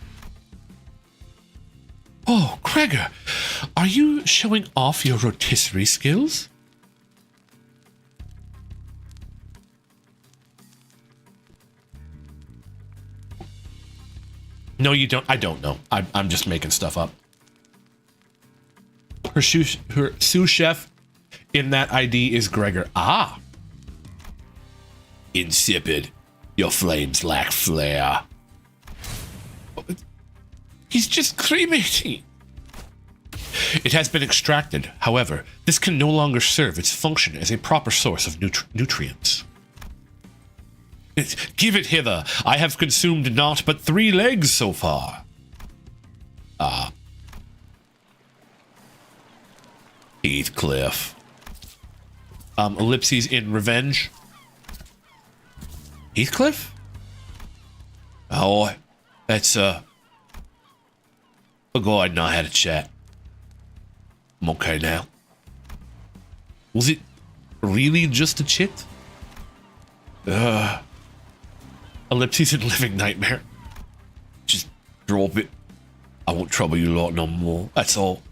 Speaker 1: oh, Gregor, are you showing off your rotisserie skills? No, you don't. I don't know. I'm just making stuff up. Her sous chef in that ID is Gregor. Ah. Insipid. Your flames lack flair. He's just cremating. It has been extracted. However, this can no longer serve its function as a proper source of nutrients. Give it hither. I have consumed naught but 3 legs so far. Ah. Heathcliff. Ellipses in revenge. Heathcliff? Oh, that's, we'll go ahead and I had a chat. I'm okay now. Was it really just a chit? Ellipses in living nightmare. Just drop it. I won't trouble you lot no more. That's all.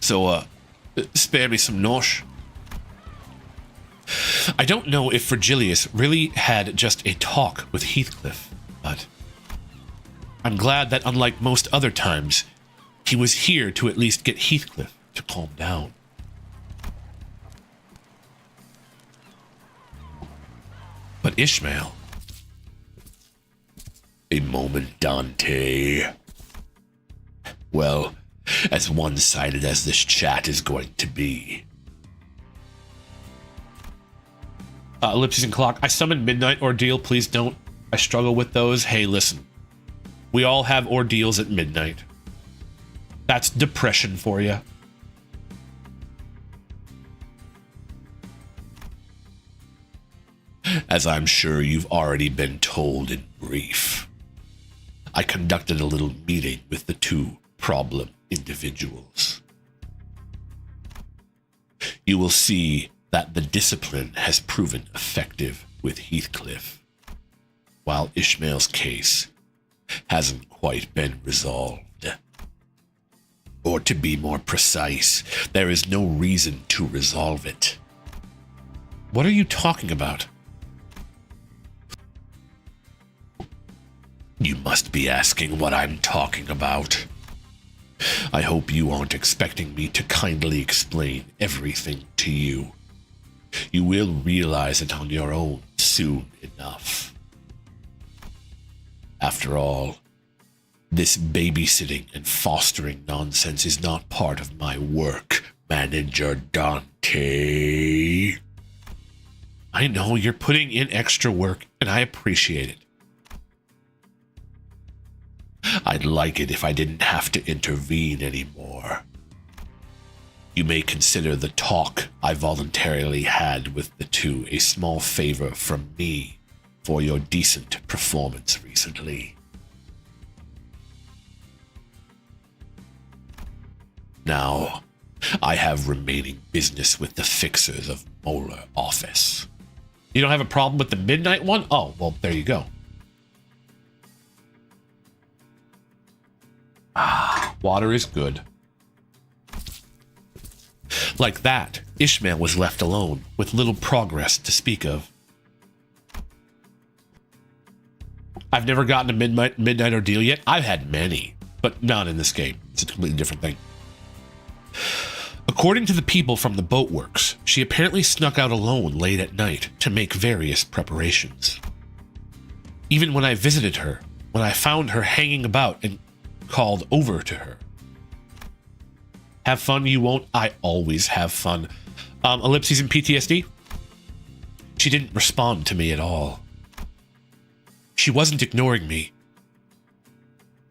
Speaker 1: So, spare me some nosh. I don't know if Virgilius really had just a talk with Heathcliff, but I'm glad that unlike most other times, he was here to at least get Heathcliff to calm down. But Ishmael... A moment, Dante. Well, as one-sided as this chat is going to be. Ellipses and clock. I summoned Midnight Ordeal. Please don't. I struggle with those. Hey, listen. We all have ordeals at midnight. That's depression for you. As I'm sure you've already been told in brief, I conducted a little meeting with the 2 problem individuals. You will see that the discipline has proven effective with Heathcliff, while Ishmael's case hasn't quite been resolved. Or to be more precise, there is no reason to resolve it. What are you talking about? You must be asking what I'm talking about. I hope you aren't expecting me to kindly explain everything to you. You will realize it on your own soon enough. After all, this babysitting and fostering nonsense is not part of my work, Manager Dante. I know you're putting in extra work, and I appreciate it. I'd like it if I didn't have to intervene anymore. You may consider the talk I voluntarily had with the 2 a small favor from me for your decent performance recently. Now, I have remaining business with the fixers of Molar Office. You don't have a problem with the midnight one? Oh, well, there you go. Ah, water is good. Like that, Ishmael was left alone, with little progress to speak of. I've never gotten a midnight ordeal yet. I've had many, but not in this game. It's a completely different thing. According to the people from the boatworks, she apparently snuck out alone late at night to make various preparations. Even when I visited her, when I found her hanging about and called over to her. Have fun, you won't? I always have fun. Ellipses and PTSD? She didn't respond to me at all. She wasn't ignoring me.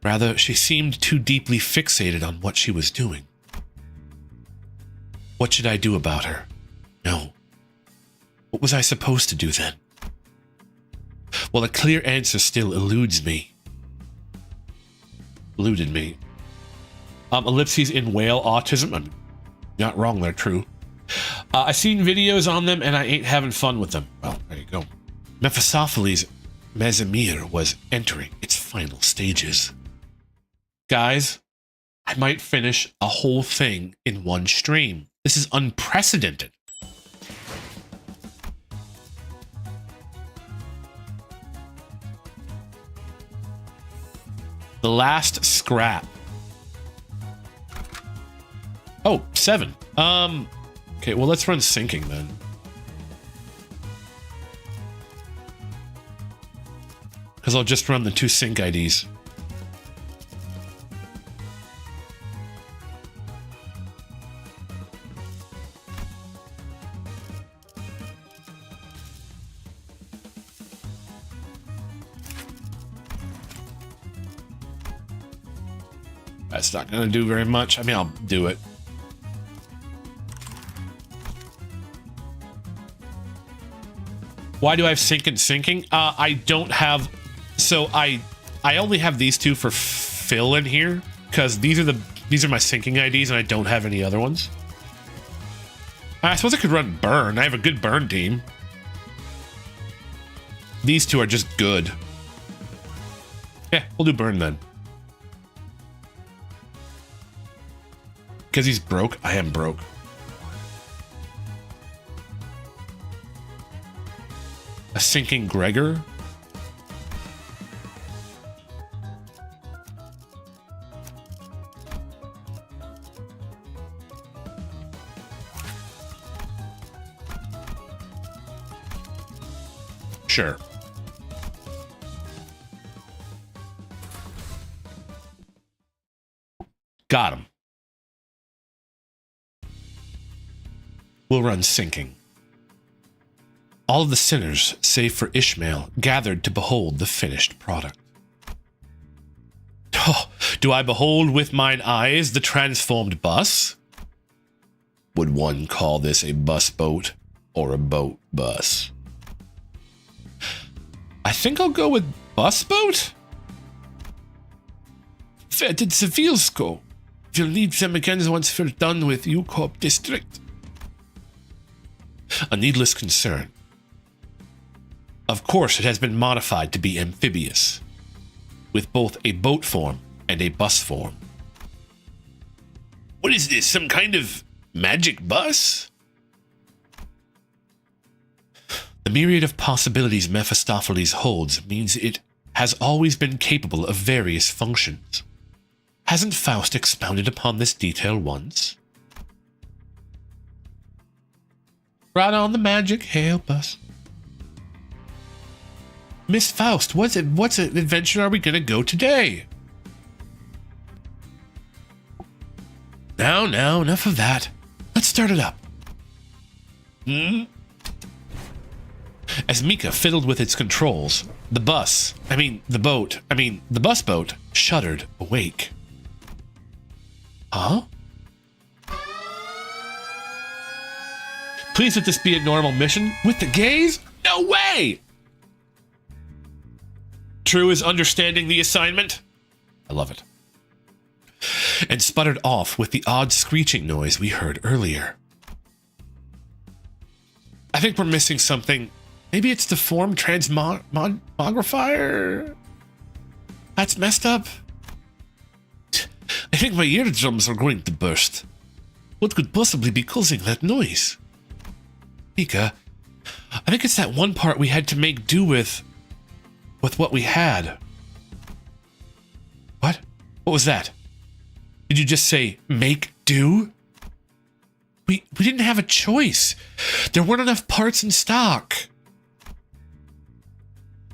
Speaker 1: Rather, she seemed too deeply fixated on what she was doing. What should I do about her? No. What was I supposed to do then? Well, a clear answer still eluded me. Ellipses in whale autism. I'm not wrong, they're true. I've seen videos on them and I ain't having fun with them. Well, there you go. Mephistopheles' Mesamere was entering its final stages. Guys, I might finish a whole thing in one stream. This is unprecedented. The last scrap. Oh, 7. Okay, well, let's run syncing then. Because I'll just run the 2 sync IDs. That's not going to do very much. I mean, I'll do it. Why do I have sync and syncing? I don't have... So I only have these 2 for fill in here because these are my syncing IDs and I don't have any other ones. I suppose I could run burn. I have a good burn team. These 2 are just good. Yeah, we'll do burn then. Because he's broke? I am broke. A sinking Gregor? Sure. Got him. We'll run syncing. All of the sinners, save for Ishmael, gathered to behold the finished product. Oh, do I behold with mine eyes the transformed bus? Would one call this a bus boat or a boat bus? I think I'll go with bus boat? Vetted Civilsko. You'll need them again once we're done with UCorp District. A needless concern. Of course, it has been modified to be amphibious, with both a boat form and a bus form. What is this, some kind of magic bus? The myriad of possibilities Mephistopheles holds means it has always been capable of various functions. Hasn't Faust expounded upon this detail once? Right on the magic hail bus. Miss Faust, what adventure are we gonna go today? Now, enough of that. Let's start it up. As Mika fiddled with its controls, the bus boat shuddered awake. Huh? Please let this be a normal mission. With the gaze? No way! True is understanding the assignment. I love it. And sputtered off with the odd screeching noise we heard earlier. I think we're missing something. Maybe it's the form transmogrifier? That's messed up. I think my eardrums are going to burst. What could possibly be causing that noise? Mika, I think it's that one part we had to make do with what we had. What? What was that? Did you just say, make do? We didn't have a choice. There weren't enough parts in stock.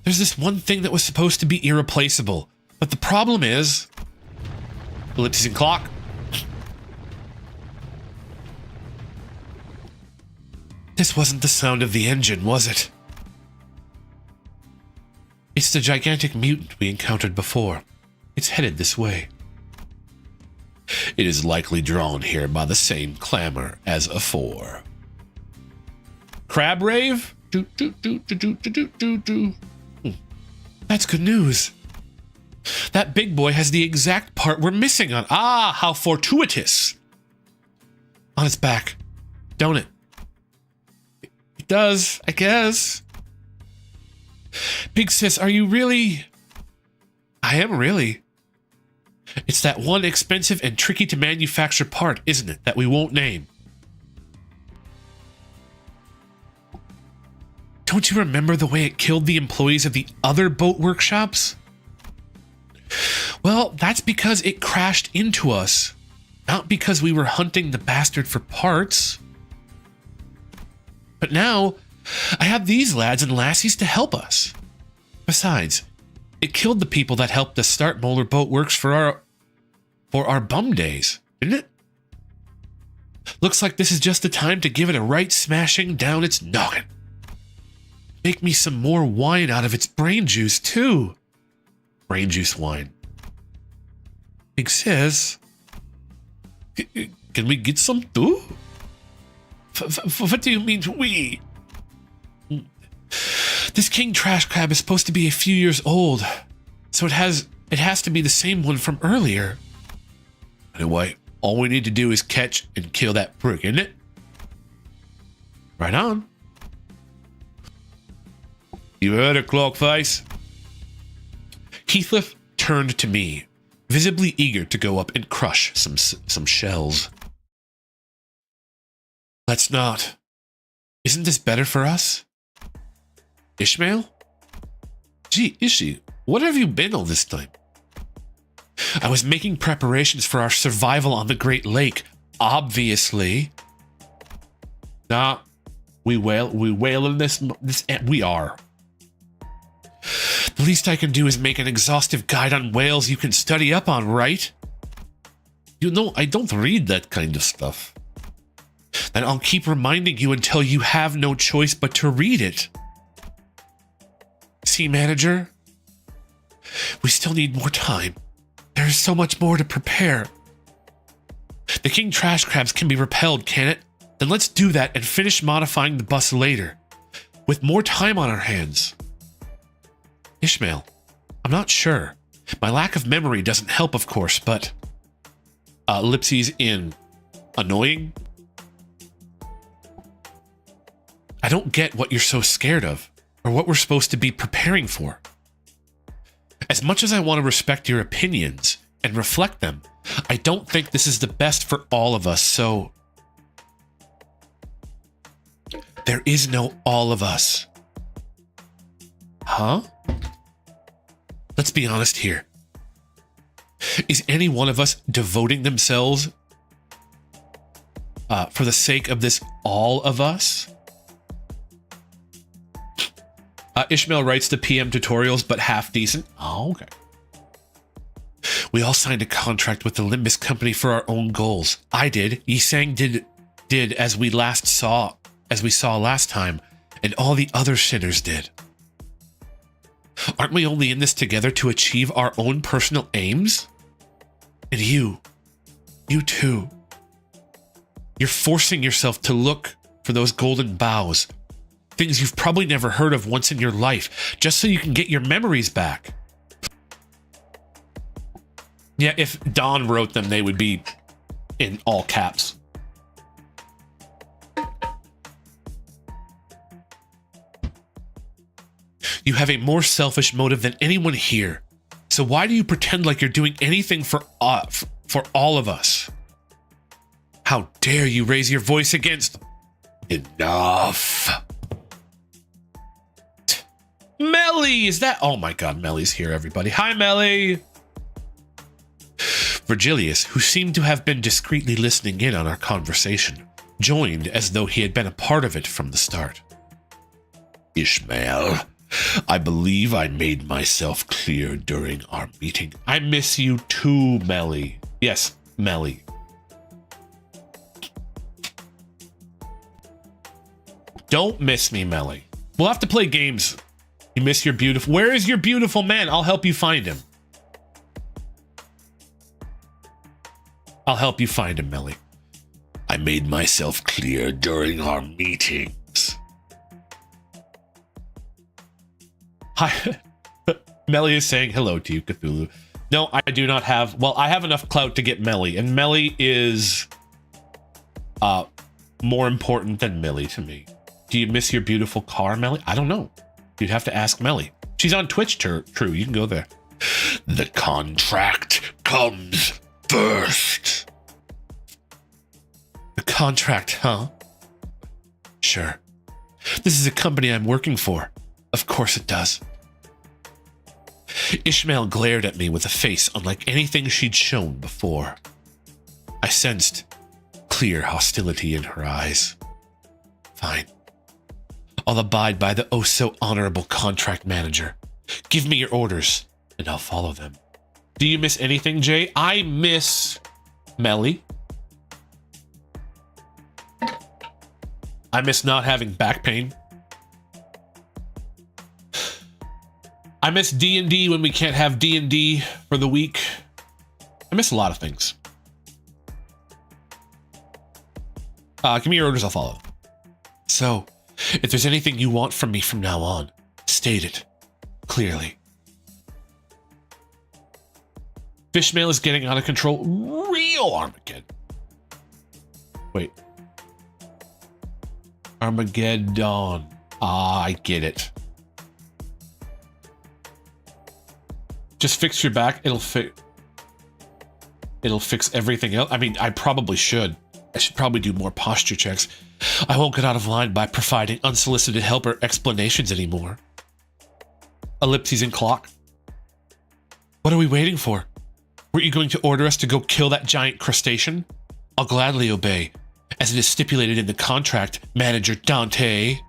Speaker 1: There's this one thing that was supposed to be irreplaceable. But the problem is... Ellipses and clock. This wasn't the sound of the engine, was it? It's the gigantic mutant we encountered before. It's headed this way. It is likely drawn here by the same clamor as afore. Crab rave? That's good news. That big boy has the exact part we're missing on. Ah, how fortuitous. On its back, don't it? It does, I guess. Big sis, are you really? I am really. It's that one expensive and tricky to manufacture part, isn't it, that we won't name? Don't you remember the way it killed the employees of the other boat workshops? Well, that's because it crashed into us, not because we were hunting the bastard for parts. But now, I have these lads and lassies to help us. Besides, it killed the people that helped us start Molar Boat Works for our bum days, didn't it? Looks like this is just the time to give it a right smashing down its noggin. Make me some more wine out of its brain juice, too. Brain juice wine. Big sis, can we get some too? What do you mean we? This king trash crab is supposed to be a few years old, so it has to be the same one from earlier. Anyway, all we need to do is catch and kill that prick, isn't it? Right on. You heard it, Clockface. Heathcliff turned to me, visibly eager to go up and crush some shells. Let's not. Isn't this better for us? Ishmael? Gee, Ishi, what have you been all this time? I was making preparations for our survival on the Great Lake, obviously. Nah, we whale in this, we are. The least I can do is make an exhaustive guide on whales you can study up on, right? You know, I don't read that kind of stuff. Then I'll keep reminding you until you have no choice but to read it. See, manager? We still need more time. There is so much more to prepare. The king trash crabs can be repelled, can it? Then let's do that and finish modifying the bus later, with more time on our hands. Ishmael, I'm not sure. My lack of memory doesn't help, of course, but... ellipses in annoying? I don't get what you're so scared of, or what we're supposed to be preparing for. As much as I want to respect your opinions and reflect them, I don't think this is the best for all of us, so... There is no all of us. Huh? Let's be honest here. Is any one of us devoting themselves for the sake of this all of us? Ishmael writes the PM tutorials, but half decent. Oh, okay. We all signed a contract with the Limbus company for our own goals. I did. Yisang did as we saw last time, and all the other sinners did. Aren't we only in this together to achieve our own personal aims? And you too. You're forcing yourself to look for those golden bows. Things you've probably never heard of once in your life, just so you can get your memories back. Yeah, if Don wrote them, they would be in all caps. You have a more selfish motive than anyone here. So why do you pretend like you're doing anything for all of us? How dare you raise your voice against... Enough. Melly, is that... Oh my god, Melly's here, everybody. Hi, Melly. Virgilius, who seemed to have been discreetly listening in on our conversation, joined as though he had been a part of it from the start. Ishmael, I believe I made myself clear during our meeting. I miss you too, Melly. Yes, Melly. Don't miss me, Melly. We'll have to play games. You miss your beautiful... Where is your beautiful man? I'll help you find him. I'll help you find him, Melly. I made myself clear during our meetings. Hi. Melly is saying hello to you, Cthulhu. No, I do not have... Well, I have enough clout to get Melly, and Melly is more important than Millie to me. Do you miss your beautiful car, Melly? I don't know. You'd have to ask Melly. She's on Twitch, true. You can go there. The contract comes first. The contract, huh? Sure. This is a company I'm working for. Of course it does. Ishmael glared at me with a face unlike anything she'd shown before. I sensed clear hostility in her eyes. Fine. I'll abide by the oh-so-honorable contract manager. Give me your orders, and I'll follow them. Do you miss anything, Jay? I miss Melly. I miss not having back pain. I miss D&D when we can't have D&D for the week. I miss a lot of things. Give me your orders, I'll follow. So, if there's anything you want from me from now on, state it clearly. Fishmail is getting out of control. Real Armageddon. Wait. Armageddon. Ah, I get it. Just fix your back. It'll fix everything else. I mean, I probably should. I should probably do more posture checks. I won't get out of line by providing unsolicited help or explanations anymore. Ellipses and clock. What are we waiting for? Were you going to order us to go kill that giant crustacean? I'll gladly obey, as it is stipulated in the contract, Manager Dante.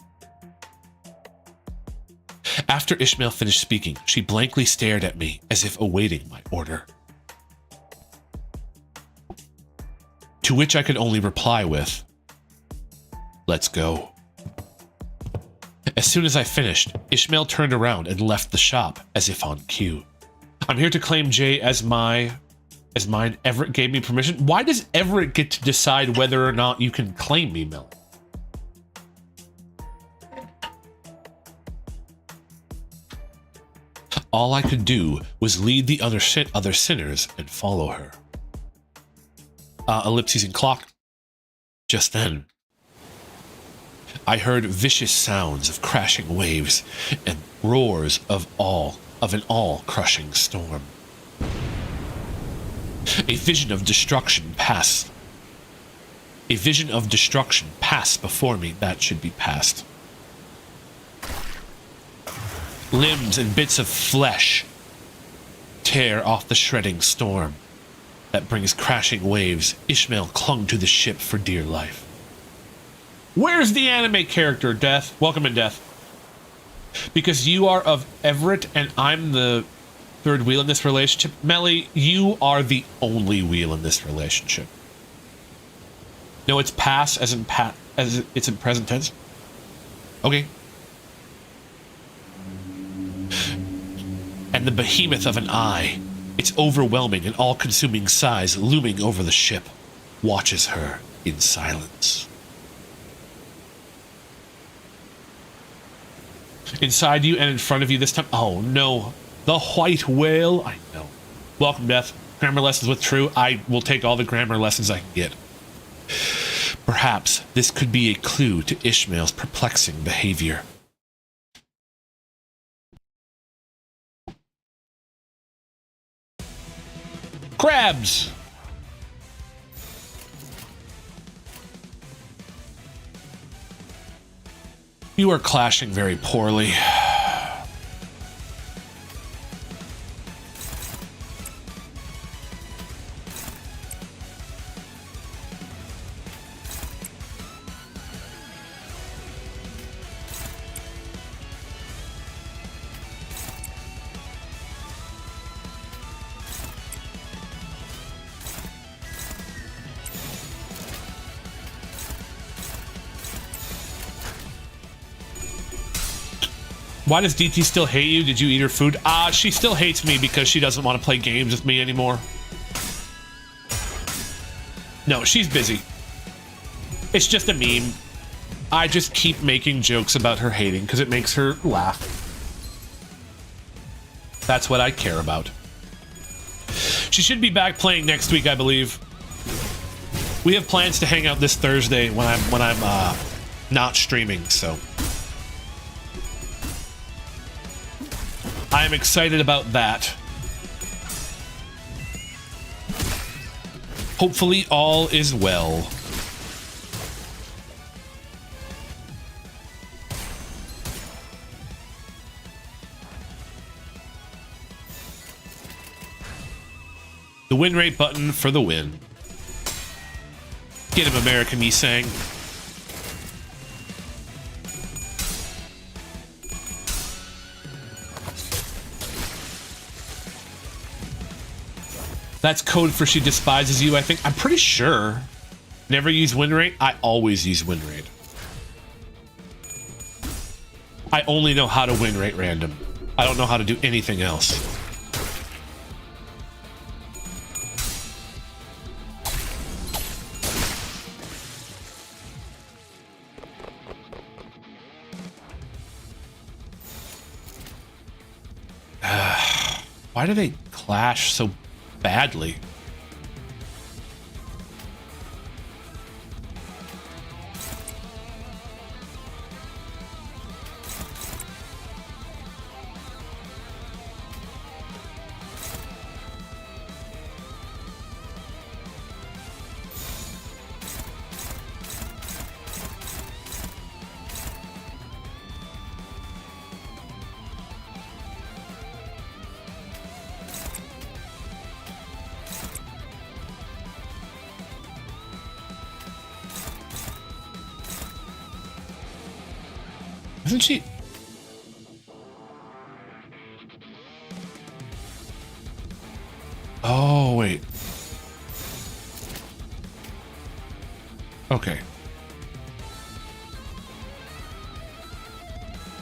Speaker 1: After Ishmael finished speaking, she blankly stared at me as if awaiting my order. To which I could only reply with, "Let's go." As soon as I finished, Ishmael turned around and left the shop as if on cue. I'm here to claim Jay as mine. Everett gave me permission. Why does Everett get to decide whether or not you can claim me, Mel? All I could do was lead the other sinners and follow her. Ellipses and clock. Just then, I heard vicious sounds of crashing waves and roars of an all-crushing storm. A vision of destruction passed. A vision of destruction passed before me that should be past. Limbs and bits of flesh tear off the shredding storm that brings crashing waves. Ishmael clung to the ship for dear life. Where's the anime character, Death? Welcome in, Death. Because you are of Everett and I'm the third wheel in this relationship. Melly, you are the only wheel in this relationship. No, it's past as it's in present tense. Okay. And the behemoth of an eye, its overwhelming and all-consuming size looming over the ship, watches her in silence. Inside you and in front of you this time. Oh no, the white whale. I know. Welcome, Death. Grammar lessons with True. I will take all the grammar lessons I can get. Perhaps this could be a clue to Ishmael's perplexing behavior. Crabs! You are clashing very poorly. Why does DT still hate you? Did you eat her food? She still hates me because she doesn't want to play games with me anymore. No, she's busy. It's just a meme. I just keep making jokes about her hating because it makes her laugh. That's what I care about. She should be back playing next week, I believe. We have plans to hang out this Thursday when I'm not streaming, so I am excited about that. Hopefully all is well. The win rate button for the win. Get him, American Nisang. That's code for she despises you, I think. I'm pretty sure. Never use win rate. I always use win rate. I only know how to win rate random. I don't know how to do anything else. Why do they clash so badly? Isn't she? Oh, wait. Okay.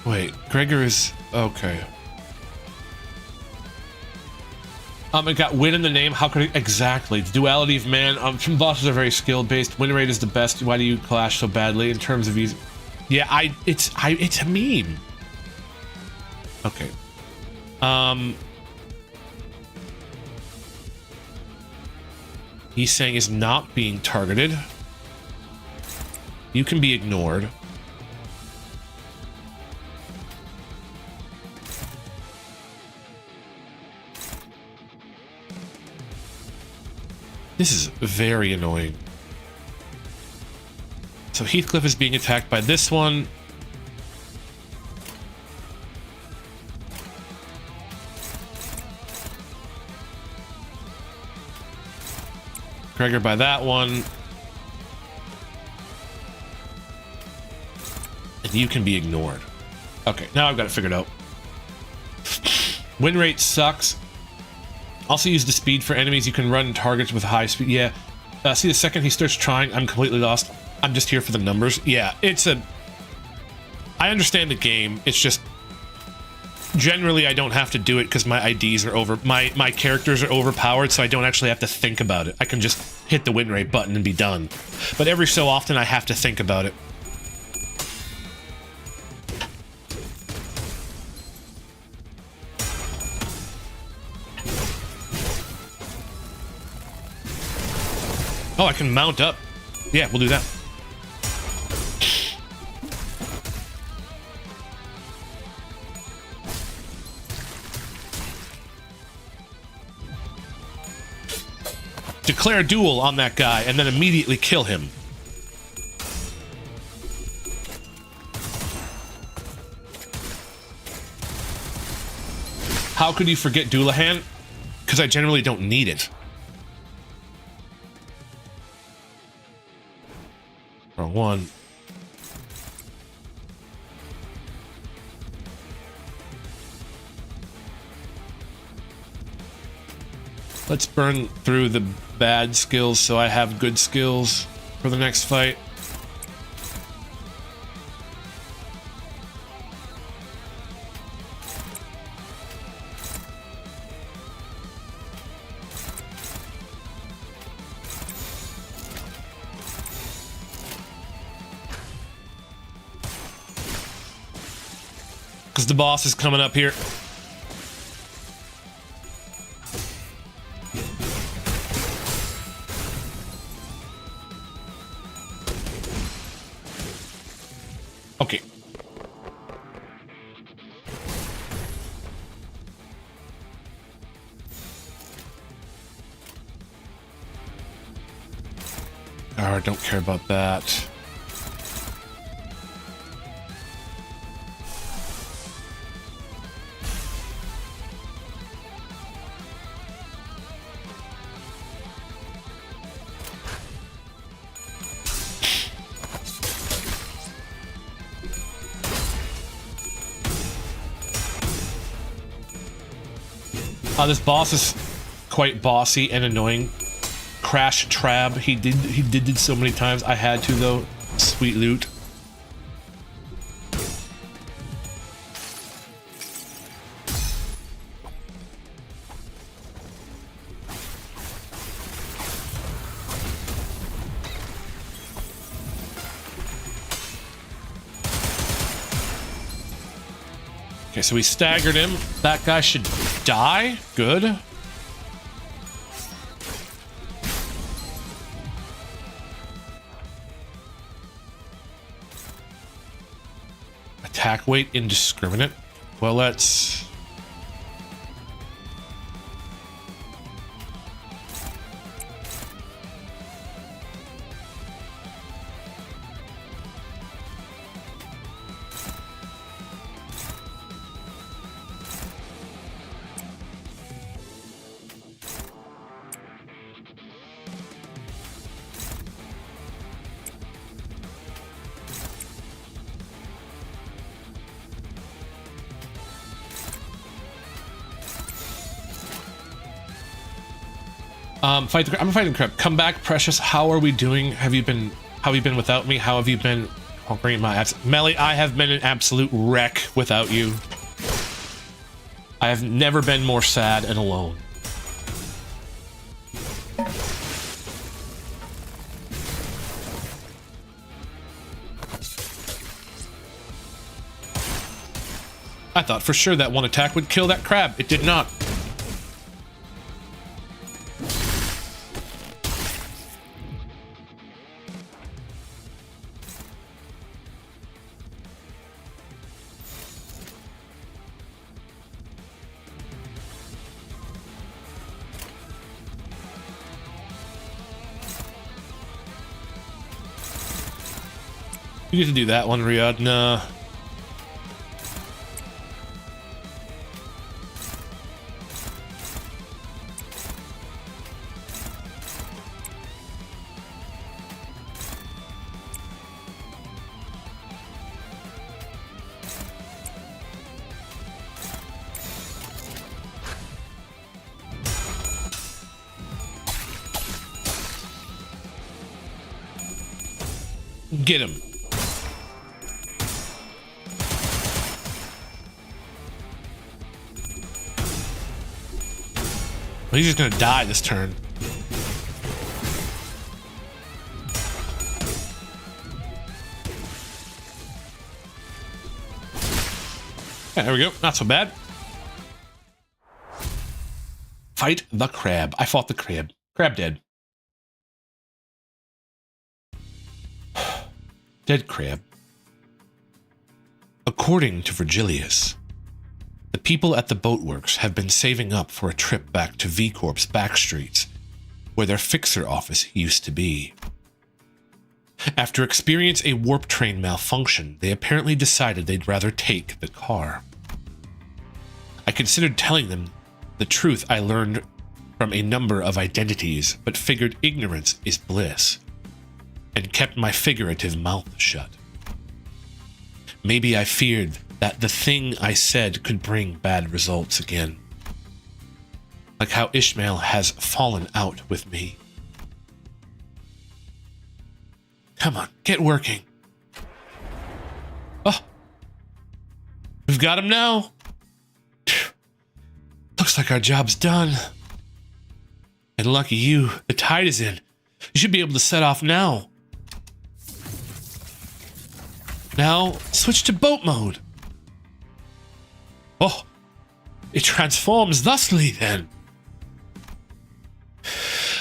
Speaker 1: Wait, Gregor is... Okay. It got win in the name. How could it... Exactly. The duality of man. Some bosses are very skill-based. Win rate is the best. Why do you clash so badly in terms of using... Yeah, it's a meme. Okay. He's saying is not being targeted. You can be ignored. This is very annoying. So Heathcliff is being attacked by this one. Gregor by that one. And you can be ignored. Okay, now I've got it figured out. Win rate sucks. Also use the speed for enemies. You can run targets with high speed. Yeah. See, the second he starts trying, I'm completely lost. I'm just here for the numbers. Yeah, it's a... I understand the game. It's just... Generally, I don't have to do it because my IDs are over... My characters are overpowered, so I don't actually have to think about it. I can just hit the win rate button and be done. But every so often, I have to think about it. Oh, I can mount up. Yeah, we'll do that. Declare duel on that guy and then immediately kill him. How could you forget Doulahan? Because I generally don't need it. Wrong one. Let's burn through the bad skills so I have good skills for the next fight. Because the boss is coming up here. Okay. I don't care about that. This boss is quite bossy and annoying. Crash Trab. He did it so many times. I had to though. Sweet loot. Okay, so we staggered him. That guy should die. Good. Attack weight indiscriminate. Well, let's... fight the. I'm fighting crap. Come back, precious. How are we doing? How have you been without me? How have you been conquering my abs? Melly, I have been an absolute wreck without you. I have never been more sad and alone. I thought for sure that one attack would kill that crab. It did not. You get to do that one, Riyadh. Nah. Get him. Well, he's just gonna die this turn. Yeah, there we go. Not so bad. Fight the crab. I fought the crab. Crab dead. Dead crab. According to Virgilius, the people at the boatworks have been saving up for a trip back to V-Corp's back streets, where their fixer office used to be. After experiencing a warp train malfunction, they apparently decided they'd rather take the car. I considered telling them the truth I learned from a number of identities, but figured ignorance is bliss, and kept my figurative mouth shut. Maybe I feared that the thing I said could bring bad results again, like how Ishmael has fallen out with me. Come on, get working. Oh, we've got him now. Looks like our job's done. And lucky you, the tide is in. You should be able to set off now. Now, switch to boat mode. Oh, it transforms thusly then.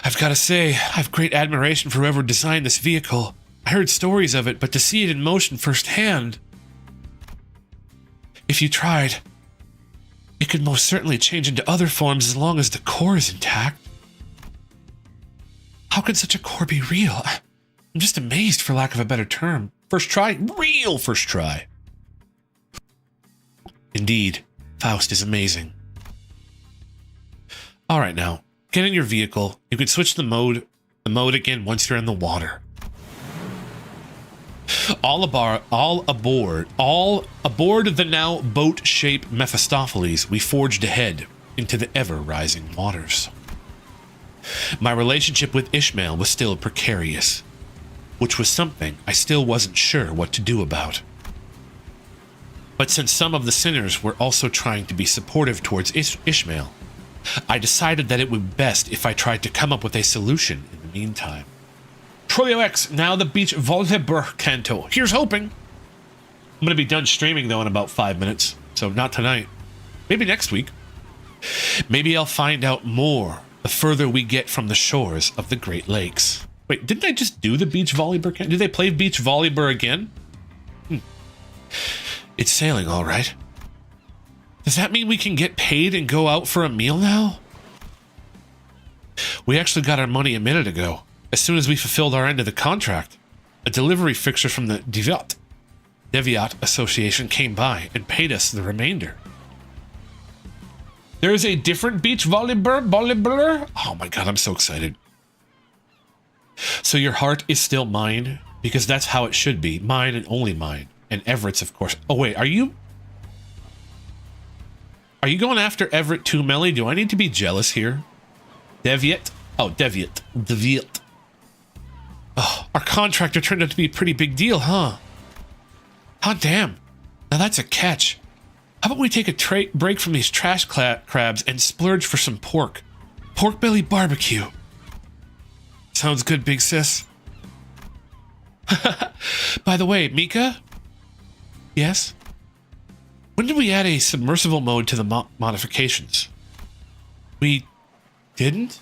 Speaker 1: I've got to say, I have great admiration for whoever designed this vehicle. I heard stories of it, but to see it in motion firsthand. If you tried, it could most certainly change into other forms as long as the core is intact. How could such a core be real? I'm just amazed, for lack of a better term. First try? Real first try. Indeed, Faust is amazing. All right, now, get in your vehicle. You can switch the mode again once you're in the water. All aboard the now boat-shaped Mephistopheles, we forged ahead into the ever-rising waters. My relationship with Ishmael was still precarious, which was something I still wasn't sure what to do about. But since some of the sinners were also trying to be supportive towards Ishmael, I decided that it would be best if I tried to come up with a solution in the meantime. Trollio X, now the beach volleyball canto. Here's hoping. I'm going to be done streaming, though, in about 5 minutes, so not tonight. Maybe next week. Maybe I'll find out more the further we get from the shores of the Great Lakes. Wait, didn't I just do the beach volleyball? Did they play beach volleyball again? It's sailing, all right. Does that mean we can get paid and go out for a meal now? We actually got our money a minute ago, as soon as we fulfilled our end of the contract. A delivery fixer from the Deviat Association came by and paid us the remainder. There is a different beach volleyball. Oh my god, I'm so excited. So your heart is still mine, because that's how it should be. Mine and only mine. And Everett's, of course. Oh wait, are you going after Everett too, Melly? Do I need to be jealous here? Deviat? Oh, Deviat. Oh, our contractor turned out to be a pretty big deal, huh? Hot damn. Now that's a catch. How about we take a break from these trash crabs and splurge for some pork? Pork belly barbecue. Sounds good, big sis. By the way, Mika? Yes? When did we add a submersible mode to the modifications? We didn't?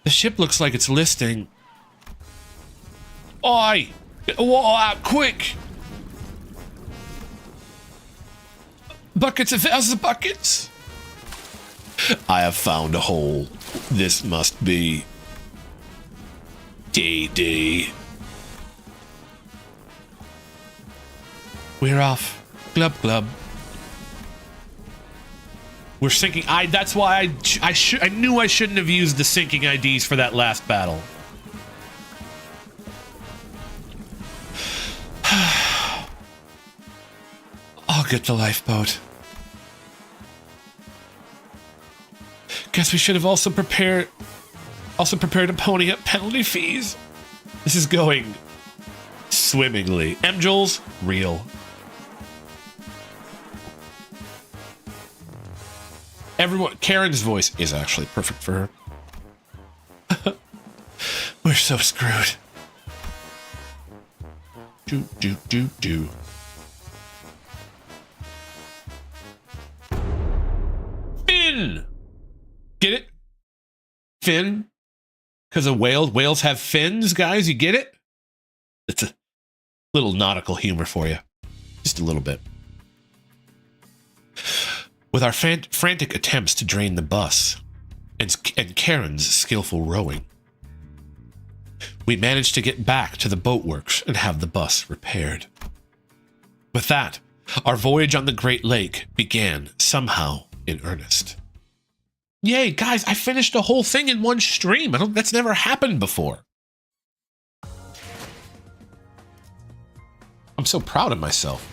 Speaker 1: The ship looks like it's listing. Oi! Get the water out quick! Buckets and thousands of buckets! I have found a hole. This must be DD. We're off. Glub glub. We're sinking. That's why I knew I shouldn't have used the sinking IDs for that last battle. I'll get the lifeboat. Guess we should have also prepared to pony up penalty fees. This is going swimmingly. M-Jules, real. Everyone, Karen's voice is actually perfect for her. We're so screwed. Do. Finn! Get it? Fin? Because of whales. Whales have fins, guys. You get it? It's a little nautical humor for you. Just a little bit. With our frantic attempts to drain the bus and Karen's skillful rowing, we managed to get back to the boatworks and have the bus repaired. With that, Our voyage on the Great Lake began somehow in earnest. Yay, guys, I finished the whole thing in one stream. That's never happened before. I'm so proud of myself.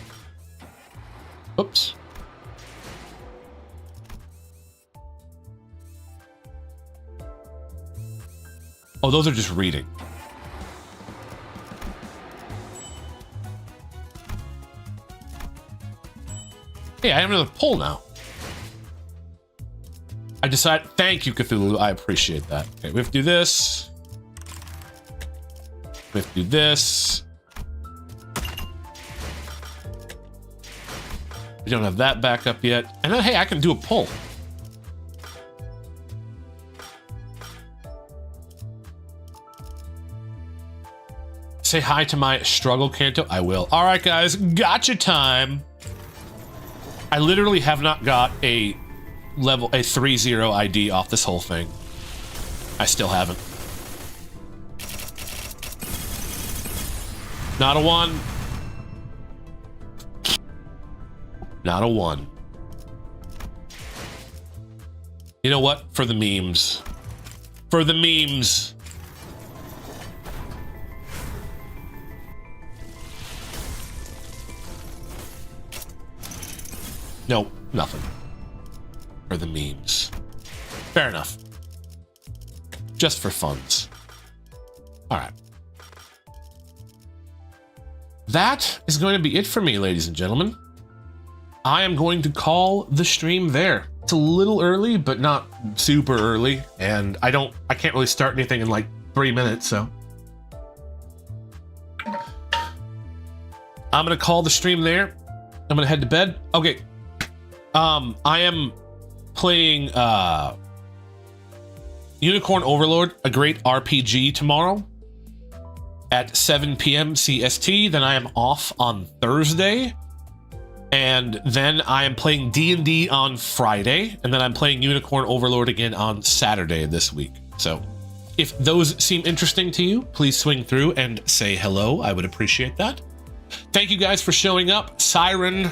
Speaker 1: Oops. Oh, those are just reading. Hey, I have another poll now. I decided, thank you, Cthulhu. I appreciate that. Okay, we have to do this. We have to do this. We don't have that back up yet. And then, hey, I can do a poll. Say hi to my struggle canto. I will. All right, guys, gotcha time. I literally have not got a 3-0 ID off this whole thing. I still haven't. Not a 1. Not a 1. You know what? For the memes. For the memes. No, nothing. For the memes. Fair enough. Just for funs. All right. That is going to be it for me, ladies and gentlemen. I am going to call the stream there. It's a little early, but not super early. And I can't really start anything in like 3 minutes, so. I'm going to call the stream there. I'm going to head to bed. Okay. I am playing Unicorn Overlord, a great RPG, tomorrow at 7 p.m. CST. Then I am off on Thursday, and then I am playing D&D on Friday, and then I'm playing Unicorn Overlord again on Saturday this week. So if those seem interesting to you, please swing through and say hello. I would appreciate that. Thank you guys for showing up. Siren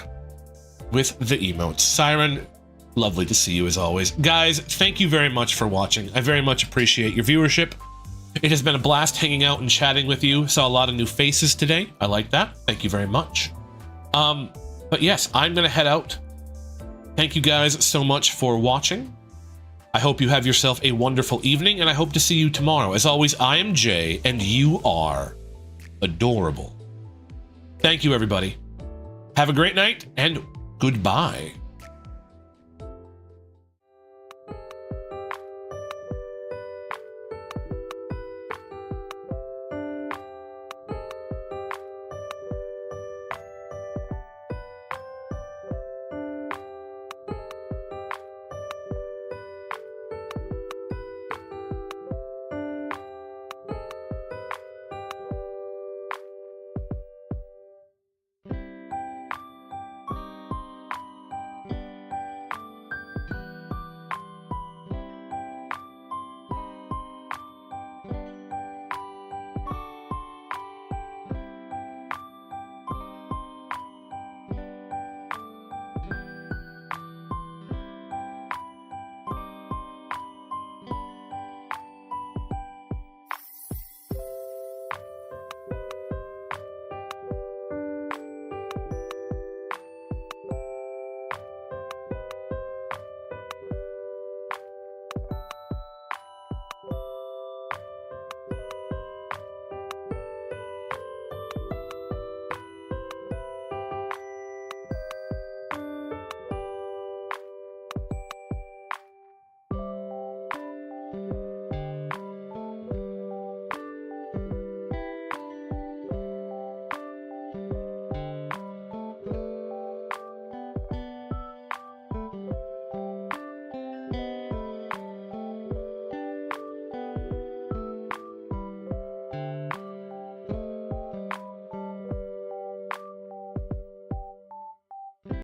Speaker 1: with the emotes. Siren, lovely to see you as always. Guys, thank you very much for watching. I very much appreciate your viewership. It has been a blast hanging out and chatting with you. Saw a lot of new faces today. I like that. Thank you very much. But yes, I'm gonna head out. Thank you guys so much for watching. I hope you have yourself a wonderful evening, and I hope to see you tomorrow. As always, I am Jay, and you are adorable. Thank you, everybody. Have a great night, and goodbye.